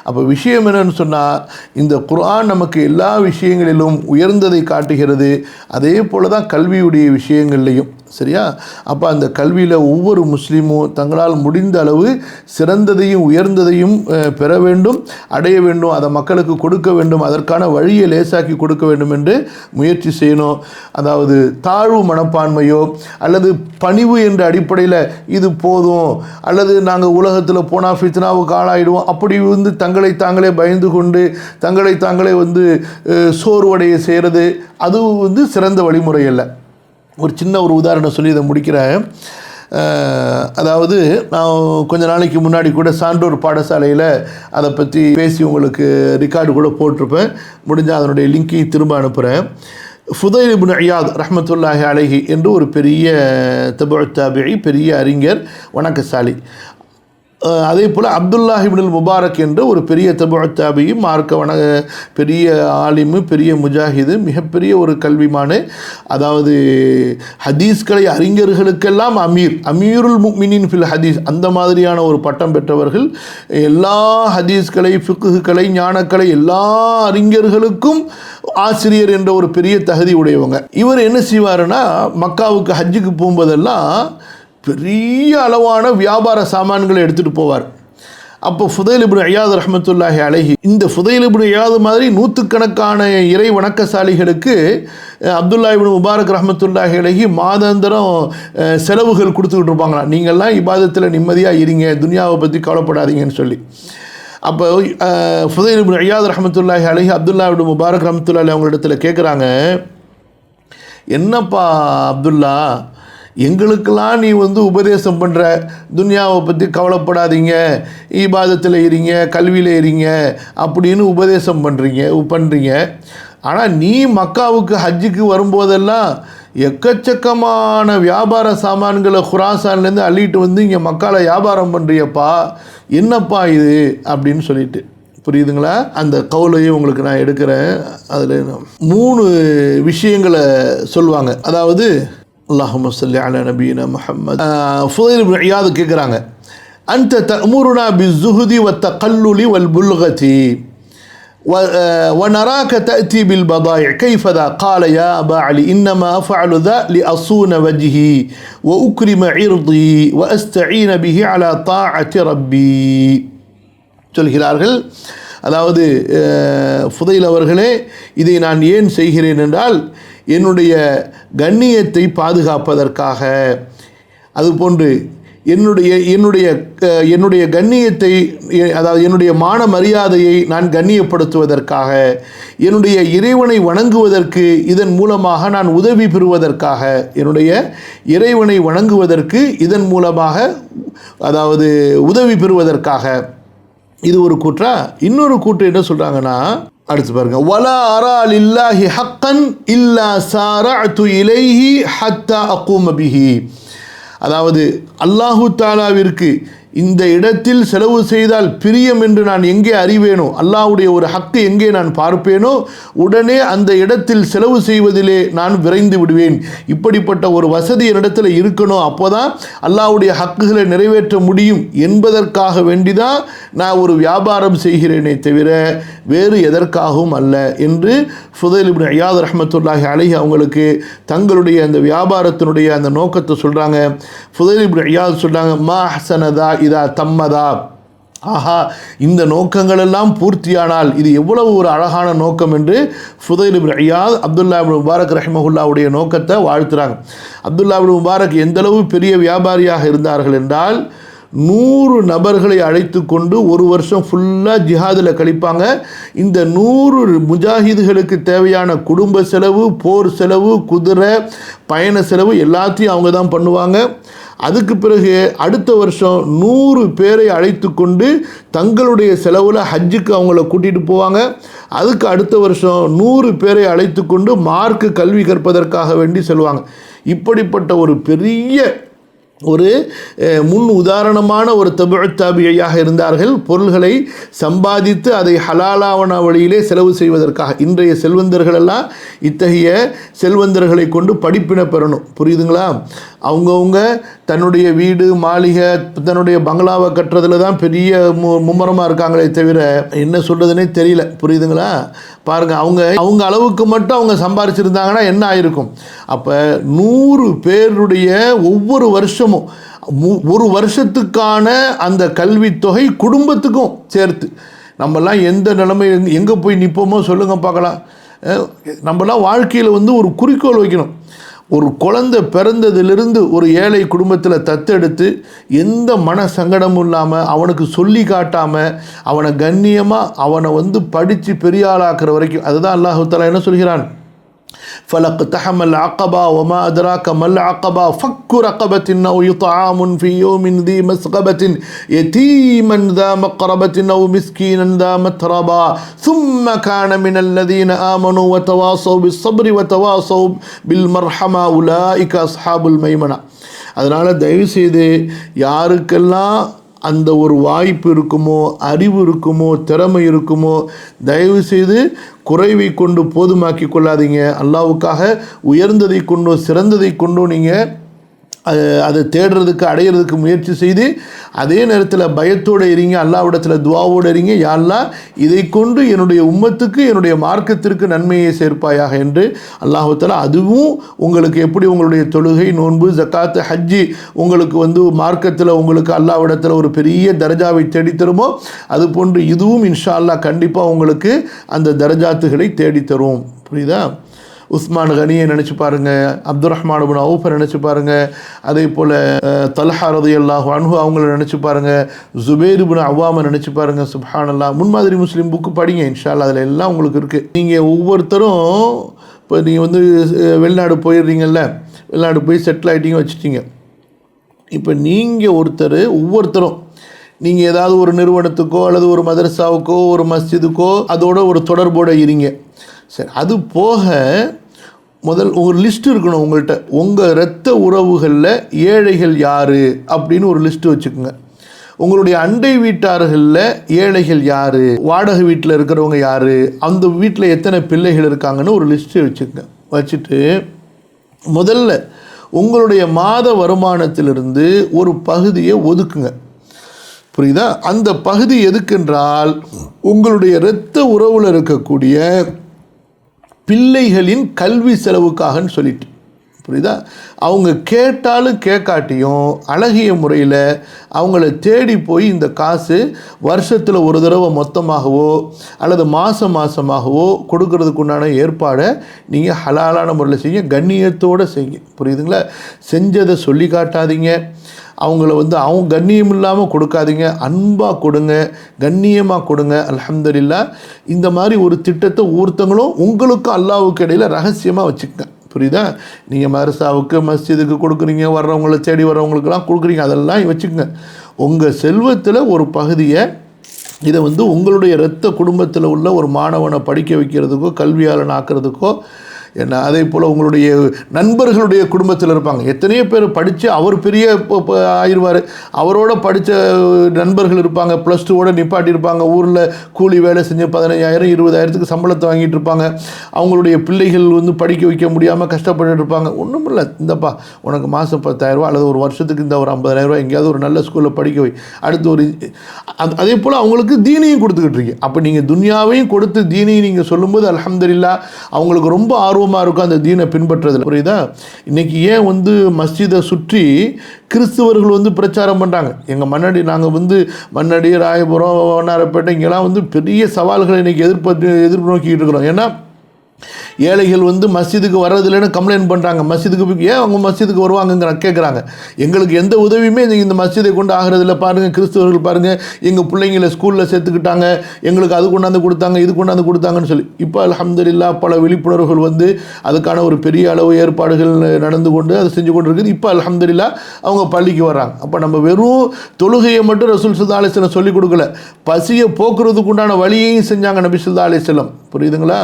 அப்போ விஷயம் என்னன்னு சொன்னால், இந்த குர்ஆன் நமக்கு எல்லா விஷயங்களிலும் உயர்ந்ததை காட்டுகிறது. அதே போல தான் கல்வியுடைய விஷயங்கள்லையும். சரியா? அப்போ அந்த கல்வியில் ஒவ்வொரு முஸ்லீமும் தங்களால் முடிந்த அளவு சிறந்ததையும் உயர்ந்ததையும் பெற வேண்டும், அடைய வேண்டும், அதை மக்களுக்கு கொடுக்க வேண்டும், அதற்கான வழியை லேசாக்கி கொடுக்க வேண்டும் என்று முயற்சி செய்யணும். அதாவது தாழ்வு மனப்பான்மையோ அல்லது பணிவு என்ற அடிப்படையில் இது போதும், அல்லது நாங்கள் உலகத்தில் போனால் ஃபித்னாவுக்கு ஆளாயிடுவோம், அப்படி தங்களை தாங்களே பயந்து கொண்டு தங்களை தாங்களே சோர்வடைய செய்கிறது, அது சிறந்த வழிமுறை அல்ல. ஒரு சின்ன ஒரு உதாரணம் சொல்லி இதை முடிக்கிறேன். அதாவது நான் கொஞ்ச நாளைக்கு முன்னாடி கூட சான்றோர் பாடசாலையில் அதை பற்றி பேசி உங்களுக்கு ரெக்கார்டு கூட போட்டிருப்பேன். முடிஞ்சால் அதனுடைய லிங்கை திரும்ப அனுப்புகிறேன். ஃபுதைல் இப்னு இயாத் ரஹ்மத்துல்லாஹி அலைஹி என்று ஒரு பெரிய தபுஉ தாபிஈ, பெரிய அறிஞர், வணக்கசாலி. அதே போல் அப்துல்லாஹ் இப்னுல் முபாரக் என்ற ஒரு பெரிய தபுஉ தாபிஈ, மார்க்க பெரிய ஆலிமு, பெரிய முஜாஹிது, மிகப்பெரிய ஒரு கல்விமானு. அதாவது ஹதீஸ்களை அறிஞர்களுக்கெல்லாம் அமீருல் முஃமினீன் ஃபில் ஹதீஸ், அந்த மாதிரியான ஒரு பட்டம் பெற்றவர்கள். எல்லா ஹதீஸ்களை, ஃபிக்ஹுகளை, ஞானக்கலை எல்லா அறிஞர்களுக்கும் ஆசிரியர் என்ற ஒரு பெரிய தகுதி உடையவங்க. இவர் என்ன செய்வாருன்னா, மக்காவுக்கு ஹஜ்ஜுக்கு போகும்போதெல்லாம் பெரிய அளவான வியாபார சாமான்களை எடுத்துகிட்டு போவார். அப்போ ஃபுதைல் இப்னு இயாத் ரஹ்மத்துல்லாஹி அலைஹி, இந்த ஃபுதைல் இப்னு இயாத் மாதிரி நூற்றுக்கணக்கான இறை வணக்கசாலிகளுக்கு அப்துல்லா இப்னு முபாரக் ரஹ்மத்துல்லாஹி அலைஹி மாதாந்திரம் செலவுகள் கொடுத்துக்கிட்டு இருப்பாங்களாம். நீங்கள்லாம் இபாதத்தில் நிம்மதியாக இருங்க, துன்யாவை பற்றி கவலைப்படாதீங்கன்னு சொல்லி. அப்போ ஃபுதைல் இப்னு இயாத் ரஹ்மத்துல்லாஹி அலைஹி அப்துல்லா இப்னு முபாரக் ரஹ்மத்துல்லாஹி அவங்களிடத்தில் கேட்குறாங்க, என்னப்பா அப்துல்லா, எங்களுக்கெல்லாம் நீ வந்து உபதேசம் பண்ணுற, துன்யாவை பற்றி கவலைப்படாதீங்க, ஈபாதத்தில் இருங்க, கல்வியில் இருங்க அப்படின்னு உபதேசம் பண்ணுறீங்க. ஆனால் நீ மக்காவுக்கு ஹஜ்ஜுக்கு வரும்போதெல்லாம் எக்கச்சக்கமான வியாபார சாமான்களை குராசான்லேருந்து அள்ளிட்டு வந்து இங்கே மக்கால வியாபாரம் பண்ணுறியப்பா, என்னப்பா இது அப்படின்னு சொல்லிட்டு. புரியுதுங்களா? அந்த கவுலையும் உங்களுக்கு நான் எடுக்கிறேன். அதில் 3 விஷயங்களை சொல்லுவாங்க. அதாவது அல்லாஹும்ம ஸல்லி அலா நபியினா முஹம்மத். ஃபுதைல் இப்னு இயாத் கேட்குறாங்க, அன்த தஅமுருனா பிஸ்ஸுஹ்தி வத்தகல்லுலி வல்புல்கதி ونراك تأتي بالبضائع كيف ذا؟ قال يا أبا علي إنما أفعل ذا لأصون وجهي وأكرم عرضي وأستعين به على طاعة ربي. சொல்கிறார்கள், அதாவது ஃபுதைல் அவர்களே, இதை நான் ஏன் செய்கிறேன் என்றால் என்னுடைய கண்ணியத்தை பாதுகாப்பதற்காக, அதுபோன்று என்னுடைய கண்ணியத்தை, அதாவது என்னுடைய மான மரியாதையை நான் கண்ணியப்படுத்துவதற்காக, என்னுடைய இறைவனை வணங்குவதற்கு இதன் மூலமாக நான் உதவி பெறுவதற்காக, என்னுடைய இறைவனை வணங்குவதற்கு இதன் மூலமாக, அதாவது உதவி பெறுவதற்காக. இது ஒரு கூற்றா. இன்னொரு கூற்று என்ன சொல்கிறாங்கன்னா, அடுத்து பாருங்க, வலா அரா லில்லாஹி ஹக்கன் இல்லா சாரஅது இலைஹி ஹத்தா அகூம பிஹி. அதாவது அல்லாஹு தாலாவிற்கு இந்த இடத்தில் செலவு செய்தால் பிரியம் என்று நான் எங்கே அறிவேனோ, அல்லாஹ்வுடைய ஒரு ஹக்கு எங்கே நான் பார்ப்பேனோ உடனே அந்த இடத்தில் செலவு செய்வதிலே நான் விரைந்து விடுவேன். இப்படிப்பட்ட ஒரு வசதி என்னிடத்தில் இருக்கணும், அப்போதான் அல்லாஹ்வுடைய ஹக்குகளை நிறைவேற்ற முடியும் என்பதற்காக வேண்டிதான் நான் ஒரு வியாபாரம் செய்கிறேனே தவிர வேறு எதற்காகவும் அல்ல என்று ஃபுதைல் இப்னு இயாத் ரஹ்மத்துல்லாஹி அலைஹி அவங்களுக்கு தங்களுடைய அந்த வியாபாரத்தினுடைய அந்த நோக்கத்தை சொல்கிறாங்க. ஃபுதைல் இப்னு இயாத் சொல்கிறாங்க, மா ஹஸனதா இதா தம்மதா. ஆஹா, இந்த நோக்கங்கள் எல்லாம் பூர்த்தியானால் இது எவ்வளவு ஒரு அழகான நோக்கம் என்று ஃபுதைல் இப்னு இயாத் அப்துல்லா இப்னு முபாரக் ரஹிமஹுல்லாவுடைய நோக்கத்தை வாழ்த்துறாங்க. அப்துல்லா இப்னு முபாரக் எந்தளவு பெரிய வியாபாரியாக இருந்தார்கள் என்றால் 100 நபர்களை அழைத்து கொண்டு ஒரு வருஷம் ஃபுல்லாக ஜிஹாதில் கழிப்பாங்க. இந்த 100 முஜாஹிதுகளுக்கு தேவையான குடும்ப செலவு, போர் செலவு, குதிரை பயண செலவு எல்லாத்தையும் அவங்க தான் பண்ணுவாங்க. அதுக்கு பிறகு அடுத்த வருஷம் 100 பேரை அழைத்து கொண்டு தங்களுடைய செலவில் ஹஜ்ஜுக்கு அவங்கள கூட்டிகிட்டு போவாங்க. அதுக்கு அடுத்த வருஷம் 100 பேரை அழைத்து கொண்டு மார்க்கு கல்வி கற்பதற்காக வேண்டி செல்வாங்க. இப்படிப்பட்ட ஒரு பெரிய ஒரு முன் உதாரணமான ஒரு தாபியாக இருந்தார்கள். பொருள்களை சம்பாதித்து அதை ஹலாலாவன வழியிலே செலவு செய்வதற்காக. இன்றைய செல்வந்தர்கள் எல்லாம் இத்தகைய செல்வந்தர்களை கொண்டு படிப்பினை பெறணும். புரியுதுங்களா? அவங்கவுங்க தன்னுடைய வீடு மாளிகை தன்னுடைய பங்களாவை கட்டுறதுல தான் பெரிய மும்முரமாக இருக்காங்களே தவிர என்ன சொல்கிறதுனே தெரியல. புரியுதுங்களா? பாருங்கள், அவங்க அளவுக்கு மட்டும் அவங்க சம்பாரிச்சிருந்தாங்கன்னா என்ன ஆயிருக்கும்? அப்போ 100 பேருடைய ஒவ்வொரு வருஷமும் ஒரு வருஷத்துக்கான அந்த கல்வித்தொகை குடும்பத்துக்கும் சேர்த்து. நம்மலாம் எந்த நிலைமை எங்கே போய் நிற்போமோ சொல்லுங்கள் பார்க்கலாம். நம்மலாம் வாழ்க்கையில் ஒரு குறிக்கோள் வைக்கணும். ஒரு குழந்தை பிறந்ததிலிருந்து ஒரு ஏழை குடும்பத்தில் தத்தெடுத்து எந்த மன சங்கடமும் இல்லாமல் அவனுக்கு சொல்லி காட்டாமல் அவனை கண்ணியமாக அவனை படித்து பெரிய ஆளாக்குற வரைக்கும். அதுதான் அல்லாஹ் தஆலா என்ன சொல்கிறான்? فلقتحم العقبة وما أدراك ما العقبة فك رقبة أو إطعام في يوم ذي مسغبة يتيما ذا مقربة أو مسكينا ذا متربة ثم كان من الذين آمنوا وتواصوا بالصبر وتواصوا بالمرحمة أولئك أصحاب الميمنة. அதனால் தயவுசெய்து யாருக்கெல்லாம் அந்த ஒரு வாய்ப்பு இருக்குமோ, அறிவு இருக்குமோ, திறமை இருக்குமோ, தயவு செய்து குறைவை கொண்டு போதுமாக்கி கொள்ளாதீங்க. அல்லாஹ்வுக்காக உயர்ந்ததை கொண்டோ சிறந்ததை கொண்டோ நீங்கள் அதை தேடுறதுக்கு அடையிறதுக்கு முயற்சி செய்து அதே நேரத்தில் பயத்தோடு இருங்க. அல்லாஹ்விடத்தில் துஆவோடு இருங்க. யா அல்லாஹ், இதை கொண்டு என்னுடைய உம்மத்துக்கு என்னுடைய மார்க்கத்திற்கு நன்மையை சேர்ப்பாயாக என்று அல்லாஹ் தஆலா அதுவும் உங்களுக்கு எப்படி உங்களுடைய தொழுகை, நோன்பு, ஜக்காத், ஹஜ்ஜி உங்களுக்கு மார்க்கத்தில் உங்களுக்கு அல்லாஹ்விடத்தில் ஒரு பெரிய தரஜாவை தேடித்தருமோ அதுபோன்று இதுவும் இன்ஷா அல்லாஹ் கண்டிப்பாக உங்களுக்கு அந்த தரஜாத்துகளை தேடித்தரும். புரியுதா? உஸ்மான் கனியை நினச்சி பாருங்கள், அப்துல் ரஹ்மான் இப்னு அவுஃபை நினச்சி பாருங்கள், அதே போல் தல்ஹா ரலியல்லாஹு அன்ஹு அவங்கள நினச்சி பாருங்கள், ஜுபைர் இப்னு அவ்வாமை நினச்சி பாருங்கள். சுப்ஹானல்லாஹ். முன்மாதிரி முஸ்லீம் புக்கு படிங்க, இன்ஷா அல்லாஹ் அதில் எல்லாம் உங்களுக்கு இருக்குது. நீங்கள் ஒவ்வொருத்தரும் இப்போ நீங்கள் வெளிநாடு போயிடுறீங்கல்ல, வெளிநாடு போய் செட்டில் ஆகிட்டீங்க வச்சுட்டிங்க. இப்போ நீங்கள் ஒவ்வொருத்தரும் நீங்கள் ஏதாவது ஒரு நிறுவனத்துக்கோ அல்லது ஒரு மதரசாவுக்கோ ஒரு மஸ்ஜிதுக்கோ அதோட ஒரு தொடர்போடு இருங்க. சரி, அது போக ஒரு லிஸ்ட்டு இருக்கணும் உங்கள்கிட்ட. உங்கள் இரத்த உறவுகளில் ஏழைகள் யார் அப்படின்னு ஒரு லிஸ்ட்டு வச்சுக்கோங்க. உங்களுடைய அண்டை வீட்டார்களில் ஏழைகள் யார், வாடகை வீட்டில் இருக்கிறவங்க யார், அந்த வீட்டில் எத்தனை பிள்ளைகள் இருக்காங்கன்னு ஒரு லிஸ்ட்டு வச்சுக்கோங்க. வச்சுட்டு முதல்ல உங்களுடைய மாத வருமானத்திலிருந்து ஒரு பகுதியை ஒதுக்குங்க. புரியுதா? அந்த பகுதி எதுக்கென்றால் உங்களுடைய இரத்த உறவில் இருக்கக்கூடிய பிள்ளைகளின் கல்வி செலவுக்காகன்னு சொல்லிட்டு. புரியுதா? அவங்க கேட்டாலும் கேட்காட்டியும் அழகிய முறையில் அவங்கள தேடி போய் இந்த காசு வருஷத்தில் ஒரு தடவை மொத்தமாகவோ அல்லது மாதமாகவோ கொடுக்கறதுக்கு உண்டான ஏற்பாடை நீங்கள் ஹலாலான முறையில் செய்ய, கண்ணியத்தோடு செய்ய. புரியுதுங்களா? செஞ்சதை சொல்லி காட்டாதீங்க. அவங்கள அவங்க கண்ணியம் இல்லாமல் கொடுக்காதீங்க. அன்பாக கொடுங்க, கண்ணியமாக கொடுங்க. அல்ஹம்துலில்லாஹ். இந்த மாதிரி ஒரு திட்டத்தை ஒவ்வொருத்தங்களும் உங்களுக்கும் அல்லாஹ்வுக்கு இடையில் ரகசியமாக வச்சுக்கங்க. புரியுதா? நீங்கள் மதரசாவுக்கு மஸ்ஜிதுக்கு கொடுக்குறீங்க, வர்றவங்களை தேடி வர்றவங்களுக்கெல்லாம் கொடுக்குறீங்க, அதெல்லாம் வச்சுக்கோங்க. உங்கள் செல்வத்தில் ஒரு பகுதியை இதை உங்களுடைய இரத்த குடும்பத்தில் உள்ள ஒரு மாணவனை படிக்க வைக்கிறதுக்கோ கல்வியாளன் ஆக்கிறதுக்கோ என்ன, அதே போல் உங்களுடைய நண்பர்களுடைய குடும்பத்தில் இருப்பாங்க. எத்தனையோ பேர் படித்து அவர் பெரிய ஆயிடுவார், அவரோட படித்த நண்பர்கள் இருப்பாங்க, +2 நிப்பாட்டியிருப்பாங்க, ஊரில் கூலி வேலை செஞ்சு 15,000 20,000 சம்பளத்தை வாங்கிட்டு இருப்பாங்க. அவங்களுடைய பிள்ளைகள் படிக்க வைக்க முடியாமல் கஷ்டப்பட்டு இருப்பாங்க. ஒன்றும் இல்லை, இந்தப்பா உனக்கு மாதம் 10,000 அல்லது ஒரு வருஷத்துக்கு இந்த ஒரு 50,000 எங்கேயாவது ஒரு நல்ல ஸ்கூலில் படிக்க வை. அடுத்து அதே போல் அவங்களுக்கு தீனியும் கொடுத்துக்கிட்டு இருக்கீங்க. அப்போ நீங்கள் துன்யாவையும் கொடுத்து தீனியும் நீங்கள் சொல்லும்போது அல்ஹம்துலில்லாஹ் அவங்களுக்கு ரொம்ப ஆர்வமாக இருக்கும் அந்த தீனை பின்பற்றுறதுல. புரியுதா? இன்றைக்கி ஏன் மஸ்ஜிதை சுற்றி கிறிஸ்தவர்கள் பிரச்சாரம் பண்ணுறாங்க. எங்கள் நாங்கள் மண்ணடி, ராயபுரம், வண்ணாரப்பேட்டை இங்கெல்லாம் பெரிய சவால்களை இன்றைக்கி எதிர்நோக்கிட்டு இருக்கிறோம். ஏன்னா ஏழைகள் மஸ்ஜிதுக்கு வர்றதில்லைன்னு கம்ப்ளைண்ட் பண்ணுறாங்க. மஸ்ஜிதுக்கு ஏன் அவங்க மஸ்ஜிதுக்கு வருவாங்கங்கிற கேட்குறாங்க. எங்களுக்கு எந்த உதவியுமே இந்த மஸ்ஜிதை கொண்டு ஆகிறதில்ல. பாருங்கள், கிறிஸ்தவர்கள் பாருங்கள், எங்கள் பிள்ளைங்களை ஸ்கூலில் சேர்த்துக்கிட்டாங்க, எங்களுக்கு அது கொண்டாந்து கொடுத்தாங்க, இது கொண்டாந்து கொடுத்தாங்கன்னு சொல்லி. இப்போ அல்ஹம்துலில்லாஹ் பல விழிப்புணர்வுகள் அதுக்கான ஒரு பெரிய அளவு ஏற்பாடுகள் நடந்து கொண்டு அது செஞ்சு கொண்டு இருக்குது. இப்போ அல்ஹம்துலில்லாஹ் அவங்க பள்ளிக்கு வர்றாங்க. அப்போ நம்ம வெறும் தொழுகையை மட்டும் ரசூல் ஸல்லல்லாஹு அலைஹி வஸல்லம் சொல்லிக் கொடுக்கல, பசியை போக்குறதுக்கு உண்டான வழியையும் செஞ்சாங்க நபி ஸல்லல்லாஹு அலைஹி வஸல்லம். புரியுதுங்களா?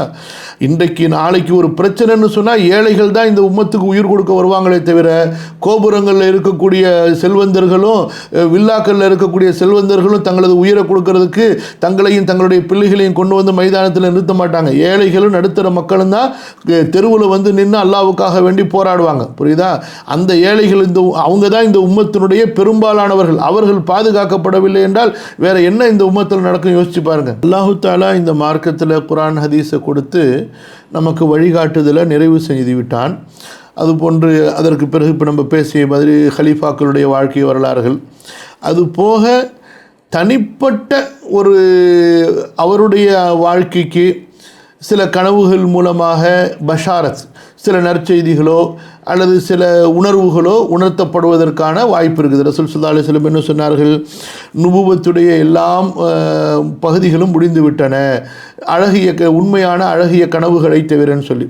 இன்றைக்கு நாளைக்கு ஒரு பிரச்சனைன்னு சொன்னால் ஏழைகள் தான் இந்த உம்மத்துக்கு உயிர் கொடுக்க வருவாங்களே தவிர கோபுரங்களில் இருக்கக்கூடிய செல்வந்தர்களும் வில்லாக்களில் இருக்கக்கூடிய செல்வந்தர்களும் தங்களது உயிரை கொடுக்கறதுக்கு தங்களையும் தங்களுடைய பிள்ளைகளையும் கொண்டு மைதானத்தில் நிறுத்த மாட்டாங்க. ஏழைகளும் நடுத்தர மக்களும் தான் தெருவில் நின்று அல்லாஹ்வுக்காக வேண்டி போராடுவாங்க. புரியுதா? அந்த ஏழைகள் அவங்க தான் இந்த உம்மத்தினுடைய பெரும்பாலானவர்கள். அவர்கள் பாதுகாக்கப்படவில்லை என்றால் வேற என்ன இந்த உம்மத்தில் நடக்கும் யோசிச்சு பாருங்க. அல்லாஹு தஆலா இந்த மார்க்கத்தில் குர்ஆன் ஹதீஸை கொடுத்து நமக்கு வழிகாட்டுதலை நிறைவு செய்து விட்டான். அதுபோன்று அதற்கு பிறகு இப்போ நம்ம பேசிய மாதிரி ஹலீஃபாக்களுடைய வாழ்க்கை வரலாறுகள், அது போக தனிப்பட்ட ஒரு அவருடைய வாழ்க்கைக்கு சில கனவுகள் மூலமாக பஷாரத், சில நற்செய்திகளோ அல்லது சில உணர்வுகளோ உணர்த்தப்படுவதற்கான வாய்ப்பு இருக்குது. ரசூல் ஸல்லல்லாஹு அலைஹி வஸல்லம் என்ன சொன்னார்கள்? நுபுவத்துடைய எல்லாம் பகுதிகளும் முடிந்து விட்டன, உண்மையான அழகிய கனவுகளை தவிரன்னு சொல்லி.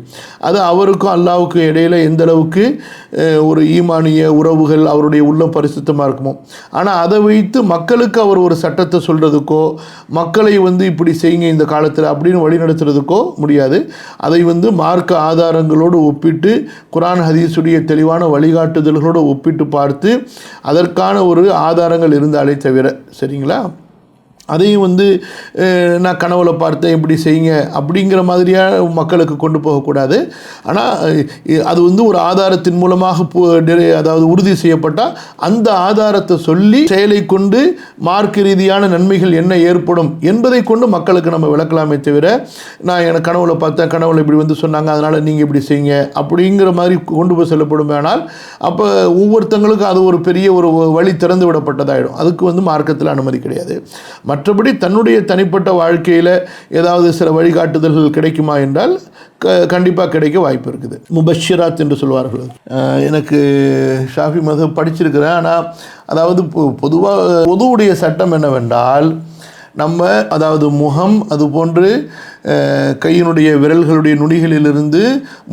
அது அவருக்கும் அல்லாஹ்வுக்கும் இடையில் எந்த அளவுக்கு ஒரு ஈமானிய உறவுகள், அவருடைய உள்ளம் பரிசுத்தமாக இருக்குமோ. ஆனால் அதை வைத்து மக்களுக்கு அவர் ஒரு சட்டத்தை சொல்கிறதுக்கோ மக்களை இப்படி செய்யுங்க இந்த காலத்தில் அப்படின்னு வழிநடத்துறதுக்கோ முடியாது. அதை மார்க்க ஆதாரங்களோடு ஒப்பிட்டு குர்ஆன் ஹதீஸுடைய தெளிவான வழிகாட்டுதல்களோடு ஒப்பிட்டு பார்த்து அதற்கான ஒரு ஆதாரங்கள் இருந்தாலே தவிர, சரிங்களா, அதையும் நான் கனவுல பார்த்தேன் இப்படி செய்யுங்க அப்படிங்கிற மாதிரியாக மக்களுக்கு கொண்டு போகக்கூடாது. ஆனால் அது ஒரு ஆதாரத்தின் மூலமாக அதாவது உறுதி செய்யப்பட்டால் அந்த ஆதாரத்தை சொல்லி செயலை கொண்டு மார்க்க ரீதியான நன்மைகள் என்ன ஏற்படும் என்பதை கொண்டு மக்களுக்கு நம்ம விளக்கலாமே தவிர, நான் எனக்கு கனவுல பார்த்தேன், கனவுல இப்படி சொன்னாங்க அதனால் நீங்கள் இப்படி செய்யுங்க அப்படிங்கிற மாதிரி கொண்டு போய் செல்லப்படும். ஆனால் அப்போ ஒவ்வொருத்தங்களுக்கும் அது ஒரு பெரிய ஒரு வழி திறந்து விடப்பட்டதாயிடும். அதுக்கு மார்க்கத்தில் அனுமதி கிடையாது. மற்றபடி தன்னுடைய தனிப்பட்ட வாழ்க்கையில் ஏதாவது சில வழிகாட்டுதல்கள் கிடைக்குமா என்றால் கண்டிப்பாக கிடைக்க வாய்ப்பு இருக்குது. முபஷிராத் என்று சொல்வார்கள். எனக்கு ஷாஃபி மதம் படிச்சிருக்கிறேன். ஆனால் அதாவது பொதுவாக பொதுவுடைய சட்டம் என்னவென்றால், நம்ம அதாவது முகம் அதுபோன்று கையினுடைய விரல்களுடைய நுனிகளிலிருந்து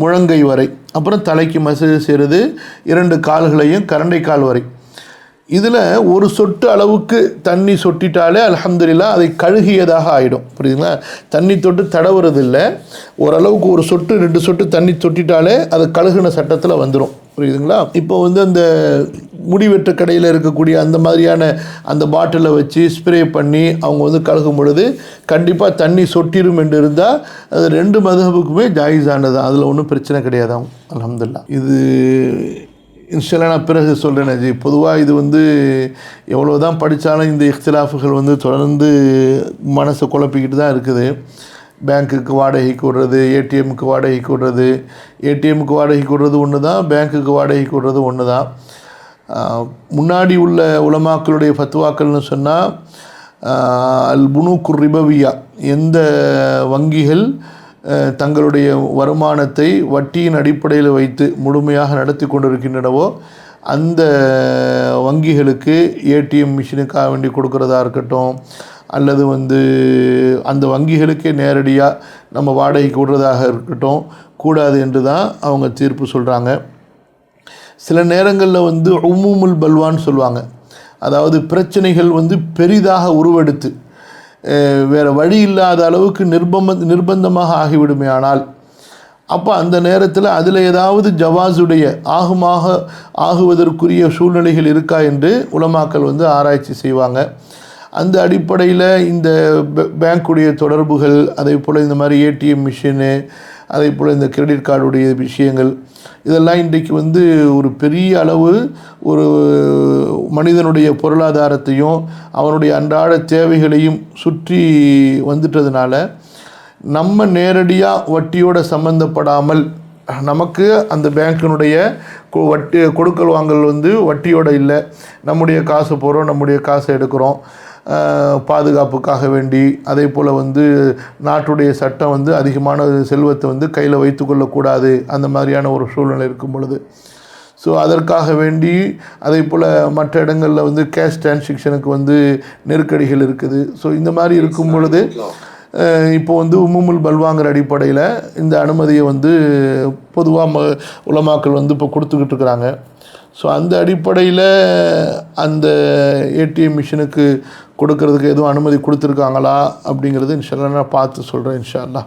முழங்கை வரை, அப்புறம் தலைக்கு மசாஜ் செய்கிறது, 2 கால்களையும் கரண்டை கால் வரை. இதில் ஒரு சொட்டு அளவுக்கு தண்ணி சொட்டிட்டாலே அல்ஹம்துலில்லாஹ் அதை கழுகியதாக ஆகிடும். புரியுதுங்களா? தண்ணி தொட்டு தடவுறது இல்லை, ஓரளவுக்கு ஒரு சொட்டு 2 சொட்டு தண்ணி தொட்டிட்டாலே அது கழுகுன சட்டத்தில் வந்துடும். புரியுதுங்களா? இப்போ அந்த முடிவெற்ற கடையில் இருக்கக்கூடிய அந்த மாதிரியான அந்த பாட்டிலை வச்சு ஸ்ப்ரே பண்ணி அவங்க கழுகும் பொழுது கண்டிப்பாக தண்ணி சொட்டிரும் என்று இருந்தால் அது 2 மதுஹபுக்குமே ஜாயிஸானது தான், அதில் ஒன்றும் பிரச்சனை கிடையாதாம். அல்ஹம்துலில்லாஹ். இது இன்ஷால்லா நான் பிறகு சொல்கிறேன் ஜி. பொதுவாக இது எவ்வளோ தான் படித்தாலும் இந்த இஃப்திலாஃபுகள் தொடர்ந்து மனசை குழப்பிக்கிட்டு தான் இருக்குது. பேங்க்குக்கு வாடகைக்கு விடுறது, ஏடிஎம்முக்கு வாடகைக்கு விடுறது, ஏடிஎம்முக்கு வாடகைக்கு விடுறது ஒன்று தான், பேங்க்குக்கு வாடகைக்கு விடுறது ஒன்று தான். முன்னாடி உள்ள உலமாக்களுடைய ஃபத்வாக்கள்னு சொன்னால் அல் புனூக்குர் ரிபவியா, எந்த வங்கிகள் தங்களுடைய வருமானத்தை வட்டியின் அடிப்படையில் வைத்து முழுமையாக நடத்தி கொண்டிருக்கின்றனவோ அந்த வங்கிகளுக்கு ஏடிஎம் மிஷினுக்காக வேண்டி கொடுக்குறதா இருக்கட்டும், அல்லது அந்த வங்கிகளுக்கே நேரடியாக நம்ம வாடகைக்கு விடுறதாக இருக்கட்டும் கூடாது என்று தான் அவங்க தீர்ப்பு சொல்கிறாங்க. சில நேரங்களில் உமூமுல் பல்வான்னு சொல்லுவாங்க, அதாவது பிரச்சனைகள் பெரிதாக உருவெடுத்து வேறு வழி இல்லாத அளவுக்கு நிர்பந்தமாக ஆகிவிடுமே. ஆனால் அப்போ அந்த நேரத்தில் அதில் ஏதாவது ஜவாஸுடைய ஆகுவதற்குரிய சூழ்நிலைகள் இருக்கா என்று உலமாக்கள் ஆராய்ச்சி செய்வாங்க. அந்த அடிப்படையில் இந்த பேங்க்குடைய தொடர்புகள், அதே போல் இந்த மாதிரி ஏடிஎம் மிஷினு, அதே போல் இந்த கிரெடிட் கார்டுடைய விஷயங்கள், இதெல்லாம் இன்றைக்கு ஒரு பெரிய அளவு ஒரு மனிதனுடைய பொருளாதாரத்தையும் அவனுடைய அன்றாட தேவைகளையும் சுற்றி வந்துட்டதுனால நம்ம நேரடியாக வட்டியோடு சம்மந்தப்படாமல் நமக்கு அந்த பேங்க்கினுடைய வட்டி கொடுக்கல் வாங்கல் வட்டியோடு இல்லை, நம்முடைய காசு போகிறோம், நம்முடைய காசை எடுக்கிறோம் பாதுகாப்புக்காக வேண்டி. அதே போல் நாட்டுடைய சட்டம் அதிகமான செல்வத்தை கையில் வைத்து கொள்ளக்கூடாது, அந்த மாதிரியான ஒரு சூழ்நிலை இருக்கும் பொழுது ஸோ அதற்காக வேண்டி அதே போல் மற்ற இடங்களில் கேஷ் டிரான்சாக்ஷனுக்கு நெருக்கடிகள் இருக்குது. ஸோ இந்த மாதிரி இருக்கும் பொழுது இப்போ உம்முல் பல்வாங்கிற அடிப்படையில் இந்த அனுமதியை பொதுவாக உலமாக்கள் இப்போ கொடுத்துக்கிட்டு இருக்கிறாங்க. ஸோ அந்த அடிப்படையில் அந்த ஏடிஎம் மிஷினுக்கு கொடுக்கறதுக்கு எதுவும் அனுமதி கொடுத்துருக்காங்களா அப்படிங்கிறது இன்ஷால்லா நான் பார்த்து சொல்கிறேன் இன்ஷால்லா.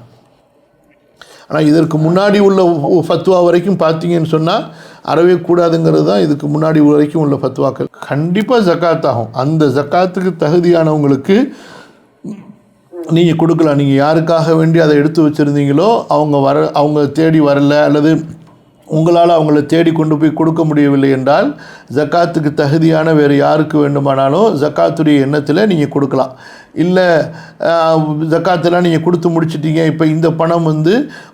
ஆனால் இதற்கு முன்னாடி உள்ள ஃபத்வா வரைக்கும் பார்த்தீங்கன்னு சொன்னால் அறவே கூடாதுங்கிறது தான் இதுக்கு முன்னாடி வரைக்கும் உள்ள ஃபத்வாக்கள். கண்டிப்பாக ஜக்காத் ஆகும், அந்த ஜக்காத்துக்கு தகுதியானவங்களுக்கு நீங்கள் கொடுக்கலாம். நீங்கள் யாருக்காக வேண்டி அதை எடுத்து வச்சுருந்தீங்களோ அவங்க தேடி வரல, அல்லது உங்களால் அவங்கள தேடி கொண்டு போய் கொடுக்க முடியவில்லை என்றால் ஜக்காத்துக்கு தகுதியான வேறு யாருக்கு வேண்டுமானாலும் ஜக்காத்துடைய எண்ணத்தில் நீங்கள் கொடுக்கலாம். இல்லை ஜக்காத்தெல்லாம் நீங்கள் கொடுத்து முடிச்சிட்டீங்க, இப்போ இந்த பணம்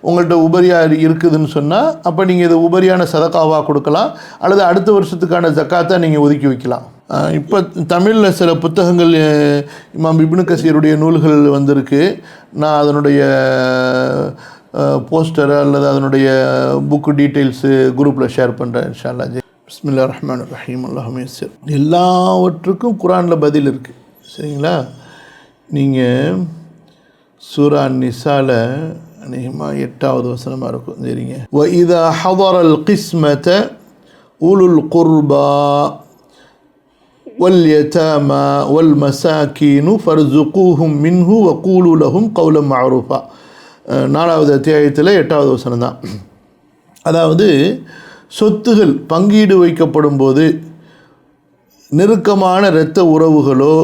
உங்கள்கிட்ட உபரியாக இருக்குதுன்னு சொன்னால் அப்போ நீங்கள் இதை உபரியான சதக்காவாக கொடுக்கலாம், அல்லது அடுத்த வருஷத்துக்கான ஜக்காத்தை நீங்கள் ஒதுக்கி வைக்கலாம். இப்போ தமிழில் சில புத்தகங்கள் இமாம் இப்னு கசீருடைய நூல்கள் வந்திருக்கு. நான் அதனுடைய போஸ்டர் அல்லது அதனுடைய புக்கு டீட்டெயில்ஸு குரூப்பில் ஷேர் பண்ணுறேன் இன்ஷா அல்லாஹ். பிஸ்மில்லாஹிர் ரஹ்மானிர் ரஹீம். அல்லாஹும்ம யஸ்ஸிர். எல்லாவற்றுக்கும் குர்ஆனில் பதில் இருக்குது, சரிங்களா? நீங்கள் சூரா நிசால அநேகமாக 8வது வசனமாக இருக்கும், சரிங்க. வ இதா ஹதரல் கிஸ்மத உலுல் குர்பா வல் யதாமா வல் மசாக்கீனு ஃபர்ஸுகூஹும் மின்ஹு வகூலு லஹும் கௌலம் மஅரூஃபா. 4வது அத்தியாயத்தில் 8வது வசனம் தான். அதாவது சொத்துகள் பங்கீடு வைக்கப்படும் போது நெருக்கமான இரத்த உறவுகளோ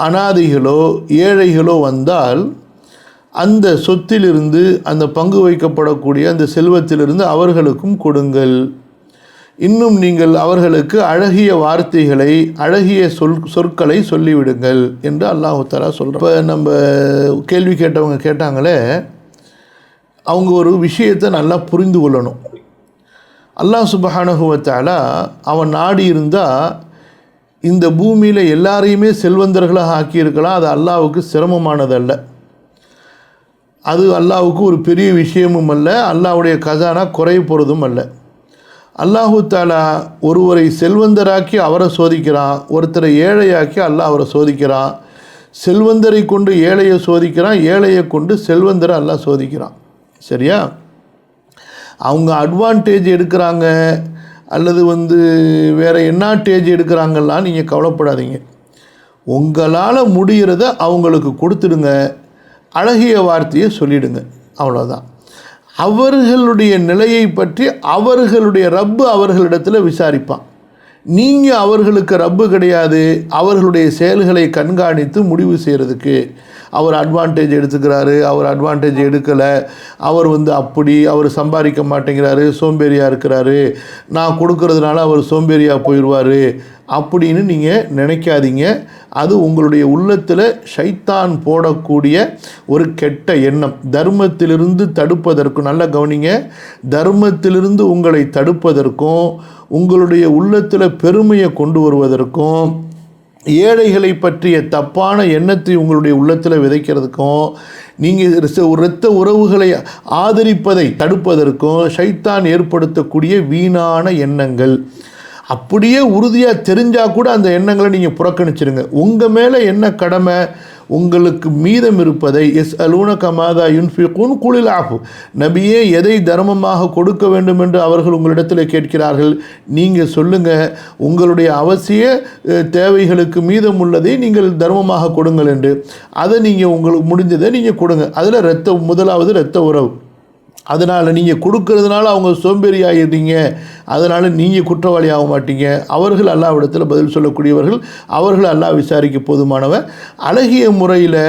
அனாதைகளோ ஏழைகளோ வந்தால் அந்த சொத்திலிருந்து, அந்த பங்கு வைக்கப்படக்கூடிய அந்த செல்வத்திலிருந்து அவர்களுக்கும் கொடுங்கள். இன்னும் நீங்கள் அவர்களுக்கு அழகிய வார்த்தைகளை, அழகிய சொற்களை சொல்லிவிடுங்கள் என்று அல்லாஹ் தஆலா சொல்கிறார். இப்போ நம்ம கேள்வி கேட்டவங்க கேட்டாங்களே, அவங்க ஒரு விஷயத்தை நல்லா புரிந்து கொள்ளணும். அல்லாஹ் சுப்ஹானஹு வ தஆலா அவன் நாடி இருந்தால் இந்த பூமியில் எல்லாரையுமே செல்வந்தர்களாக ஆக்கியிருக்கலாம். அது அல்லாஹ்வுக்கு சிரமமானது அல்ல, அது அல்லாஹ்வுக்கு ஒரு பெரிய விஷயமும் அல்ல, அல்லாஹ்வுடைய கசானா குறை போகிறதும் அல்ல. அல்லாஹு தஆலா ஒருவரை செல்வந்தராக்கி அவரை சோதிக்கிறான், ஒருத்தரை ஏழையாக்கி அல்லாஹ் அவரை சோதிக்கிறான். செல்வந்தரை கொண்டு ஏழையை சோதிக்கிறான், ஏழையை கொண்டு செல்வந்தரை அல்லாஹ் சோதிக்கிறான். சரியா? அவங்க அட்வான்டேஜ் எடுக்கிறாங்க அல்லது வேறு என்னாட்டேஜ் எடுக்கிறாங்கலாம் நீங்கள் கவலைப்படாதீங்க. உங்களால் முடிகிறத அவங்களுக்கு கொடுத்துடுங்க, அழகிய வார்த்தையை சொல்லிடுங்க, அவ்வளோதான். அவர்களுடைய நிலையை பற்றி அவர்களுடைய ரப்பு அவர்களிடத்தில் விசாரிப்பான். நீங்கள் அவர்களுக்கு ரப்பு கிடையாது. அவர்களுடைய செயல்களை கண்காணித்து முடிவு செய்கிறதுக்கு அவர் அட்வான்டேஜ் எடுத்துக்கிறாரு, அவர் அட்வான்டேஜ் எடுக்கலை, அவர் அப்படி அவர் சம்பாதிக்க மாட்டேங்கிறாரு, சோம்பேறியாக இருக்கிறாரு, நான் கொடுக்கறதுனால அவர் சோம்பேறியாக போயிடுவார் அப்படின்னு நீங்கள் நினைக்காதீங்க. அது உங்களுடைய உள்ளத்தில் ஷைத்தான் போடக்கூடிய ஒரு கெட்ட எண்ணம். தர்மத்திலிருந்து தடுப்பதற்கும், நல்ல கவனிங்க, தர்மத்திலிருந்து உங்களை தடுப்பதற்கும், உங்களுடைய உள்ளத்தில் பெருமையை கொண்டு வருவதற்கும், ஏழைகளை பற்றிய தப்பான எண்ணத்தை உங்களுடைய உள்ளத்தில் விதைக்கிறதுக்கும், நீங்கள் இரத்த உறவுகளை ஆதரிப்பதை தடுப்பதற்கும் ஷைத்தான் ஏற்படுத்தக்கூடிய வீணான எண்ணங்கள். அப்படியே உறுதியாக தெரிஞ்சால் கூட அந்த எண்ணங்களை நீங்கள் புறக்கணிச்சிருங்க. உங்கள் மேலே என்ன கடமை, உங்களுக்கு மீதம் இருப்பதை யஸ்அலூனக மாதா யுன்ஃபிகூன் குலில் ஆஃபு, நபியே எதை தர்மமாக கொடுக்க வேண்டும் என்று அவர்கள் உங்களிடத்தில் கேட்கிறார்கள், நீங்கள் சொல்லுங்கள் உங்களுடைய அவசிய தேவைகளுக்கு மீதம் உள்ளதை நீங்கள் தர்மமாக கொடுங்கள் என்று. அதை நீங்கள் உங்களுக்கு முடிஞ்சதை நீங்கள் கொடுங்க. அதில் முதலாவது இரத்த உறவு. அதனால் நீங்கள் கொடுக்கறதுனால அவங்க சோம்பேறி ஆகிடுறீங்க, அதனால் நீங்கள் குற்றவாளி ஆக மாட்டீங்க. அவர்கள் அல்லாஹ்விடத்தில் பதில் சொல்லக்கூடியவர்கள், அவர்கள் அல்லாஹ் விசாரிக்க போதுமானவர். அழகிய முறையில்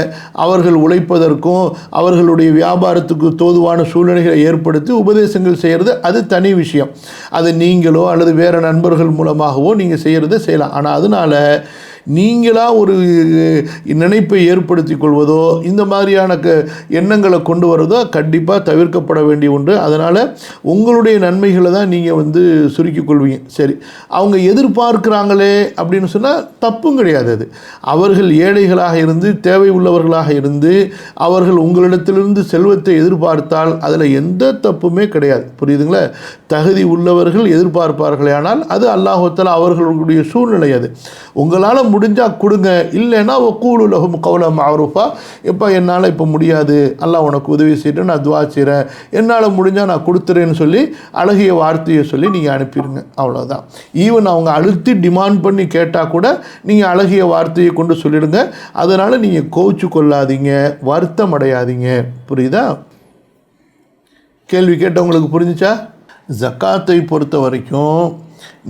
அவர்கள் உழைப்பதற்கும் அவர்களுடைய வியாபாரத்துக்கு தோதுவான சூழ்நிலைகளை ஏற்படுத்தி உபதேசங்கள் செய்கிறது அது தனி விஷயம். அது நீங்களோ அல்லது வேறு நண்பர்கள் மூலமாகவோ நீங்கள் செய்கிறத செய்யலாம். ஆனால் அதனால் நீங்களாக ஒரு நினைப்பை ஏற்படுத்தி கொள்வதோ இந்த மாதிரியான எண்ணங்களை கொண்டு வரதோ கண்டிப்பாக தவிர்க்கப்பட வேண்டிய ஒன்று. அதனால் உங்களுடைய நன்மைகளை தான் நீங்கள் சுருக்கிக் கொள்வீங்க. சரி, அவங்க எதிர்பார்க்குறாங்களே அப்படின்னு சொன்னால் தப்பும் கிடையாது. அது அவர்கள் ஏழைகளாக இருந்து தேவை உள்ளவர்களாக இருந்து அவர்கள் உங்களிடத்திலிருந்து செல்வத்தை எதிர்பார்த்தால் அதில் எந்த தப்புமே கிடையாது. புரியுதுங்களா? தகுதி உள்ளவர்கள் எதிர்பார்ப்பார்களே, ஆனால் அது அல்லாஹ் தஆலா அவர்களுடைய சூழ்நிலை. அது உங்களால் முடிஞ்சால் கொடுங்க, இல்லைன்னா வக்கூலு லஹும் கௌலன் மஅரூஃபா, எப்போ என்னால் இப்போ முடியாது, அல்லாஹ் உனக்கு உதவி செய்யட்டு, நான் துஆ செய்கிறேன், என்னால் முடிஞ்சால் நான் கொடுத்துறேன்னு சொல்லி அழகிய வார்த்தையை சொல்லி நீங்கள் அனுப்பிடுங்க, அவ்வளோதான். ஈவன் அவங்க அழுத்தி டிமாண்ட் பண்ணி கேட்டால் கூட நீங்கள் அழகிய வார்த்தையை கொண்டு சொல்லிடுங்க. அதனால் நீங்கள் கோவிச்சு கொள்ளாதீங்க, வருத்தம் அடையாதீங்க. புரியுதா? கேள்வி கேட்டவங்களுக்கு புரிஞ்சுச்சா? ஜக்காத்தை பொறுத்த வரைக்கும்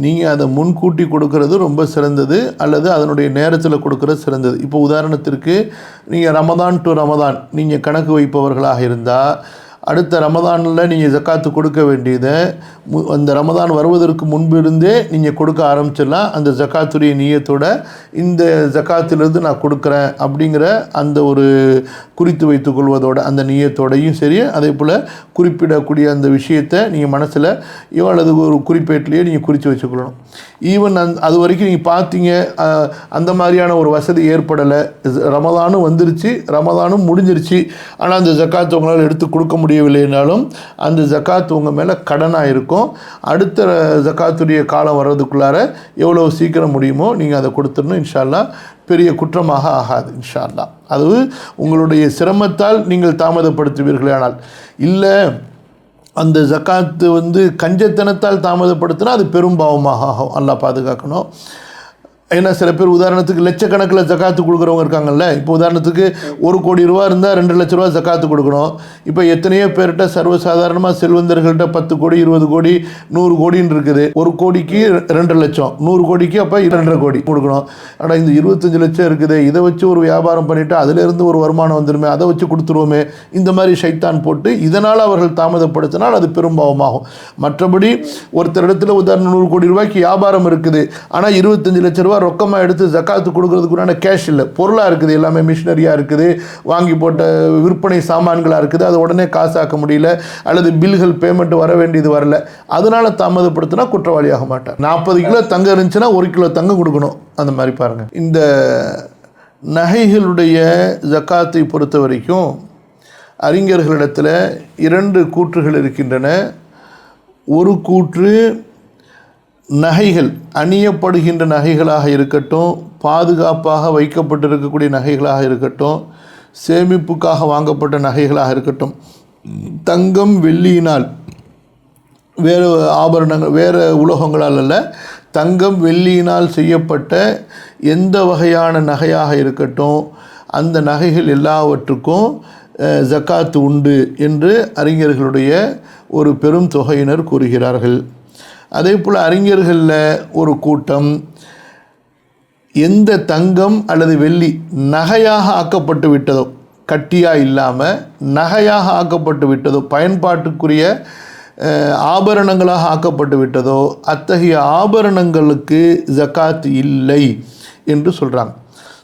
நீங்கள் அதை முன்கூட்டி கொடுக்கறது ரொம்ப சிறந்தது, அல்லது அதனுடைய நேரத்தில் கொடுக்கறது சிறந்தது. இப்போ உதாரணத்திற்கு நீங்கள் ரமதான் டு ரமதான் நீங்கள் கணக்கு வைப்பவர்களாக இருந்தால் அடுத்த ரமதானில் நீங்கள் ஜக்காத்து கொடுக்க வேண்டியதை அந்த ரமதான் வருவதற்கு முன்பு இருந்தே நீங்கள் கொடுக்க ஆரம்பிச்சிடலாம். அந்த ஜக்காத்துடைய நியத்தோட இந்த ஜக்காத்திலிருந்து நான் கொடுக்குறேன் அப்படிங்கிற அந்த ஒரு குறித்து வைத்து கொள்வதோட அந்த நியத்தோடையும் சரி, அதே போல் குறிப்பிடக்கூடிய அந்த விஷயத்தை நீங்கள் மனசில் அல்லது ஒரு குறிப்பேட்டிலேயே நீங்கள் குறித்து வச்சுக்கொள்ளணும். ஈவன் அது வரைக்கும் நீங்கள் பார்த்தீங்க அந்த மாதிரியான ஒரு வசதி ஏற்படலை, ரமதானும் வந்துருச்சு, ரமதானும் முடிஞ்சிருச்சு, ஆனால் அந்த ஜக்காத்து உங்களால் எடுத்து கொடுக்க முடியவில்லைனாலும் அந்த ஜக்காத்து உங்கள் மேலே கடனாக இருக்கும். அடுத்த ஜக்காத்துடைய காலம் வர்றதுக்குள்ளார எவ்வளோ சீக்கிரம் முடியுமோ நீங்கள் அதை கொடுத்துடணும். இன்ஷா அல்லாஹ் பெரிய குற்றமாக ஆகாது இன்ஷா அல்லாஹ். அது உங்களுடைய சிரமத்தால் நீங்கள் தாமதப்படுத்துவீர்களே, ஆனால் இல்லை அந்த ஜக்காத்து கஞ்சத்தனத்தால் தாமதப்படுத்தினா அது பெரும் பாவமாக ஆகும். அல்லாஹ் பாதுகாக்கணும். ஏன்னா சில பேர் உதாரணத்துக்கு லட்சக்கணக்கில் ஜக்காத்து கொடுக்குறவங்க இருக்காங்கல்ல. இப்போ உதாரணத்துக்கு 1 கோடி ரூபா இருந்தால் 2 லட்ச ரூபா ஜக்காத்து கொடுக்கணும். இப்போ எத்தனையோ பேர்கிட்ட சர்வசாதாரணமாக செல்வந்தர்கள்ட்ட 10 கோடி 20 கோடி 100 கோடின்னு இருக்குது. 1 கோடிக்கு 2 லட்சம், 100 கோடிக்கு அப்போ 2.5 கோடி கொடுக்கணும். ஆனால் இந்த 25 லட்சம் இருக்குது, இதை வச்சு ஒரு வியாபாரம் பண்ணிவிட்டு அதிலேருந்து ஒரு வருமானம் வந்துடுமே, அதை வச்சு கொடுத்துருவோமே, இந்த மாதிரி ஷைத்தான் போட்டு இதனால் அவர்கள் தாமதப்படுத்தினால் அது பெரும்பாவமாகும். மற்றபடி ஒருத்தரிடத்தில் உதாரணம் 100 கோடி ரூபாய்க்கு வியாபாரம் இருக்குது, ஆனால் 25 லட்ச ரூபா ரொக்கமாக எடுத்து ஜக்காத்து கொடுக்கறதுக்குறான கேஷ் இல்லை, பொருளாக இருக்குது, எல்லாமே மிஷினரியாக இருக்குது, வாங்கி போட்ட விற்பனை சாமான்களாக இருக்குது, அதை உடனே காசாக்க முடியல, அல்லது பில்கள் பேமெண்ட் வர வேண்டியது வரல, அதனால் தாமதப்படுத்தினா குற்றவாளியாக மாட்டார். 40 கிலோ தங்கம் இருந்துச்சுன்னா 1 கிலோ தங்கம் கொடுக்கணும். அந்த மாதிரி பாருங்கள். இந்த நகைகளுடைய ஜக்காத்தை பொறுத்த வரைக்கும் அறிஞர்களிடத்தில் 2 கூற்றுகள் இருக்கின்றன. ஒரு கூற்று நகைகள் அணியப்படுகின்ற நகைகளாக இருக்கட்டும், பாதுகாப்பாக வைக்கப்பட்டிருக்கக்கூடிய நகைகளாக இருக்கட்டும், சேமிப்புக்காக வாங்கப்பட்ட நகைகளாக இருக்கட்டும், தங்கம் வெள்ளியினால், வேறு ஆபரணங்கள் வேறு உலோகங்களால் அல்ல, தங்கம் வெள்ளியினால் செய்யப்பட்ட எந்த வகையான நகையாக இருக்கட்டும், அந்த நகைகள் எல்லாவற்றுக்கும் ஜக்காத்து உண்டு என்று அறிஞர்களுடைய ஒரு பெரும் தொகையினர் கூறுகிறார்கள். அதே போல் அறிஞர்களில் ஒரு கூட்டம் எந்த தங்கம் அல்லது வெள்ளி நகையாக ஆக்கப்பட்டு விட்டதோ, கட்டியாக இல்லாமல் நகையாக ஆக்கப்பட்டு விட்டதோ, பயன்பாட்டுக்குரிய ஆபரணங்களாக ஆக்கப்பட்டு விட்டதோ, அத்தகைய ஆபரணங்களுக்கு ஜக்காத் இல்லை என்று சொல்கிறாங்க.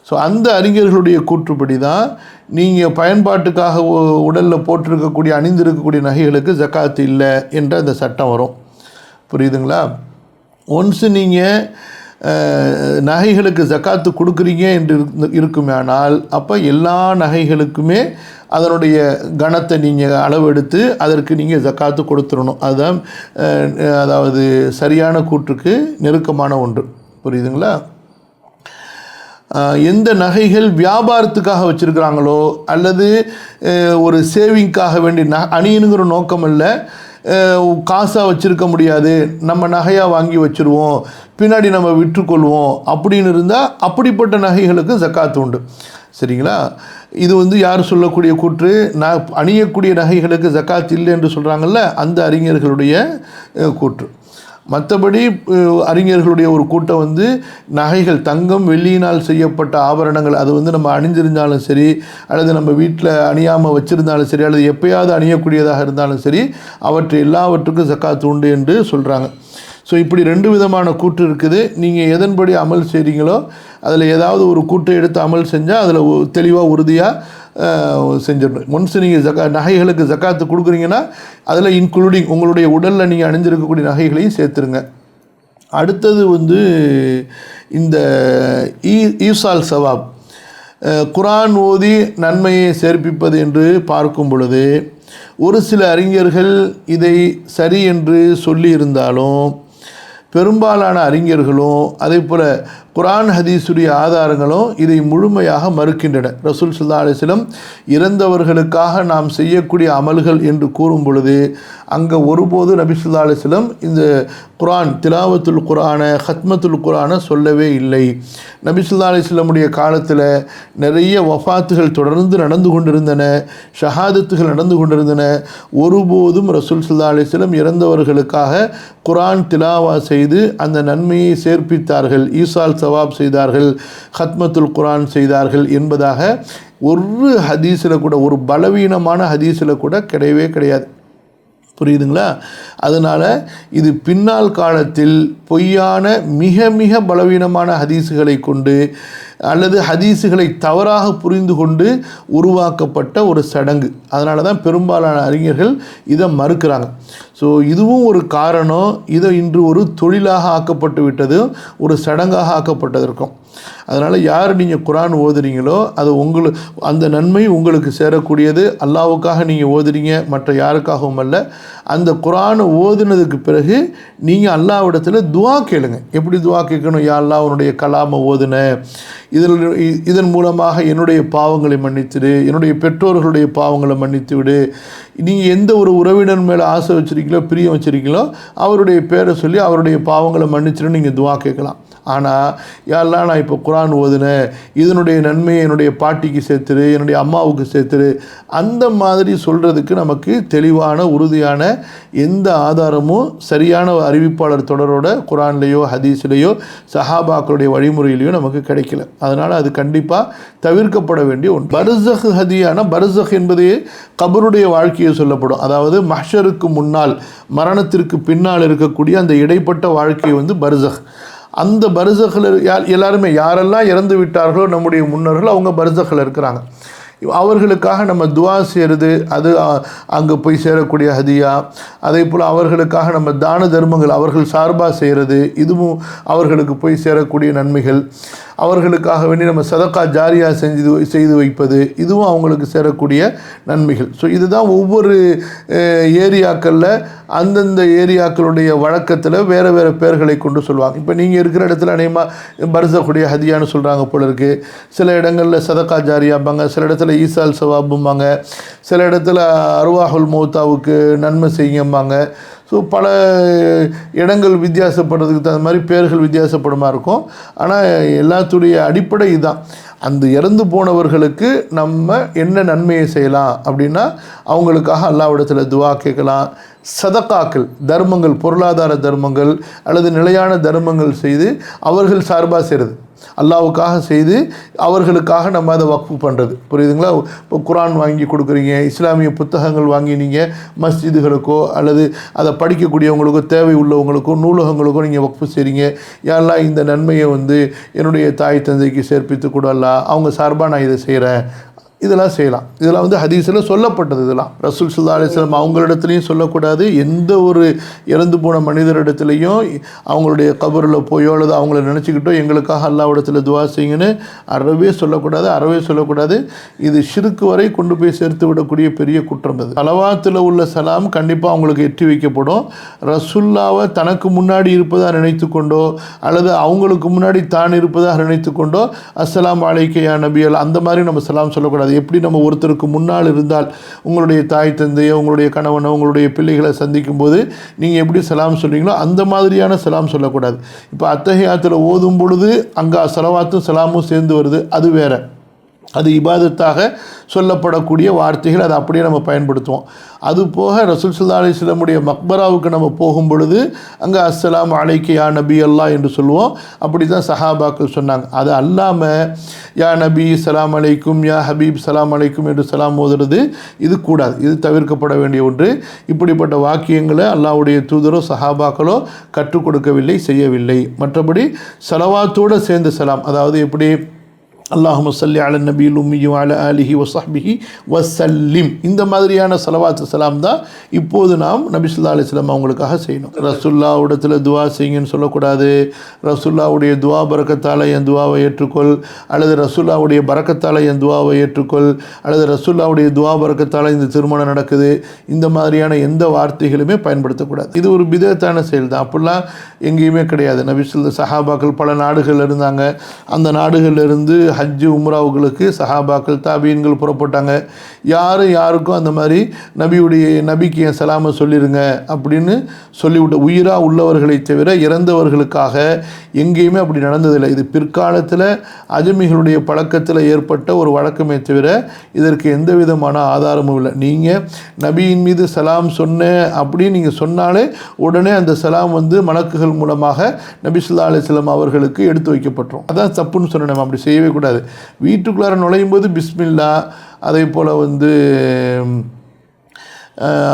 ஸோ அந்த அறிஞர்களுடைய கூற்றுப்படி தான் நீங்கள் பயன்பாட்டுக்காக உடலில் போட்டிருக்கக்கூடிய அணிந்திருக்கக்கூடிய நகைகளுக்கு ஜக்காத் இல்லை என்ற அந்த சட்டம் வரும். புரியுதுங்களா? ஒன்ஸு நீங்கள் நகைகளுக்கு ஜக்காத்து கொடுக்குறீங்க என்று இருக்குமேனால், அப்போ எல்லா நகைகளுக்குமே அதனுடைய கணத்தை நீங்கள் அளவெடுத்து அதற்கு நீங்கள் ஜக்காத்து கொடுத்துடணும். அதுதான் அதாவது சரியான கூற்றுக்கு நெருக்கமான ஒன்று. புரியுதுங்களா? எந்த நகைகள் வியாபாரத்துக்காக வச்சுருக்கிறாங்களோ அல்லது ஒரு சேவிங்காக வேண்டி அணியணுங்கிற நோக்கம் இல்லை, காசாக வச்சுருக்க முடியாது, நம்ம நகையாக வாங்கி வச்சுருவோம், பின்னாடி நம்ம விற்றுக்கொள்வோம் அப்படின்னு இருந்தால் அப்படிப்பட்ட நகைகளுக்கு ஜக்காத்து உண்டு. சரிங்களா? இது யார் சொல்லக்கூடிய கூற்று? அணியக்கூடிய நகைகளுக்கு ஜக்காத் இல்லை என்று சொல்கிறாங்கல்ல, அந்த அறிஞர்களுடைய கூற்று. மற்றபடி அறிஞர்களுடைய ஒரு கூட்டம் நகைகள் தங்கம் வெள்ளியினால் செய்யப்பட்ட ஆபரணங்கள், அது நம்ம அணிந்திருந்தாலும் சரி அல்லது நம்ம வீட்டில் அணியாமல் வச்சுருந்தாலும் சரி அல்லது எப்பயாவது அணியக்கூடியதாக இருந்தாலும் சரி, அவற்றை எல்லாவற்றுக்கும் ஜக்காத்து உண்டு என்று சொல்கிறாங்க. ஸோ இப்படி ரெண்டு விதமான கூற்று இருக்குது. நீங்கள் எதன்படி அமல் செய்கிறீங்களோ அதில் ஏதாவது ஒரு கூற்றை எடுத்து அமல் செஞ்சால் அதில் தெளிவாக உறுதியாக செஞ்சிடணும். ஒன்ஸ் நீங்கள் நகைகளுக்கு ஜக்காத்து கொடுக்குறீங்கன்னா அதில் இன்க்ளூடிங் உங்களுடைய உடலில் நீங்கள் அணிஞ்சிருக்கக்கூடிய நகைகளையும் சேர்த்துருங்க. அடுத்தது இந்த ஈசால் சவாப், குரான் ஓதி நன்மையை சேர்ப்பிப்பது என்று பார்க்கும் பொழுது ஒரு சில அறிஞர்கள் இதை சரி என்று சொல்லியிருந்தாலும் பெரும்பாலான அறிஞர்களும் அதே போல் குரான் ஹதீஸுடைய ஆதாரங்களும் இதை முழுமையாக மறுக்கின்றன. ரசூல் ஸல்லல்லாஹு அலைஹி வஸல்லம் இறந்தவர்களுக்காக நாம் செய்யக்கூடிய அமல்கள் என்று கூறும் பொழுது அங்கே ஒருபோது நபி ஸல்லல்லாஹு அலைஹி வஸல்லம் இந்த குரான் திலாவத்துல் குரானை ஹத்மத்துல் குரானை சொல்லவே இல்லை. நபி ஸல்லல்லாஹு அலைஹி வஸல்லமுடைய காலத்தில் நிறைய வஃபாத்துகள் தொடர்ந்து நடந்து கொண்டிருந்தன, ஷஹாதத்துகள் நடந்து கொண்டிருந்தன. ஒருபோதும் ரசூல் ஸல்லல்லாஹு அலைஹி வஸல்லம் இறந்தவர்களுக்காக குரான் திலாவா செய்து அந்த நன்மையை சேர்ப்பித்தார்கள், ஈசால் சவாப் செய்தார்கள், ஹத்மத்துல் குரான் செய்தார்கள் என்பதாக ஒரு ஹதீஸில் கூட, ஒரு பலவீனமான ஹதீஸில் கூட கிடையவே கிடையாது. புரியுதுங்களா? அதனால் இது பின்னால் காலத்தில் பொய்யான மிக மிக பலவீனமான ஹதீஸுகளை கொண்டு அல்லது ஹதீஸுகளை தவறாக புரிந்து கொண்டு உருவாக்கப்பட்ட ஒரு சடங்கு. அதனால தான் பெரும்பாலான அறிஞர்கள் இதை மறுக்கிறாங்க. ஸோ இதுவும் ஒரு காரணம். இதை இன்று ஒரு தொழிலாக ஆக்கப்பட்டு விட்டது, ஒரு சடங்காக ஆக்கப்பட்டதற்கும். அதனால் யார் நீங்கள் குரான் ஓதுறீங்களோ அது அந்த நன்மை உங்களுக்கு சேரக்கூடியது. அல்லாஹ்வுக்காக நீங்கள் ஓதுறீங்க, மற்ற யாருக்காகவும் அல்ல. அந்த குரானை ஓதுனதுக்கு பிறகு நீங்கள் அல்லாஹ்விடத்தில் துஆ கேளுங்க. எப்படி துஆ கேட்கணும்? யா அல்லாஹ், உன்னுடைய கலாமை ஓதுன, இதன் மூலமாக என்னுடைய பாவங்களை மன்னித்துடு, என்னுடைய பெற்றோர்களுடைய பாவங்களை மன்னித்து விடு. நீங்கள் எந்த ஒரு உறவினர் மேலே ஆசை வச்சுருக்கீங்களோ, பிரியம் வச்சுருக்கீங்களோ, அவருடைய பேரை சொல்லி அவருடைய பாவங்களை மன்னிச்சுன்னு நீங்கள் துஆ கேட்கலாம். ஆனால் யாரெல்லாம் நான் இப்போ குரான் ஓதுனேன், இதனுடைய நன்மையை என்னுடைய பாட்டிக்கு சேர்த்துரு, என்னுடைய அம்மாவுக்கு சேர்த்துரு, அந்த மாதிரி சொல்கிறதுக்கு நமக்கு தெளிவான உறுதியான எந்த ஆதாரமும் சரியான அறிவிப்பாளர் தொடரோட குரான்லேயோ ஹதீஸ்லேயோ சஹாபாக்களுடைய வழிமுறையிலையோ நமக்கு கிடைக்கல. அதனால் அது கண்டிப்பாக தவிர்க்கப்பட வேண்டிய ஒன்று. பர்ஸக் ஹதியான, பர்ஸக் என்பது கபருடைய வாழ்க்கையை சொல்லப்படும். அதாவது மஹ்ஷருக்கு முன்னால், மரணத்திற்கு பின்னால் இருக்கக்கூடிய அந்த இடைப்பட்ட வாழ்க்கை பர்ஸக். அந்த பர்ஸக்கில் எல்லாருமே யாரெல்லாம் இறந்து விட்டார்களோ நம்முடைய முன்னோர்கள், அவங்க பர்ஸக்கில் இருக்கிறாங்க. அவர்களுக்காக நம்ம துஆ செய்கிறது, அது அங்கே போய் சேரக்கூடிய ஹதியா. அதே போல் அவர்களுக்காக நம்ம தான தர்மங்கள் அவர்கள் சார்பாக செய்கிறது, இதுவும் அவர்களுக்கு போய் சேரக்கூடிய நன்மைகள். அவர்களுக்காக வேண்டி நம்ம சதக்கா ஜாரியா செய்து வைப்பது, இதுவும் அவங்களுக்கு சேரக்கூடிய நன்மைகள். ஸோ இதுதான் ஒவ்வொரு ஏரியாக்களில் அந்தந்த ஏரியாக்களுடைய வழக்கத்தில் வேறு வேறு பேர்களை கொண்டு சொல்லுவாங்க. இப்போ நீங்கள் இருக்கிற இடத்துல அநேகமாக பர்சக்கூடிய ஹதியான்னு சொல்கிறாங்க போல இருக்குது. சில இடங்களில் சதக்கா ஜாரியாம்பாங்க, சில இடத்துல ஈசால் சவாபும்பாங்க, சில இடத்துல அருவாஹுல் மௌத்தாவுக்கு நன்மை செய்யும்பாங்க. ஸோ பல இடங்கள் வித்தியாசப்படுறதுக்கு தகுந்த மாதிரி பேர்கள் வித்தியாசப்படுமா இருக்கும். ஆனால் எல்லாத்துடைய அடிப்படை இதுதான். அந்த இறந்து போனவர்களுக்கு நம்ம என்ன நன்மையை செய்யலாம் அப்படின்னா, அவங்களுக்காக அல்லாஹ்விடத்தில் துவா கேட்கலாம். சதக்காக்கள், தர்மங்கள், பொருளாதார தர்மங்கள் அல்லது நிலையான தர்மங்கள் செய்து அவர்கள் சார்பாக செய்கிறது, அல்லாஹ்வுக்காக செய்து அவர்களுக்காக நம்ம அதை வக்ஃபு பண்ணுறது. புரியுதுங்களா? இப்போ குரான் வாங்கி கொடுக்குறீங்க, இஸ்லாமிய புத்தகங்கள் வாங்கி நீங்கள் மஸ்ஜிதுகளுக்கோ அல்லது அதை படிக்கக்கூடியவங்களுக்கோ தேவை உள்ளவங்களுக்கோ நூலகங்களுக்கோ நீங்கள் வக்ஃபு செய்கிறீங்க. யாரெல்லாம் இந்த நன்மையை என்னுடைய தாய் தந்தைக்கு சேர்ப்பித்து கூடலா, அவங்க சார்பாக நான் இதை செய்கிறேன், இதெல்லாம் செய்யலாம். இதெல்லாம் ஹதீஸில் சொல்லப்பட்டது. இதெல்லாம் ரசூல் ஸல்லல்லாஹு அலைஹி வஸல்லம் அவங்களிடத்துலையும் சொல்லக்கூடாது, எந்த ஒரு இறந்து போன மனிதரிடத்துலையும் அவங்களுடைய கபரில் போயோ அல்லது அவங்கள நினச்சிக்கிட்டோ எங்களுக்காக அல்லாஹ்விடத்தில் துவா செய்யுங்கன்னு அறவே சொல்லக்கூடாது. இது ஷிர்க் வரை கொண்டு போய் சேர்த்து விடக்கூடிய பெரிய குற்றம். அது ஸலவாத்தில் உள்ள சலாம் கண்டிப்பாக அவங்களுக்கு எட்டி வைக்கப்படும். ரசூல்லாவை தனக்கு முன்னாடி இருப்பதாக நினைத்து கொண்டோ அல்லது அவங்களுக்கு முன்னாடி தான் இருப்பதாக நினைத்து கொண்டோ அஸ்ஸலாமு அலைக்க யா நபி அல்லா அந்த மாதிரி நம்ம சலாம் சொல்லக்கூடாது. எப்படி நம்ம ஒருத்தருக்கு முன்னால் இருந்தால் உங்களுடைய தாய் தந்தையோ உங்களுடைய கணவனோ உங்களுடைய பிள்ளைகளை சந்திக்கும் போது நீங்கள் எப்படி சலாம் சொல்கிறீங்களோ அந்த மாதிரியான சலாம் சொல்லக்கூடாது. இப்போ அத்தஹியாத்தில் ஓதும் பொழுது அங்கே ஸலவாத்தும் சலாமும் சேர்ந்து வருது, அது வேற. அது இபாதத்தாக சொல்லப்படக்கூடிய வார்த்தைகள், அதை அப்படியே நம்ம பயன்படுத்துவோம். அதுபோக ரசூல் ஸல்லல்லாஹு அலைஹி வஸல்லமுடைய மக்பராவுக்கு நம்ம போகும் பொழுது அங்கே அஸ்ஸலாமு அலைக்க யா நபி அல்லாஹ் என்று சொல்லுவோம். அப்படி தான் சஹாபாக்கள் சொன்னாங்க. அது அல்லாமல் யா நபி சலாம் அலைக்கும், யா ஹபீப் சலாம் அலைக்கும் என்று சலாம் ஓதுறது இது கூடாது. இது தவிர்க்கப்பட வேண்டிய ஒன்று. இப்படிப்பட்ட வாக்கியங்களை அல்லாஹ்வுடைய தூதரோ சஹாபாக்களோ கற்றுக் கொடுக்கவில்லை, செய்யவில்லை. மற்றபடி ஸலவாத்தோடு சேர்ந்த சலாம், அதாவது எப்படி அல்லாஹும்ம ஸல்லி அலா நபியில் உம்மி வ அலா ஆலிஹி வ ஸஹ்பிஹி வஸல்லிம், இந்த மாதிரியான ஸலவாத்து சலாம் தான் இப்போது நாம் நபி ஸல்லல்லாஹு அலைஹி வஸல்லம் அவங்களுக்காக செய்யணும். ரசூலுல்லாஹ்விடத்தில் துவா செய்யுங்கன்னு சொல்லக்கூடாது. ரசூலுல்லாஹ்வுடைய துவா பரக்கத்தால் என் துவாவை ஏற்றுக்கொள், அல்லது ரசூலுல்லாஹ்வுடைய பரக்கத்தால் என் துவாவை ஏற்றுக்கொள், அல்லது ரசூலுல்லாஹ்வுடைய துவா பரக்கத்தால் இந்த திருமணம் நடக்குது, இந்த மாதிரியான எந்த வார்த்தைகளுமே பயன்படுத்தக்கூடாது. இது ஒரு பிதத்தான செயல் தான். அப்படிலாம் எங்கேயுமே கிடையாது. நபி சஹாபாக்கள் பல நாடுகள் இருந்தாங்க. அந்த நாடுகளிலிருந்து ஹஜ்ஜு உம்ராவுகளுக்கு சஹாபாக்கள் தாபீன்கள் புறப்பட்டாங்க. யாருக்கும் அந்த மாதிரி நபிக்கு என் சலாமை சொல்லிடுங்க அப்படின்னு சொல்லிவிட்ட உயிராக உள்ளவர்களை தவிர இறந்தவர்களுக்காக எங்கேயுமே அப்படி நடந்ததில்லை. இது பிற்காலத்தில் அஜமிகளுடைய பழக்கத்தில் ஏற்பட்ட ஒரு வழக்கமே தவிர இதற்கு எந்த விதமான ஆதாரமும் இல்லை. நீங்கள் நபியின் மீது சலாம் சொன்னேன் அப்படின்னு நீங்கள் சொன்னாலே உடனே அந்த சலாம் மலக்குகள் மூலமாக நபி ஸல்லல்லாஹு அலைஹி வஸல்லம் அவர்களுக்கு எடுத்து வைக்கப்பட்டோம். அதான் தப்புன்னு சொன்னேன். நம்ம அப்படி செய்யவே கூடாது. வீட்டுக்குள்ளார நுழையும் போது பிஸ்மில்லா, அதே போல்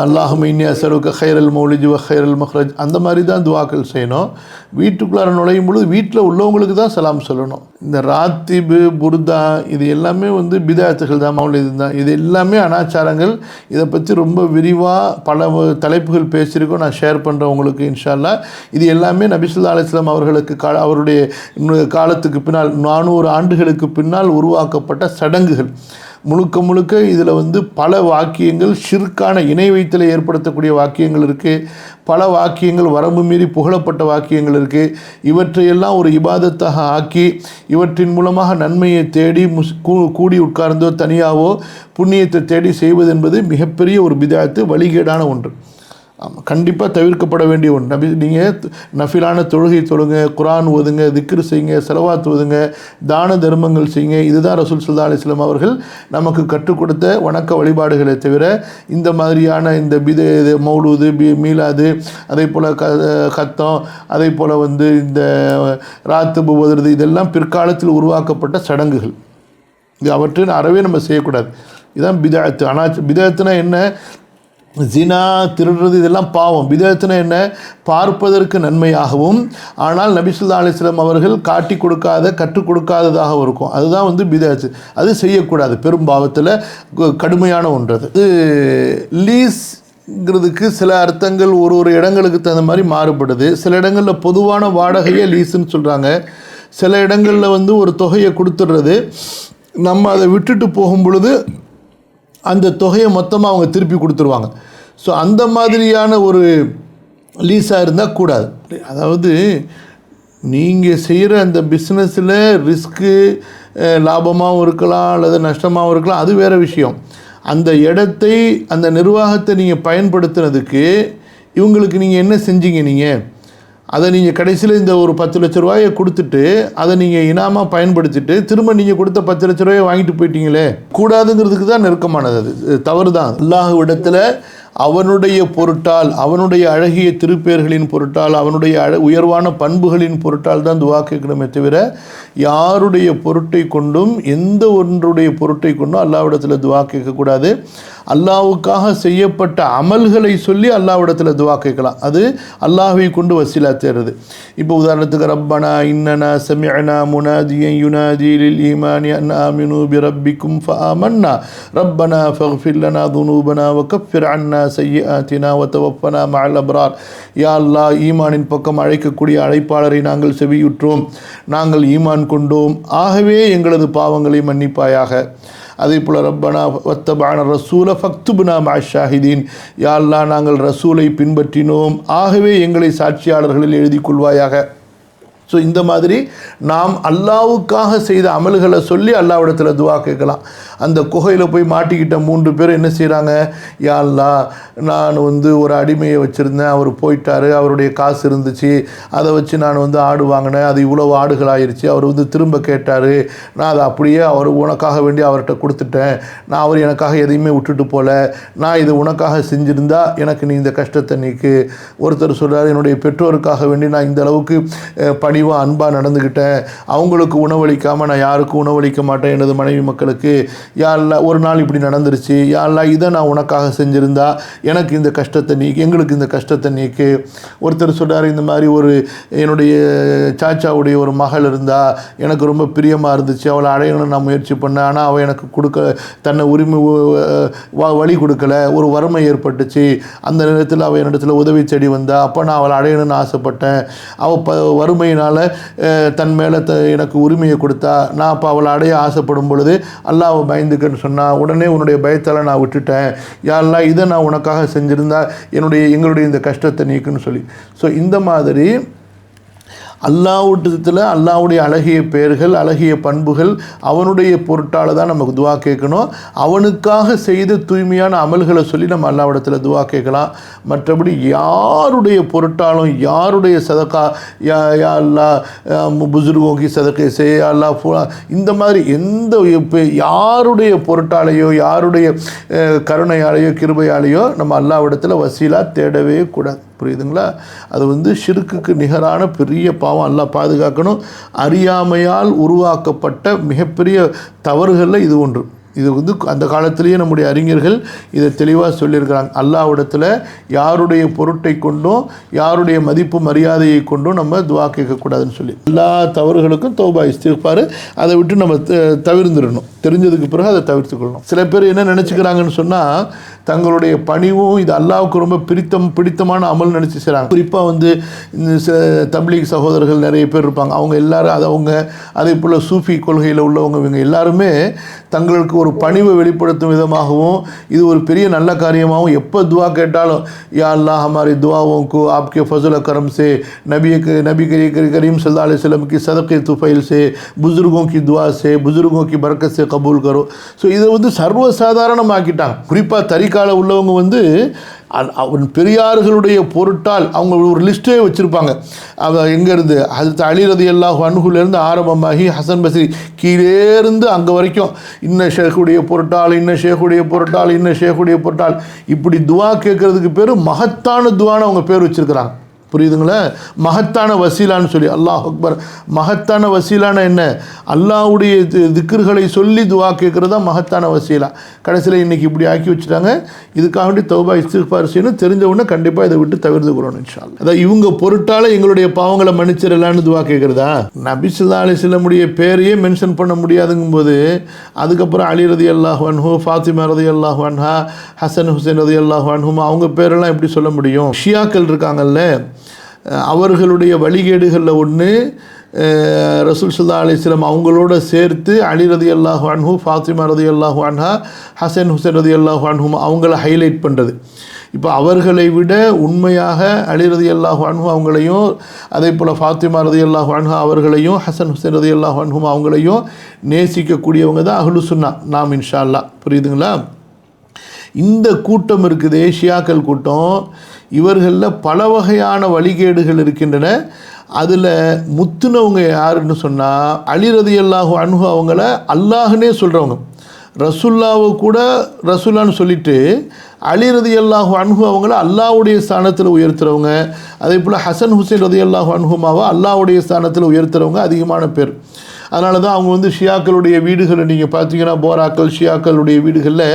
அல்லாஹும்ம இன்னி அஸ்அலுக கைரல் மௌலிஜ் வ கைரல் மஹ்ரஜ், அந்த மாதிரி தான் துவாக்கள் செய்யணும். வீட்டுக்குள்ளார நுழையும் பொழுது வீட்டில் உள்ளவங்களுக்கு தான் சலாம் சொல்லணும். இந்த ராத்திபு புர்தா இது எல்லாமே பிதாத்துகள் தான், மௌலிது தான். இது எல்லாமே அனாச்சாரங்கள். இதை பற்றி ரொம்ப விரிவாக பல தலைப்புகள் பேசியிருக்கோம், நான் ஷேர் பண்ணுறேன் உங்களுக்கு இன்ஷா அல்லாஹ். இது எல்லாமே நபி ஸல்லல்லாஹு அலைஹி வஸல்லம் அவர்களுக்கு அவருடைய காலத்துக்கு பின்னால் 400 ஆண்டுகளுக்கு பின்னால் உருவாக்கப்பட்ட சடங்குகள். முழுக்க இதில் பல வாக்கியங்கள் ஷிர்கான இணை வைத்தலை ஏற்படுத்தக்கூடிய வாக்கியங்கள் இருக்குது. பல வாக்கியங்கள் வரம்பு மீறி புகழப்பட்ட வாக்கியங்கள் இருக்குது. இவற்றையெல்லாம் ஒரு இபாதத்தாக ஆக்கி இவற்றின் மூலமாக நன்மையை தேடி கூடி உட்கார்ந்தோ தனியாவோ புண்ணியத்தை தேடி செய்வது என்பது மிகப்பெரிய ஒரு பிதாத்து, வழிகேடான ஒன்று. ஆமாம், கண்டிப்பாக தவிர்க்கப்பட வேண்டிய ஒன்று. நீங்கள் நஃபிலான தொழுகை தொழுங்க, குரான் ஓதுங்க, திக்ர் செய்யுங்க, ஸலவாத் ஓதுங்க, தான தர்மங்கள் செய்யுங்க. இதுதான் ரசூல் ஸல்லல்லாஹு அலைஹி வஸல்லம் அவர்கள் நமக்கு கற்றுக் கொடுத்த வணக்க வழிபாடுகளை தவிர இந்த மாதிரியான இந்த மௌலூது, மீலாது, அதே போல் கத்தம், அதே போல் இந்த ராத்துபு ஓதுறது, இதெல்லாம் பிற்காலத்தில் உருவாக்கப்பட்ட சடங்குகள். இது அவற்றின் அறவே நம்ம செய்யக்கூடாது. இதுதான் பிதாத்து. பிதாத்துனா என்ன? ஜினா, திருடுறது, இதெல்லாம் பாவம். பிதஅத்துனா என்ன? பார்ப்பதற்கு நன்மையாகவும் ஆனால் நபி ஸல்லல்லாஹு அலைஹி வஸல்லம் அவர்கள் காட்டி கொடுக்காத, கற்றுக் கொடுக்காததாகவும் இருக்கும். அதுதான் பிதஅத்து. அது செய்யக்கூடாது. பெரும் பாவத்தில் கடுமையான ஒன்று. அது லீஸ்ங்கிறதுக்கு சில அர்த்தங்கள் ஒரு இடங்களுக்கு தகுந்த மாதிரி மாறுபடுது. சில இடங்களில் பொதுவான வாடகையை லீஸுன்னு சொல்கிறாங்க. சில இடங்களில் வந்து ஒரு தொகையை கொடுத்துடுறது, நம்ம அதை விட்டுட்டு போகும் பொழுது அந்த தொகையை மொத்தமாக அவங்க திருப்பி கொடுத்துருவாங்க. ஸோ அந்த மாதிரியான ஒரு லீஸாக இருந்தால் கூடாது. அதாவது நீங்கள் செய்கிற அந்த பிஸ்னஸில் ரிஸ்க்கு லாபமாகவும் இருக்கலாம் அல்லது நஷ்டமாகவும் இருக்கலாம், அது வேறு விஷயம். அந்த இடத்தை அந்த நிர்வாகத்தை நீங்கள் பயன்படுத்துனதுக்கு இவங்களுக்கு நீங்கள் என்ன செஞ்சீங்க? அதை நீங்கள் கடைசியில் இந்த ஒரு 10 லட்ச ரூபாயை கொடுத்துட்டு அதை நீங்கள் இனாமாக பயன்படுத்திட்டு திரும்ப நீங்கள் கொடுத்த 10 லட்ச ரூபாயை வாங்கிட்டு போயிட்டீங்களே. கூடாதுங்கிறதுக்கு தான் நெருக்கமானது, அது தவறு தான். அல்லாஹ்விடத்தில் அவனுடைய பொருட்டால், அவனுடைய அழகிய திருப்பெயர்களின் பொருட்டால், அவனுடைய உயர்வான பண்புகளின் பொருட்டால் தான் துவா கேட்கணுமே தவிர யாருடைய பொருட்டை கொண்டும், எந்த ஒன்றுடைய பொருட்டை கொண்டும் அல்லாஹ்விடத்தில் துவா கேட்கக்கூடாது. அல்லாஹ்வுக்காக செய்யப்பட்ட அமல்களை சொல்லி அல்லாஹ்விடத்தில் துவா கேட்கலாம். அது அல்லாஹ்வை கொண்டு வசீலா தேடுறது. இப்போ உதாரணத்துக்கு ரப்பனா இன்னனா சமிஅனா முனாதியன் யுனாதி லில் ஈமானி அன் ஆமினு பிரப்பிக்கும் ஃபஆமன்னா ரப்பனா ஃபக்ஃபிர் லனா துனூபனா வகஃபிர் அன்னா சய்யிஆத்தினா வதவஃபனா மஅல் அப்ரார். யா அல்லாஹ், ஈமானின் பக்கம் அழைக்கக்கூடிய அழைப்பாளரை நாங்கள் செவியுற்றோம், நாங்கள் ஈமான் கொண்டோம், ஆகவே எங்களது பாவங்களை மன்னிப்பாயாக. அதே போல் ரப்பனா வத்தபஅன ரசூல ஃபக்துப்னா மஅஷ் ஷாஹிதீன். யா அல்லாஹ், நாங்கள் ரசூலை பின்பற்றினோம், ஆகவே எங்களை சாட்சியாளர்களில் எழுதிக் கொள்வாயாக. ஸோ இந்த மாதிரி நாம் அல்லாஹ்வுக்காக செய்த அமல்களை சொல்லி அல்லாஹ்விடத்தில் துவா கேட்கலாம். அந்த குகையில் போய் மாட்டிக்கிட்ட 3 பேர் என்ன செய்கிறாங்க? யா அல்லாஹ், நான் வந்து ஒரு அடிமையை வச்சுருந்தேன், அவர் போயிட்டார், அவருடைய காசு இருந்துச்சு, அதை வச்சு நான் வந்து ஆடு வாங்கினேன், அது இவ்வளவு ஆடுகளாயிருச்சு, அவர் வந்து திரும்ப கேட்டார், நான் அதை அப்படியே அவர் உனக்காக வேண்டி அவர்கிட்ட கொடுத்துட்டேன், நான் அவர் எனக்காக எதையுமே விட்டுட்டு போல, நான் இதை உனக்காக செஞ்சுருந்தா எனக்கு நீ இந்த கஷ்டத்தை நீக்கு. ஒருத்தர் சொல்கிறார், என்னுடைய பெற்றோருக்காக வேண்டி நான் இந்த அளவுக்கு பணிவாக அன்பாக நடந்துக்கிட்டேன், அவங்களுக்கு உணவளிக்காமல் நான் யாருக்கும் உணவளிக்க மாட்டேன், எனது மனைவி மக்களுக்கு. யா அல்லாஹ், ஒரு நாள் இப்படி நடந்துருச்சு, யா அல்லாஹ், இதை நான் உனக்காக செஞ்சுருந்தா எனக்கு இந்த கஷ்டத்தை நீக்கு, எங்களுக்கு இந்த கஷ்டத்தை நீக்கு. ஒருத்தர் சொல்கிறார், இந்த மாதிரி ஒரு என்னுடைய சாச்சாவுடைய ஒரு மகள் இருந்தால் எனக்கு ரொம்ப பிரியமாக இருந்துச்சு, அவளை அடையணும்னு நான் முயற்சி பண்ணேன், ஆனால் அவள் எனக்கு தன்னை உரிமை வழி கொடுக்கல, ஒரு வறுமை ஏற்பட்டுச்சு, அந்த நேரத்தில் அவள் என்னிடத்தில் உதவி தேடி வந்தா, அப்போ நான் அவளை அடையணும்னு ஆசைப்பட்டேன், அவள் வறுமையினால் தன் மேலே எனக்கு உரிமையை கொடுத்தா, நான் அப்போ அவளை அடைய ஆசைப்படும் பொழுது அல்லாஹ்வை பயந்துக்கன்னு சொன்னால், உடனே உன்னுடைய பயத்தால் நான் விட்டுட்டேன், யா அல்லாஹ், இதை நான் உனக்காக செஞ்சுருந்தா எங்களுடைய இந்த கஷ்டத்தை நீக்குன்னு சொல்லி. ஸோ இந்த மாதிரி அல்லாஹ்விடத்தில் அல்லாஹ்வுடைய அழகிய பெயர்கள், அழகிய பண்புகள், அவனுடைய பொருட்டால் தான் நமக்கு துவா கேட்கணும். அவனுக்காக செய்த தூய்மையான அமல்களை சொல்லி நம்ம அல்லாஹ்விடத்தில் துவா கேட்கலாம். மற்றபடி யாருடைய பொருட்டாலும், யாருடைய சதக்கா, யா அல்லாஹ் புசுர்கோங்கி சதக்கை செய், யா அல்லாஹ், இந்த மாதிரி எந்த யாருடைய பொருட்டாலேயோ யாருடைய கருணையாலேயோ கிருபையாலேயோ நம்ம அல்லாஹ்விடத்தில் வசீலா தேடவே கூடாது. புரியுதுங்களா? அது வந்து ஷிர்க்குக்கு நிகரான பெரிய பாவம். அல்லாஹ் பாதுகாக்கணும். அறியாமையால் உருவாக்கப்பட்ட மிகப்பெரிய தவறுகளில் இது ஒன்று. இது வந்து அந்த காலத்திலேயே நம்முடைய அறிஞர்கள் இதை தெளிவாக சொல்லியிருக்கிறாங்க. அல்லாஹ்விடத்தில் யாருடைய பொருட்டை கொண்டும் யாருடைய மதிப்பு மரியாதையை கொண்டும் நம்ம துவா கேட்கக்கூடாதுன்னு சொல்லி. எல்லா தவறுகளுக்கும் தௌபா இஸ்திக்ஃபார், அதை விட்டு நம்ம தவிர்ந்துடணும். தெரிஞ்சதுக்கு பிறகு அதை தவிர்த்துக்கொள்ளணும். சில பேர் என்ன நினச்சிக்கிறாங்கன்னு சொன்னால், தங்களுடைய பணிவும் இது அல்லாஹ்வுக்கு ரொம்ப பிடித்தமான அமல் நினச்சி செய்கிறாங்க. குறிப்பாக வந்து இந்த தப்லீக் சகோதரர்கள் நிறைய பேர் இருப்பாங்க. அவங்க எல்லாரும் அதே போல் சூஃபி கொள்கையில் உள்ளவங்க, இவங்க எல்லாருமே தங்களுக்கு ஒரு பணிவை வெளிப்படுத்தும் விதமாகவும் இது ஒரு பெரிய நல்ல காரியமாகவும் எப்போ துவா கேட்டாலும், யா அல்லாஹ் ஹமாரி துவாவோं को आपके फजल करम से नबी करीम सल्लल्लाहु अलैहि वसल्लम की सदक़े तुफ़ैल से बुज़ुर्गों की दुआ से बुज़ुर्गों की बरकत से कबूल करो. ஸோ இதை வந்து சர்வசாதாரணமாக்கிட்டாங்க. குறிப்பாக தரிகால உள்ளவங்க வந்து அவன் பெரியார்களுடைய பொருட்டால் அவங்க ஒரு லிஸ்ட்டே வச்சுருப்பாங்க. அவ எங்கேருந்து ஹஜ்ரத் அலி ரலியல்லாஹு அன்ஹுலேருந்து ஆரம்பமாகி ஹசன் பஸ்ரி கீழேருந்து அங்கே வரைக்கும் இன்ன ஷேகுடைய பொருட்டால், இன்ன ஷேகுடைய பொருட்டால், இன்ன ஷேகுடைய பொருட்டால், இப்படி துவா கேட்குறதுக்கு பேர் மகத்தான துவான்னு அவங்க பேர் வச்சுருக்கிறாங்க. புரியுதுங்களா? மகத்தான வசீலான்னு சொல்லி. அல்லாஹ் அக்பர். மகத்தான வசீலான என்ன? அல்லாஹ்வுடைய திக்ர்களை சொல்லி துவா கேட்குறது தான் மகத்தான வசீலா. கடைசியில் இன்றைக்கி இப்படி ஆக்கி வச்சுட்டாங்க. இதுக்காக வேண்டி தௌபா இஸ்திக்ஃபார் செய்யணும். தெரிஞ்ச உடனே கண்டிப்பாக இதை விட்டு தவிர்த்துக்கிறோம் இன்ஷா அல்லாஹ். அதான் இவங்க பொருட்டால் எங்களுடைய பாவங்களை மன்னிச்சிடலான்னு துவா கேட்குறதா? நபி ஸல்லல்லாஹு அலைஹி வஸல்லம் பேரையே மென்ஷன் பண்ண முடியாதுங்கும்போது அதுக்கப்புறம் அலி ரலியல்லாஹு அன்ஹு, ஃபாத்திமா ரலியல்லாஹு அன்ஹா, ஹசன் ஹுசைன் ரலியல்லாஹு அன்ஹுமா, அவங்க பேரெல்லாம் எப்படி சொல்ல முடியும்? ஷியாக்கள் இருக்காங்கல்ல, அவர்களுடைய வழிகேடுகளில் ஒன்று ரசூல் ஸல்லல்லாஹு அலைஹி வஸல்லம் அவங்களோட சேர்த்து அலி ரலியல்லாஹு அன்ஹு, ஃபாத்திமா ரலியல்லாஹு அன்ஹா, ஹசன் ஹுசைன் ரலியல்லாஹு அன்ஹும் அவங்கள ஹைலைட் பண்ணுறது. இப்போ அவர்களை விட உண்மையாக அலி ரலியல்லாஹு அன்ஹு அவங்களையும், அதே போல் ஃபாத்திமா ரலியல்லாஹு அன்ஹா அவர்களையும், ஹசன் ஹுசைன் ரலியல்லாஹு அன்ஹும் அவங்களையும் நேசிக்கக்கூடியவங்க தான் அஹ்லு சுன்னா நாம் இன்ஷா அல்லாஹ். புரியுதுங்களா? இந்த கூட்டம் இருக்குது, ஷியாக்கள் கூட்டம். இவர்களில் பல வகையான வழிகேடுகள் இருக்கின்றன. அதில் முத்துனவங்க யாருன்னு சொன்னால் அலி ரலியல்லாஹு அன்ஹு அவங்கள அல்லாஹ்னே சொல்கிறவங்க. ரசுல்லாவை கூட ரசுல்லான்னு சொல்லிட்டு அலி ரலியல்லாஹு அன்ஹு அவங்கள அல்லாஹ்வுடைய ஸ்தானத்தில் உயர்த்துறவங்க. அதே போல் ஹசன் ஹுசைன் ரலியல்லாஹு அன்ஹுமாவை அல்லாஹ்வுடைய ஸ்தானத்தில் உயர்த்துறவங்க அதிகமான பேர். அதனால தான் அவங்க ஷியாக்களுடைய வீடுகளை நீங்கள் பார்த்தீங்கன்னா, போராக்கள் ஷியாக்களுடைய வீடுகளில்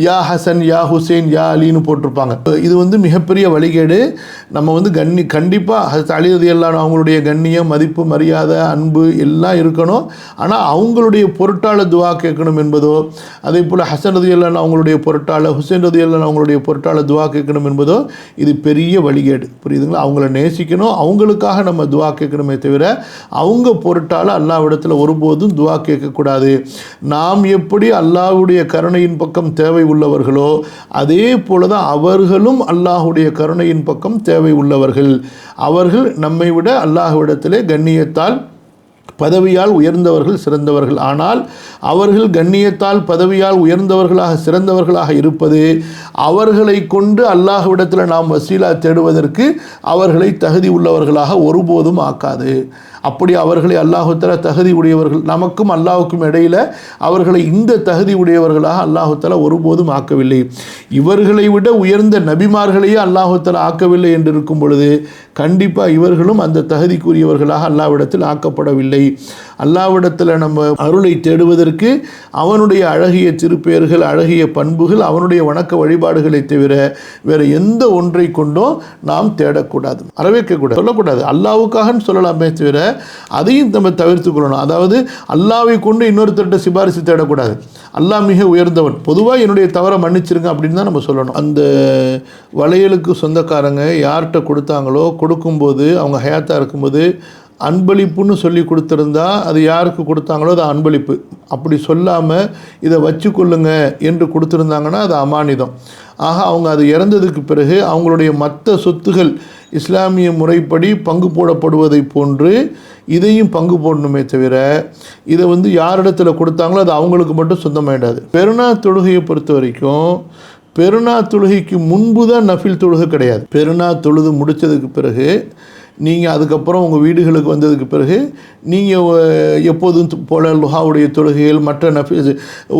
யா ஹசன், யா ஹுசைன், யா அலின்னு போட்டிருப்பாங்க. இது மிகப்பெரிய வழிகேடு. நம்ம கண்டிப்பாக ஹசரத் அலி ரலியல்லாஹு அவங்களுடைய கண்ணியம், மதிப்பு, மரியாதை, அன்பு எல்லாம் இருக்கணும். ஆனால் அவங்களுடைய பொருட்டால் துவா கேட்கணும் என்பதோ, அதே போல் ஹசன் ரலியல்லாஹு அவங்களுடைய பொருட்டால், ஹுசைன் ரலியல்லாஹு அவங்களுடைய பொருட்டால் துவா கேட்கணும் என்பதோ இது பெரிய வழிகேடு. புரியுதுங்களா? அவங்கள நேசிக்கணும், அவங்களுக்காக நம்ம துவா கேட்கணுமே தவிர அவங்க பொருட்டால் அல்லாஹ்விடத்தில் ஒருபோதும் துவா கேட்கக்கூடாது. நாம் எப்படி அல்லாஹ்வுடைய கருணையின் பக்கம் தேவை உள்ளவர்களோ அதே போல தான் அவர்களும் அல்லாஹ்வுடைய கருணையின் பக்கம் தேவை உள்ளவர்கள். அவர்கள் நம்மை விட அல்லாஹ்விடத்திலே கண்ணியத்தால், பதவியால் உயர்ந்தவர்கள், சிறந்தவர்கள். ஆனால் அவர்கள் கண்ணியத்தால், பதவியால் உயர்ந்தவர்களாக, சிறந்தவர்களாக இருப்பது அவர்களை கொண்டு அல்லாஹ்விடத்தில் நாம் வசீலா தேடுவதற்கு அவர்களை தகுதி உள்ளவர்களாக ஒருபோதும் ஆக்காது. அப்படி அவர்களை அல்லாஹ் தஆலா தகுதி உடையவர்கள், நமக்கும் அல்லாஹ்வுக்கும் இடையில் அவர்களை இந்த தகுதி உடையவர்களாக அல்லாஹ் தஆலா ஒருபோதும் ஆக்கவில்லை. இவர்களை விட உயர்ந்த நபிமார்களையே அல்லாஹ் தஆலா ஆக்கவில்லை என்று இருக்கும் பொழுது கண்டிப்பாக இவர்களும் அந்த தகுதிக்குரியவர்களாக அல்லாஹ்விடத்தில் ஆக்கப்படவில்லை. அல்லாஹ்விடத்தில் நம்ம அருளை தேடுவதற்கு அவனுடைய அழகிய திருப்பெயர்கள், அழகிய பண்புகள், அவனுடைய வணக்க வழிபாடுகளை தவிர வேறு எந்த ஒன்றை கொண்டும் நாம் தேடக்கூடாது, வரவேற்கக்கூடாது, சொல்லக்கூடாது. அல்லாஹ்வுக்காகன்னு சொல்லலாமே தவிர அதையும் நம்ம தவிர்த்து கொள்ளணும். அதாவது அல்லாஹ்வை கொண்டு இன்னொருத்தர்கிட்ட சிபாரிசு தேடக்கூடாது. அல்லாஹ் மிக உயர்ந்தவன், பொதுவாக என்னுடைய தவறை மன்னிச்சிருங்க அப்படின்னு தான் நம்ம சொல்லணும். அந்த வளையலுக்கு சொந்தக்காரங்க யார்கிட்ட கொடுத்தாங்களோ, கொடுக்கும்போது அவங்க ஹயாத்தாக இருக்கும்போது அன்பளிப்புன்னு சொல்லி கொடுத்துருந்தா அது யாருக்கு கொடுத்தாங்களோ அது அன்பளிப்பு. அப்படி சொல்லாமல் இதை வச்சுக்கொள்ளுங்க என்று கொடுத்துருந்தாங்கன்னா அது அமானிதம். ஆக அவங்க அது இறந்ததுக்கு பிறகு அவங்களுடைய மற்ற சொத்துகள் இஸ்லாமிய முறைப்படி பங்கு போடப்படுவதை போன்று இதையும் பங்கு போடணுமே தவிர இதை யாரிடத்தில் கொடுத்தாங்களோ அது அவங்களுக்கு மட்டும் சொந்தமாயிடாது. பெருநாள் தொழுகையை பொறுத்த வரைக்கும் பெருநாள் தொழுகைக்கு முன்பு தான் நஃபில் தொழுகை கிடையாது. பெருநாள் தொழுது முடித்ததுக்கு பிறகு நீங்கள் அதுக்கப்புறம் உங்கள் வீடுகளுக்கு வந்ததுக்கு பிறகு நீங்கள் எப்போதும் போல லுஹாவுடைய தொழுகைகள், மற்ற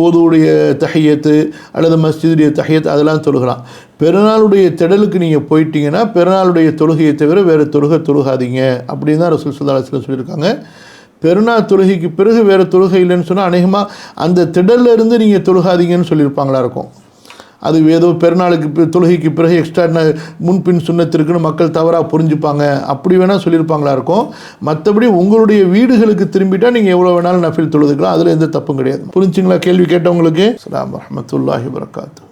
ஓதுவுடைய தஹியத்து அல்லது மஸ்ஜிதுடைய தஹியத் அதெல்லாம் தொழுகலாம். பெருநாளுடைய திடலுக்கு நீங்கள் போயிட்டீங்கன்னா பெருநாளுடைய தொழுகையை தவிர வேறு தொழுகாதீங்க அப்படின்னு தான் ரசூல் ஸல்லல்லாஹு அலைஹி வஸல்லம் சொல்லியிருக்காங்க. பெருநாள் தொழுகைக்கு பிறகு வேறு தொழுகை இல்லைன்னு சொன்னால் அநேகமாக அந்த திடல்ல இருந்து நீங்கள் தொழுகாதீங்கன்னு சொல்லியிருப்பாங்களா இருக்கும். அது ஏதோ பெருநாளுக்கு தொழுகைக்கு பிறகு எக்ஸ்ட்ரா முன்பின் சுன்னத்திற்குன்னு மக்கள் தவறாக புரிஞ்சுப்பாங்க, அப்படி வேணால் சொல்லியிருப்பாங்களா இருக்கும். மற்றபடி உங்களுடைய வீடுகளுக்கு திரும்பிட்டால் நீங்கள் எவ்வளோ வேணாலும் நஃபில் தொழுதுக்கலாம், அதில் எந்த தப்பும் கிடையாது. புரிஞ்சுங்களா கேள்வி கேட்டவங்களுக்கு? அஸ்ஸலாமு அலைக்கும் வரஹ்மத்துல்லாஹி வபரகாத்துஹு.